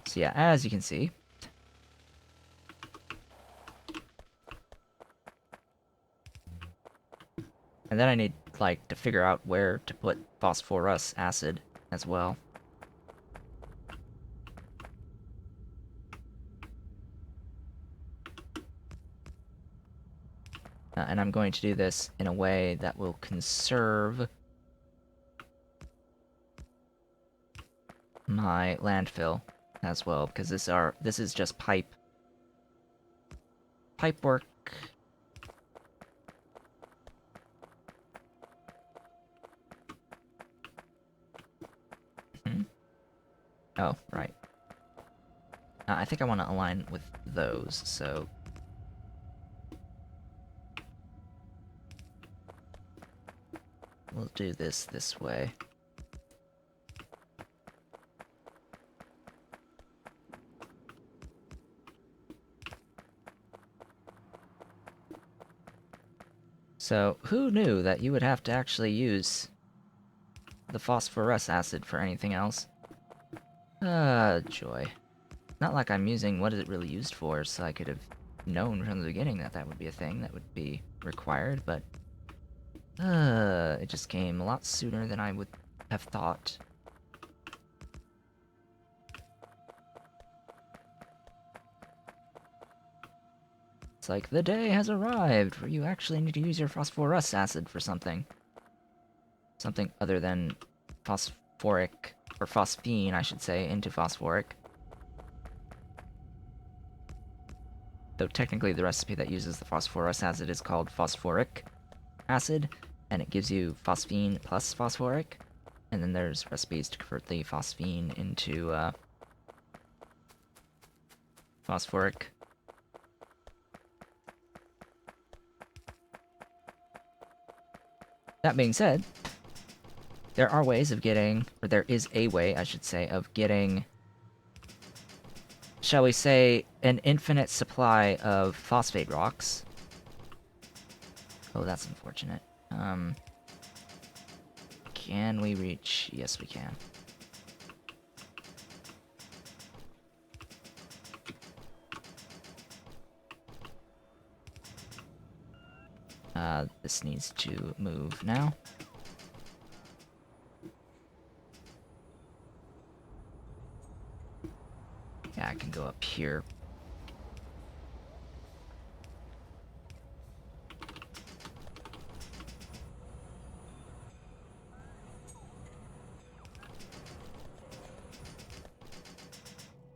So yeah, as you can see, and then I need, like, to figure out where to put phosphorus acid as well. And I'm going to do this in a way that will conserve my landfill as well, because this is just pipe work. Oh, right. I think I want to align with those, so... we'll do this way. So, who knew that you would have to actually use the phosphorus acid for anything else? Joy. Not like I'm using what is it really used for, so I could have known from the beginning that that would be a thing that would be required, but... it just came a lot sooner than I would have thought. It's like, the day has arrived where you actually need to use your phosphorus acid for something. Something other than phosphoric, or phosphine, I should say, into phosphoric. Though technically the recipe that uses the phosphorus acid is called phosphoric acid, and it gives you phosphine plus phosphoric. And then there's recipes to convert the phosphine into phosphoric That being said, there are ways of getting, or there is a way, I should say, of getting, shall we say, an infinite supply of phosphate rocks. Oh, that's unfortunate. Can we reach? Yes, we can. This needs to move now. Yeah, I can go up here.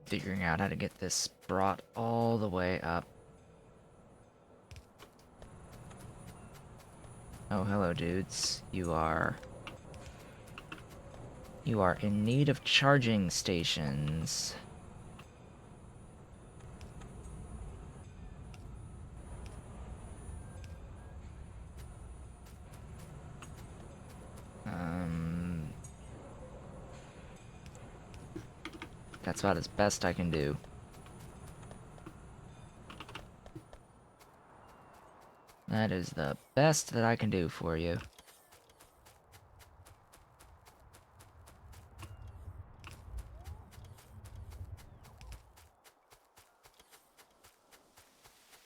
Figuring out how to get this brought all the way up. Oh, hello, dudes. You are in need of charging stations. That's about as best I can do. That is the best that I can do for you.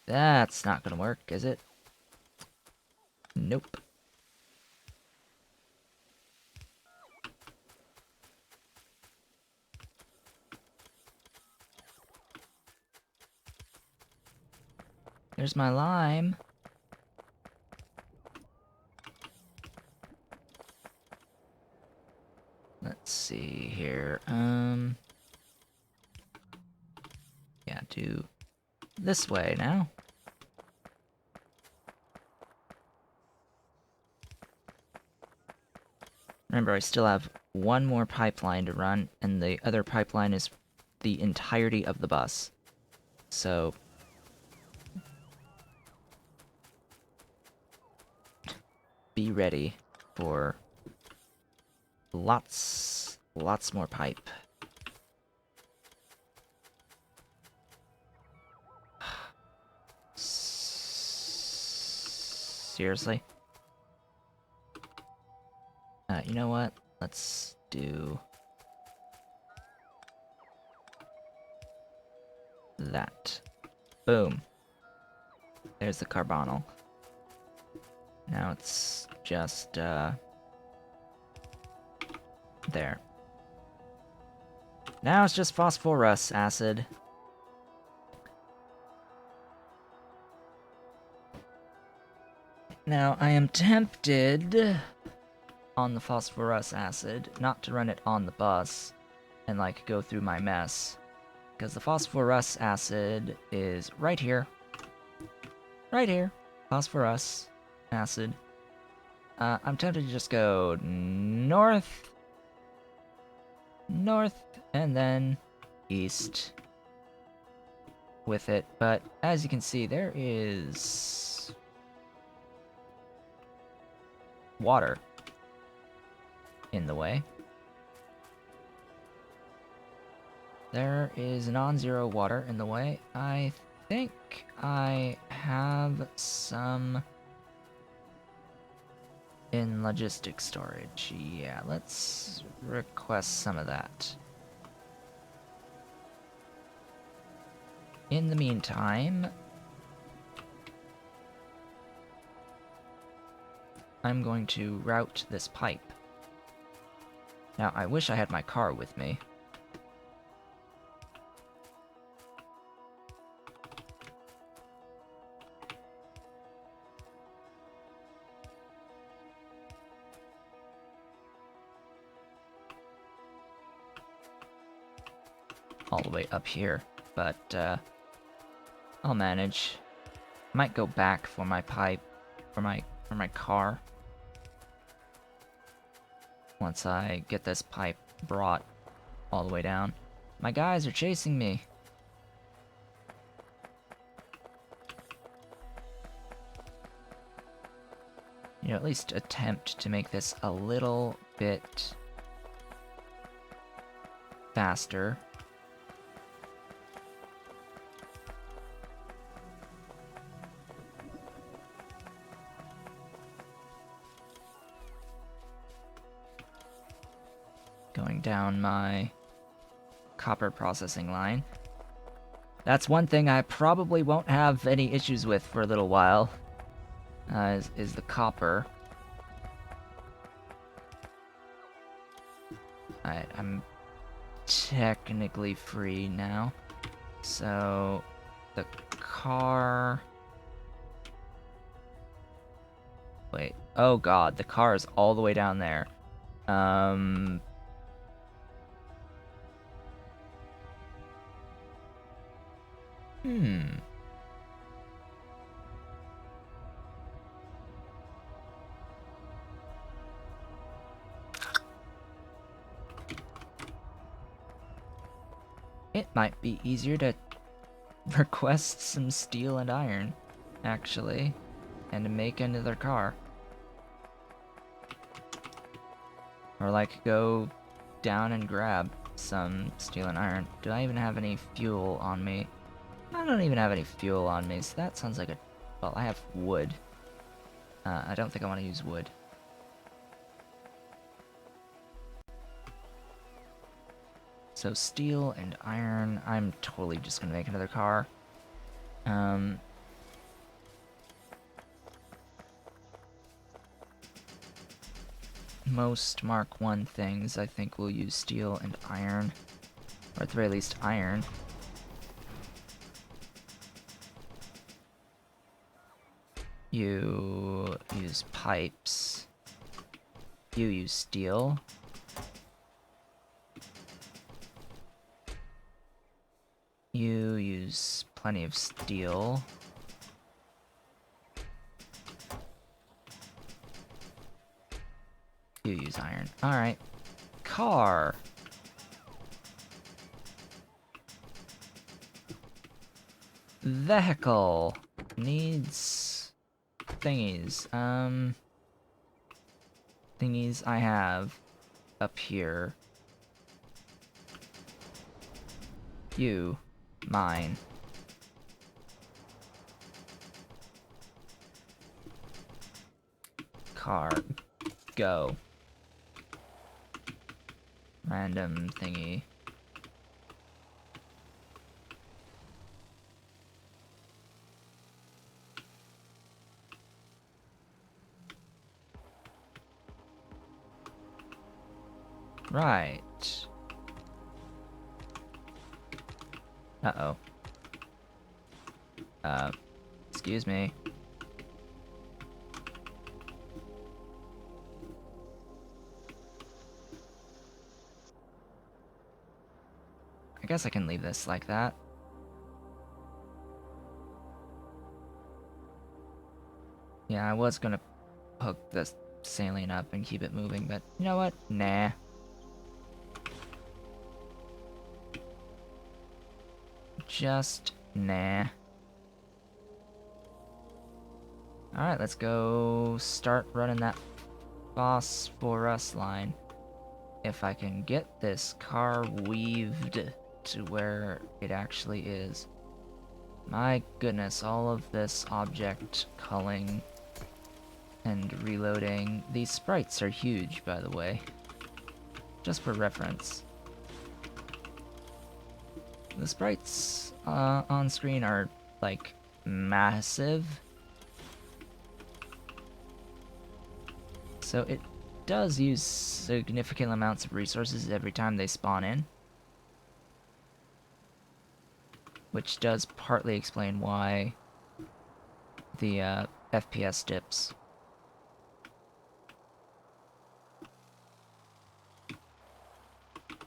That's not gonna work, is it? Nope. There's my lime. Let's see here. Yeah, do this way now. Remember, I still have one more pipeline to run, and the other pipeline is the entirety of the bus. So be ready for lots more pipe. Seriously? You know what? Let's do that. Boom. There's the carbonyl. Now it's just, there. Now it's just phosphorus acid. Now, I am tempted on the phosphorus acid not to run it on the bus and, like, go through my mess. Because the phosphorus acid is right here. Right here. Phosphorus acid. I'm tempted to just go north, and then east with it. But as you can see, there is water in the way. There is non-zero water in the way. I think I have some in logistics storage. Yeah, let's request some of that. In the meantime, I'm going to route this pipe. Now, I wish I had my car with me. All the way up here, but I'll manage. Might go back for my pipe, for my car. Once I get this pipe brought all the way down. My guys are chasing me. You at least attempt to make this a little bit faster. Going down my copper processing line. That's one thing I probably won't have any issues with for a little while, is the copper. Alright, I'm technically free now. So, the car... Wait, oh god, the car is all the way down there. It might be easier to request some steel and iron, actually, and to make another car. Or, like, go down and grab some steel and iron. Do I even have any fuel on me? I don't even have any fuel on me, so that sounds like a... Well, I have wood. I don't think I want to use wood. So steel and iron, I'm totally just gonna make another car. Most Mark 1 things, I think, will use steel and iron. Or at the very least, iron. You use pipes. You use steel. You use plenty of steel. You use iron. Alright. Car. Vehicle. Needs thingies. Thingies I have up here. You. Mine. Car. Go. Random thingy. Right. Uh-oh. Excuse me. I guess I can leave this like that. Yeah, I was gonna hook this saline up and keep it moving, but you know what? Nah. Just nah. Alright, let's go start running that phosphorus line. If I can get this car weaved to where it actually is. My goodness, all of this object culling and reloading. These sprites are huge, by the way. Just for reference. The sprites on screen are, like, massive. So it does use significant amounts of resources every time they spawn in. Which does partly explain why the FPS dips.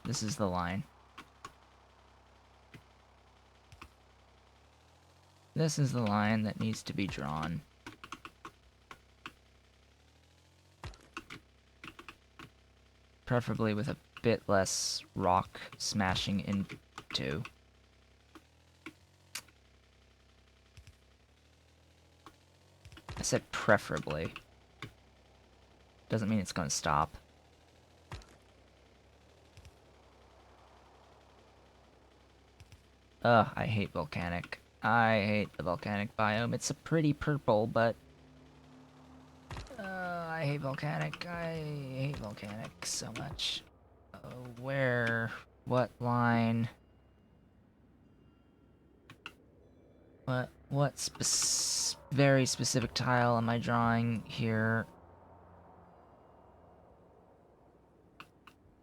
This is the line. This is the line that needs to be drawn. Preferably with a bit less rock smashing into. I said preferably. Doesn't mean it's gonna stop. Ugh, I hate volcanic. I hate the volcanic biome. It's a pretty purple, but... I hate volcanic. I hate volcanic so much. Where? What line? What very specific tile am I drawing here?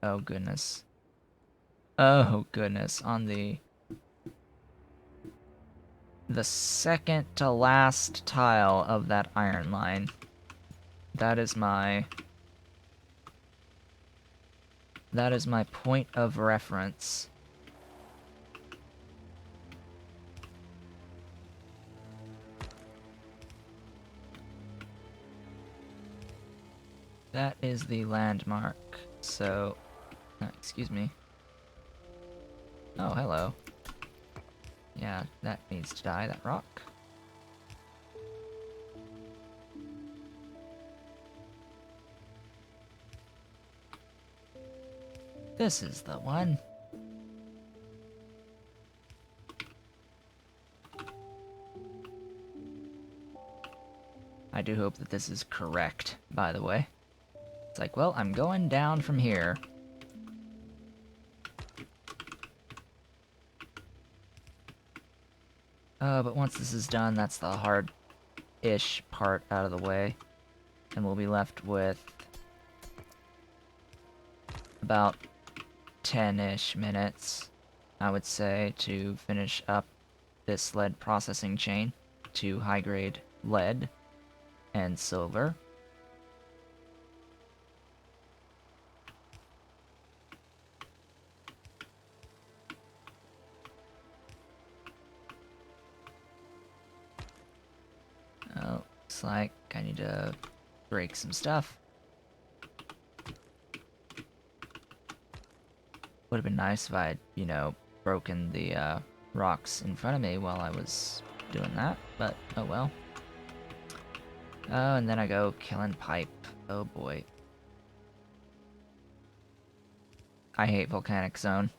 Oh goodness. Oh goodness, on the second to last tile of that iron line. That is my point of reference. That is the landmark. So, excuse me. Oh, hello. Yeah, that needs to die, that rock. This is the one. I do hope that this is correct, by the way. It's like, well, I'm going down from here. But once this is done, that's the hard-ish part out of the way. And we'll be left with about 10-ish minutes, I would say, to finish up this lead processing chain to high-grade lead and silver. Oh, looks like I need to break some stuff. Would have been nice if I had, you know, broken the rocks in front of me while I was doing that, but oh well. Oh, and then I go killing pipe. Oh boy. I hate Volcanic Zone.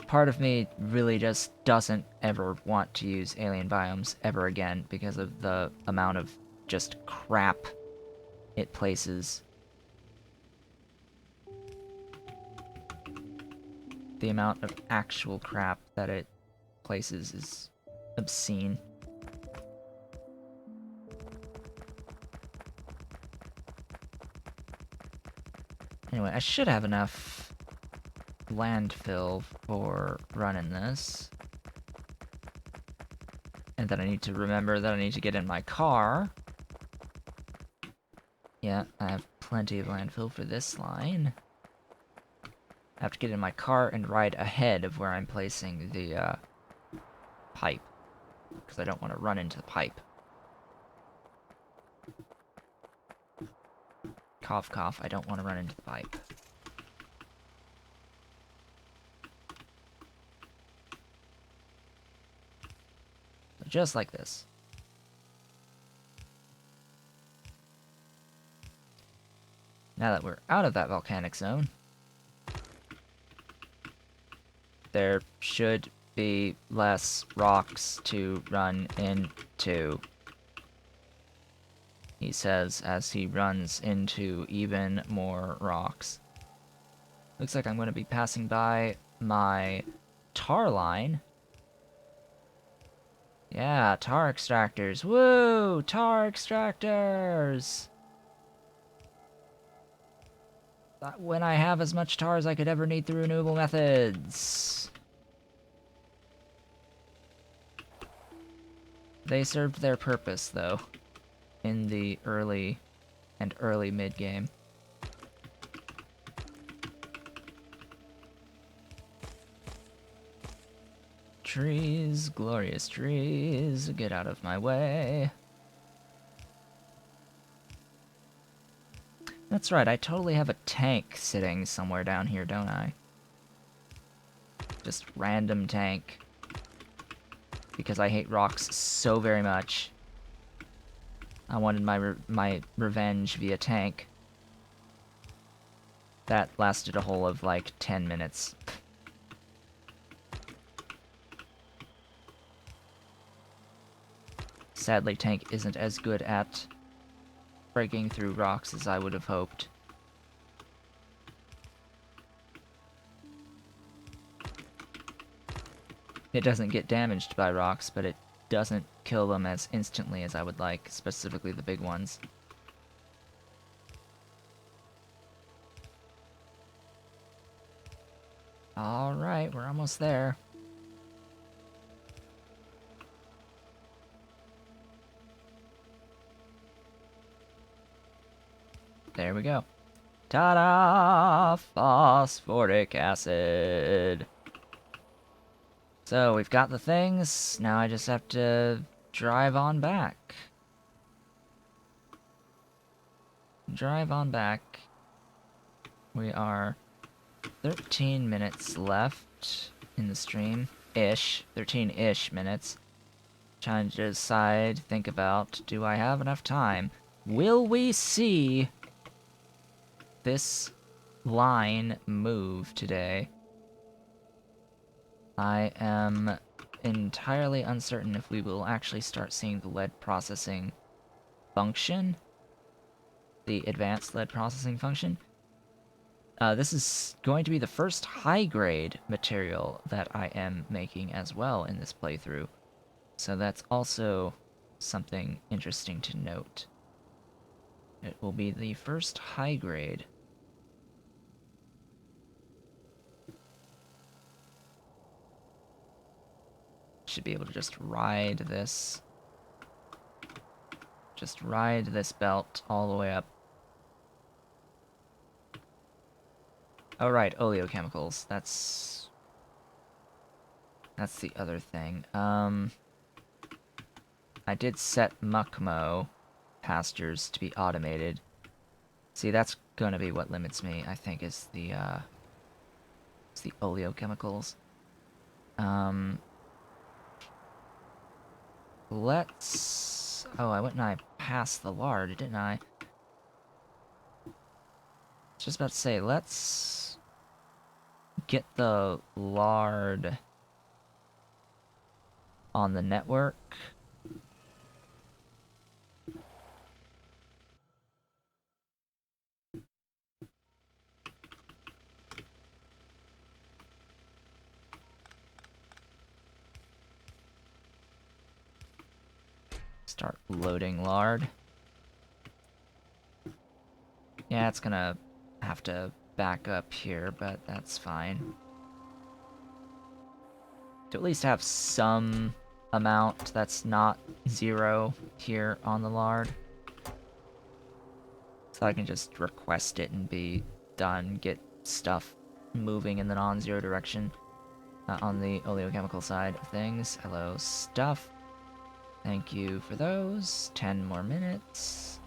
Part of me really just doesn't ever want to use alien biomes ever again because of the amount of just crap it places. The amount of actual crap that it places is obscene. Anyway, I should have enough landfill for running this. And then I need to remember that I need to get in my car. Yeah, I have plenty of landfill for this line. I have to get in my car and ride ahead of where I'm placing the pipe. Because I don't want to run into the pipe. Cough, cough, I don't want to run into the pipe. Just like this. Now that we're out of that volcanic zone, there should be less rocks to run into, he says as he runs into even more rocks. Looks like I'm going to be passing by my tar line. Yeah, tar extractors. Woo! Tar extractors! When I have as much tar as I could ever need through renewable methods. They served their purpose, though, in the early mid-game. Trees, glorious trees, get out of my way. That's right, I totally have a tank sitting somewhere down here, don't I? Just random tank. Because I hate rocks so very much. I wanted my revenge via tank. That lasted a whole of like 10 minutes. Sadly, tank isn't as good at breaking through rocks as I would have hoped. It doesn't get damaged by rocks, but it doesn't kill them as instantly as I would like, specifically the big ones. Alright, we're almost there. There we go. Ta-da! Phosphoric acid. So, we've got the things. Now I just have to drive on back. Drive on back. We are 13 minutes left in the stream. Ish. 13-ish minutes. Trying to decide, think about, do I have enough time? Will we see this line move today? I am entirely uncertain if we will actually start seeing the lead processing function. The advanced lead processing function. This is going to be the first high-grade material that I am making as well in this playthrough. So that's also something interesting to note. It will be the first high-grade. Should be able to just ride this. Just ride this belt all the way up. Oh right, oleochemicals. That's the other thing. I did set Muckmo pastures to be automated. See, that's gonna be what limits me, I think, is the oleochemicals. Let's... Oh, I went and I passed the lard, didn't I? Just about to say, let's get the lard on the network. Start loading lard. Yeah, it's gonna have to back up here, but that's fine. To at least have some amount that's not 0 here on the lard. So I can just request it and be done, get stuff moving in the non-zero direction. On the oleochemical side of things. Hello, stuff. Thank you for those. 10 more minutes.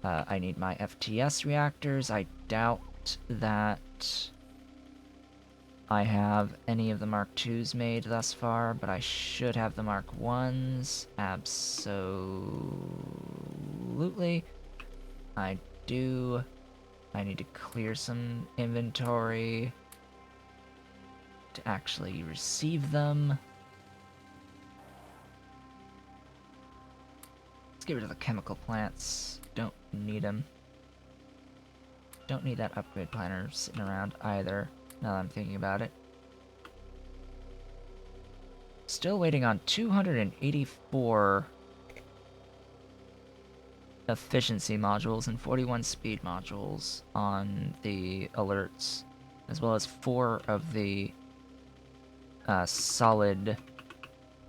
I need my FTS reactors. I doubt that I have any of the Mark IIs made thus far, but I should have the Mark Is. Absolutely. I do. I need to clear some inventory to actually receive them. Let's get rid of the chemical plants. Don't need them. Don't need that upgrade planner sitting around either, now that I'm thinking about it. Still waiting on 284 efficiency modules and 41 speed modules on the alerts, as well as 4 of the solid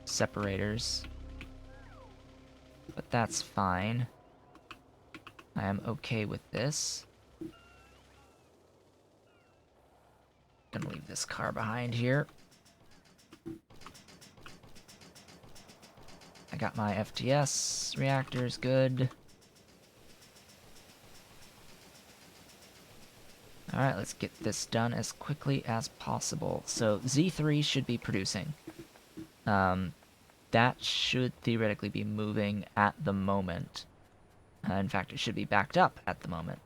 separators. But that's fine. I am okay with this. Gonna leave this car behind here. I got my FTS reactors good. Alright, let's get this done as quickly as possible. So Z3 should be producing. that should theoretically be moving at the moment. In fact, it should be backed up at the moment.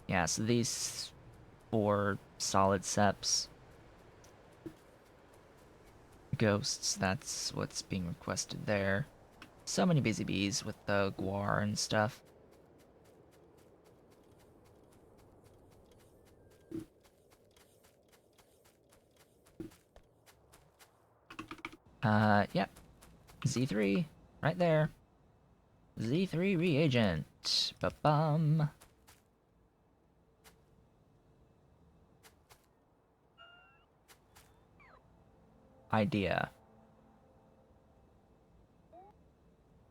Yeah, so these 4 solid seps ghosts, that's what's being requested there. So many busy bees with the guar and stuff. Yep. Z3, right there. Z3 reagent. Ba-bum. Idea.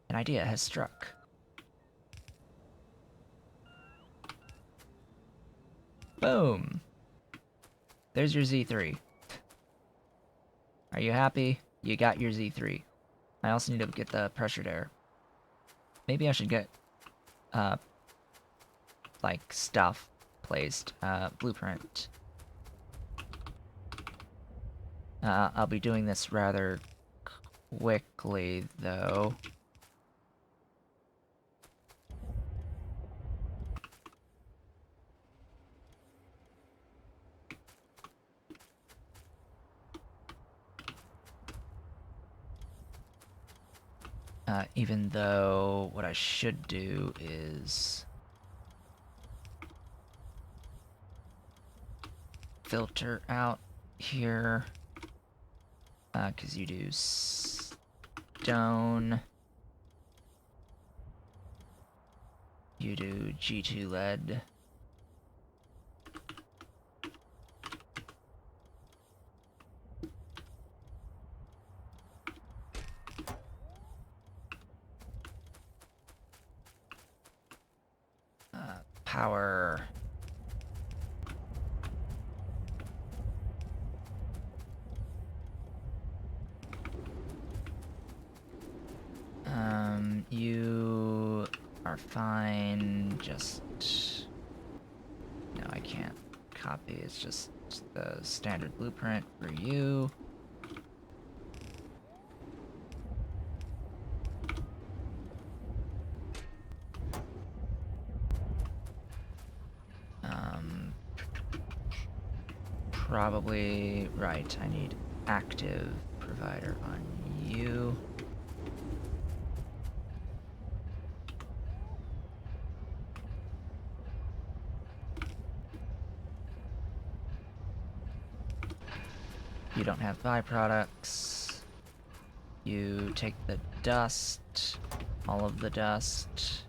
An idea has struck. Boom. There's your Z3. Are you happy? You got your Z3. I also need to get the pressured air. Maybe I should get, like, stuff placed. Blueprint. I'll be doing this rather quickly, though. Even though what I should do is filter out here, because you do stone, you do G2 lead. Power. You are fine, just... No, I can't copy, it's just the standard blueprint for you. Probably right. I need active provider on you. You don't have byproducts. You take the dust, all of the dust.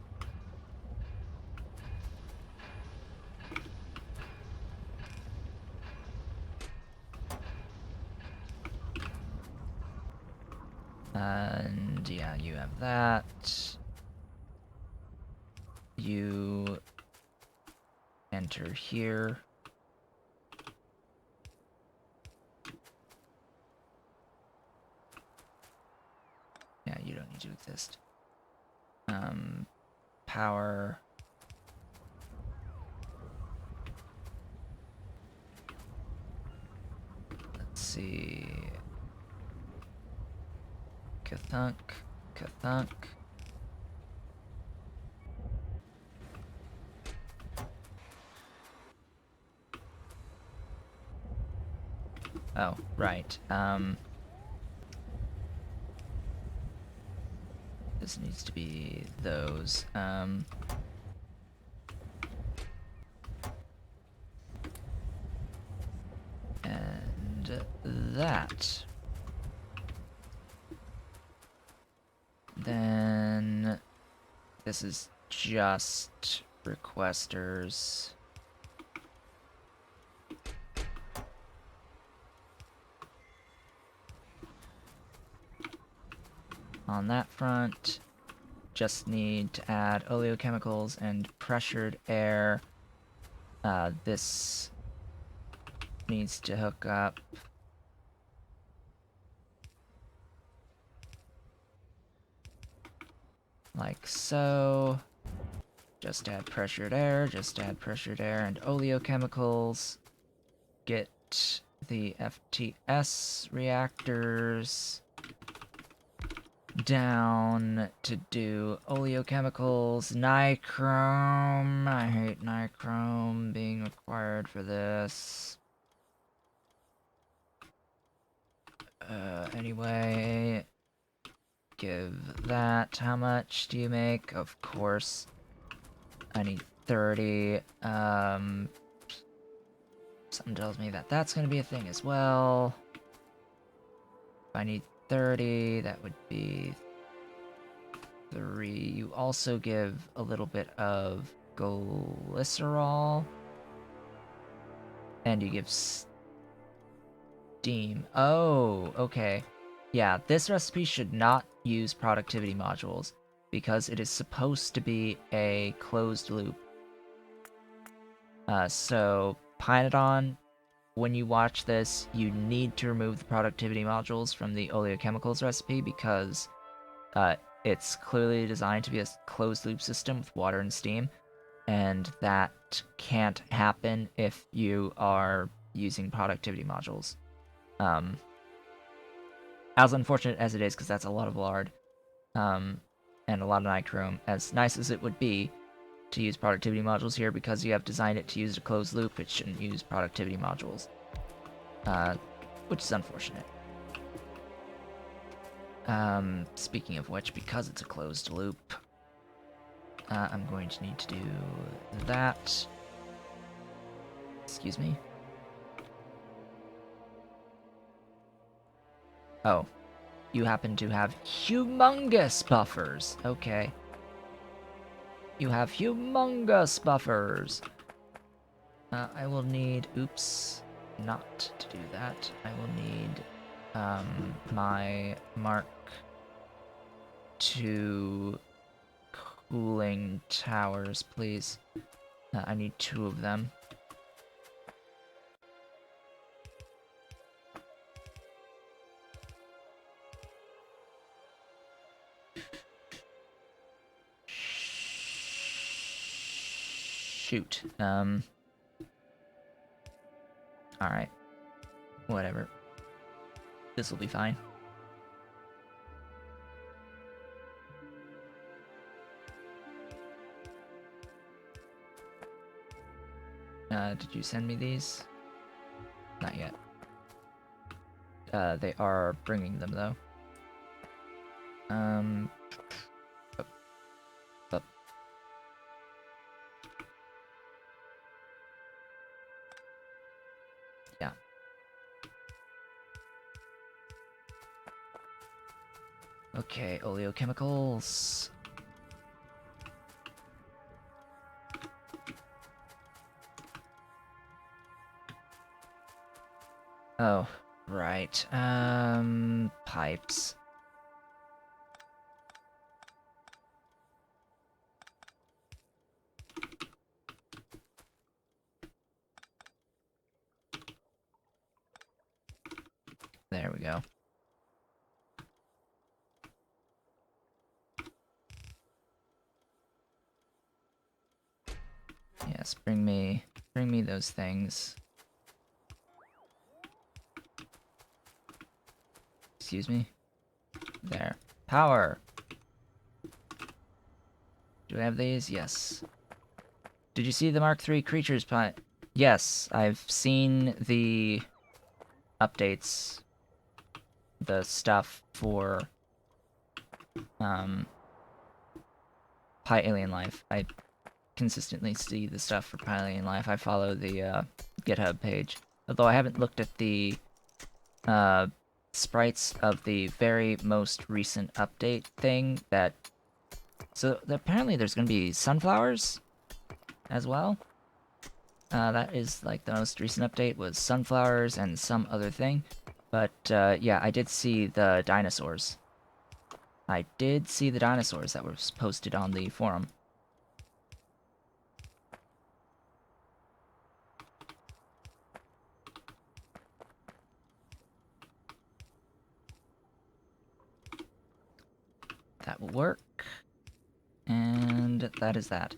And yeah, you have that. You enter here. Yeah, you don't need to exist. Power. Let's see. Kathunk, Kathunk. Oh, right. This needs to be those. And that. Then this is just requesters. On that front, just need to add oleochemicals and pressured air. This needs to hook up. Like so. Just add pressured air, and oleochemicals. Get the FTS reactors down to do oleochemicals, nichrome. I hate nichrome being required for this. Anyway, give that. How much do you make? Of course. I need 30. Something tells me that that's gonna be a thing as well. If I need 30, that would be 3. You also give a little bit of glycerol. And you give steam. Oh, okay. Yeah, this recipe should not use productivity modules because it is supposed to be a closed loop. So, Pyanodon, when you watch this, you need to remove the productivity modules from the oleochemicals recipe because it's clearly designed to be a closed loop system with water and steam, and that can't happen if you are using productivity modules. As unfortunate as it is, because that's a lot of lard, and a lot of nichrome, as nice as it would be to use productivity modules here, because you have designed it to use a closed loop, it shouldn't use productivity modules. Which is unfortunate. Speaking of which, because it's a closed loop, I'm going to need to do that. Excuse me. Oh, you happen to have humongous buffers. Okay. You have humongous buffers. I will need... Oops. Not to do that. I will need my Mark II cooling towers, please. I need 2 of them. Shoot. Alright. Whatever. This will be fine. Did you send me these? Not yet. They are bringing them, though. Up. Yeah. Okay, oleochemicals. Oh, right. Pipes. There we go. Yes, bring me those things. Excuse me? There. Power! Do I have these? Yes. Did you see the Mark III creatures pie? Yes, I've seen the updates. The stuff for Pi Alien Life. I consistently see the stuff for Pi Alien Life. I follow the GitHub page. Although I haven't looked at the sprites of the very most recent update thing that... So apparently there's going to be sunflowers as well. That is like the most recent update was sunflowers and some other thing. But yeah, I did see the dinosaurs. I did see the dinosaurs that were posted on the forum. That will work. And that is that.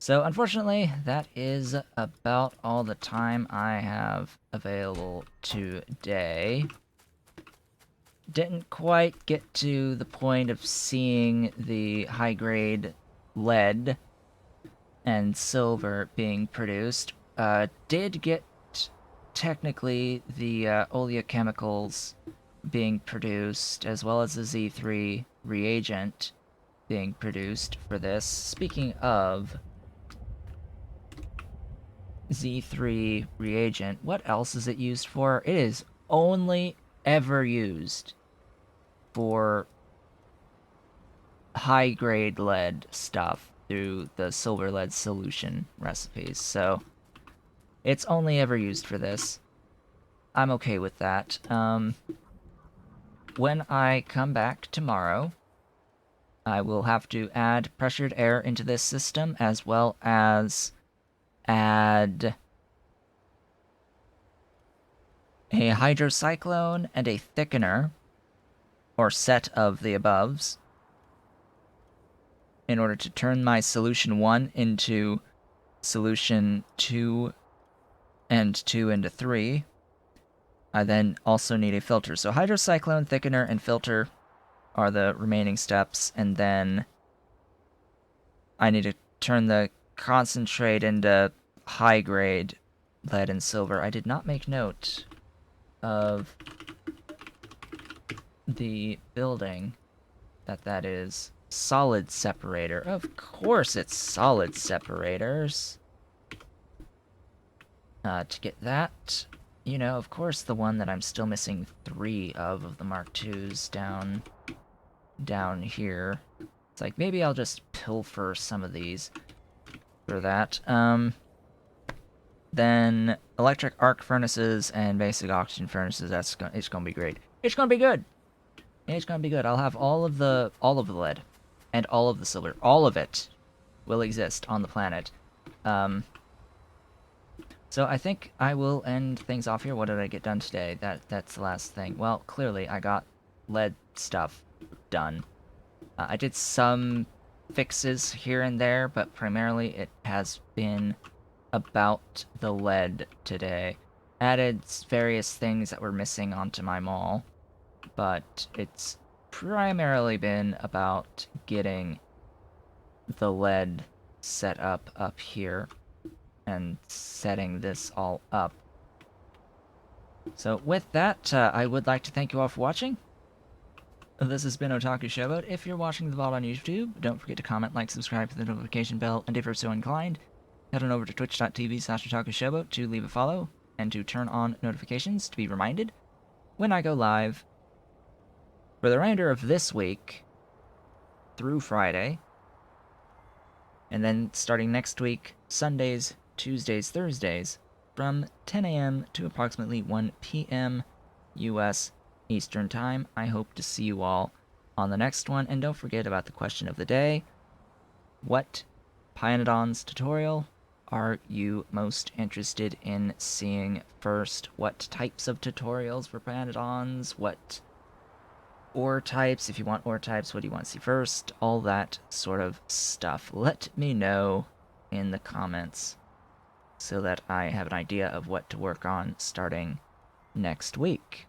So, unfortunately, that is about all the time I have available today. Didn't quite get to the point of seeing the high-grade lead and silver being produced. Did get technically the oleochemicals being produced, as well as the Z3 reagent being produced for this. Speaking of Z3 reagent, what else is it used for? It is only ever used for high-grade lead stuff through the silver lead solution recipes, so it's only ever used for this. I'm okay with that. When I come back tomorrow, I will have to add pressured air into this system, as well as add a hydrocyclone and a thickener, or set of the aboves, in order to turn my solution 1 into solution 2 and 2 into 3. I then also need a filter. So hydrocyclone, thickener, and filter are the remaining steps, and then I need to turn the concentrate into high-grade lead and silver. I did not make note of the building that is. Solid separator. Of course it's solid separators. To get that, you know, of course the one that I'm still missing 3 of the Mark IIs down here. It's like, maybe I'll just pilfer some of these for that. Then electric arc furnaces and basic oxygen furnaces, it's gonna be great. It's gonna be good! It's gonna be good. I'll have all of the lead and all of the silver. All of it will exist on the planet. So I think I will end things off here. What did I get done today? That's the last thing. Well, clearly I got lead stuff done. I did some fixes here and there, but primarily it has been about the lead today. Added various things that were missing onto my mall, but it's primarily been about getting the lead set up here and setting this all up. So with that, I would like to thank you all for watching. This has been Otaku Showboat. If you're watching the VOD on YouTube, don't forget to comment, like, subscribe to the notification bell, and if you're so inclined, head on over to twitch.tv/OtakuShowboat to leave a follow, and to turn on notifications to be reminded when I go live. For the remainder of this week, through Friday, and then starting next week, Sundays, Tuesdays, Thursdays, from 10 a.m. to approximately 1 p.m. U.S. Eastern Time. I hope to see you all on the next one, and don't forget about the question of the day. What Pyanodon's tutorial are you most interested in seeing first? What types of tutorials for Pyanodons? What ore types? If you want ore types, what do you want to see first? All that sort of stuff. Let me know in the comments so that I have an idea of what to work on starting next week.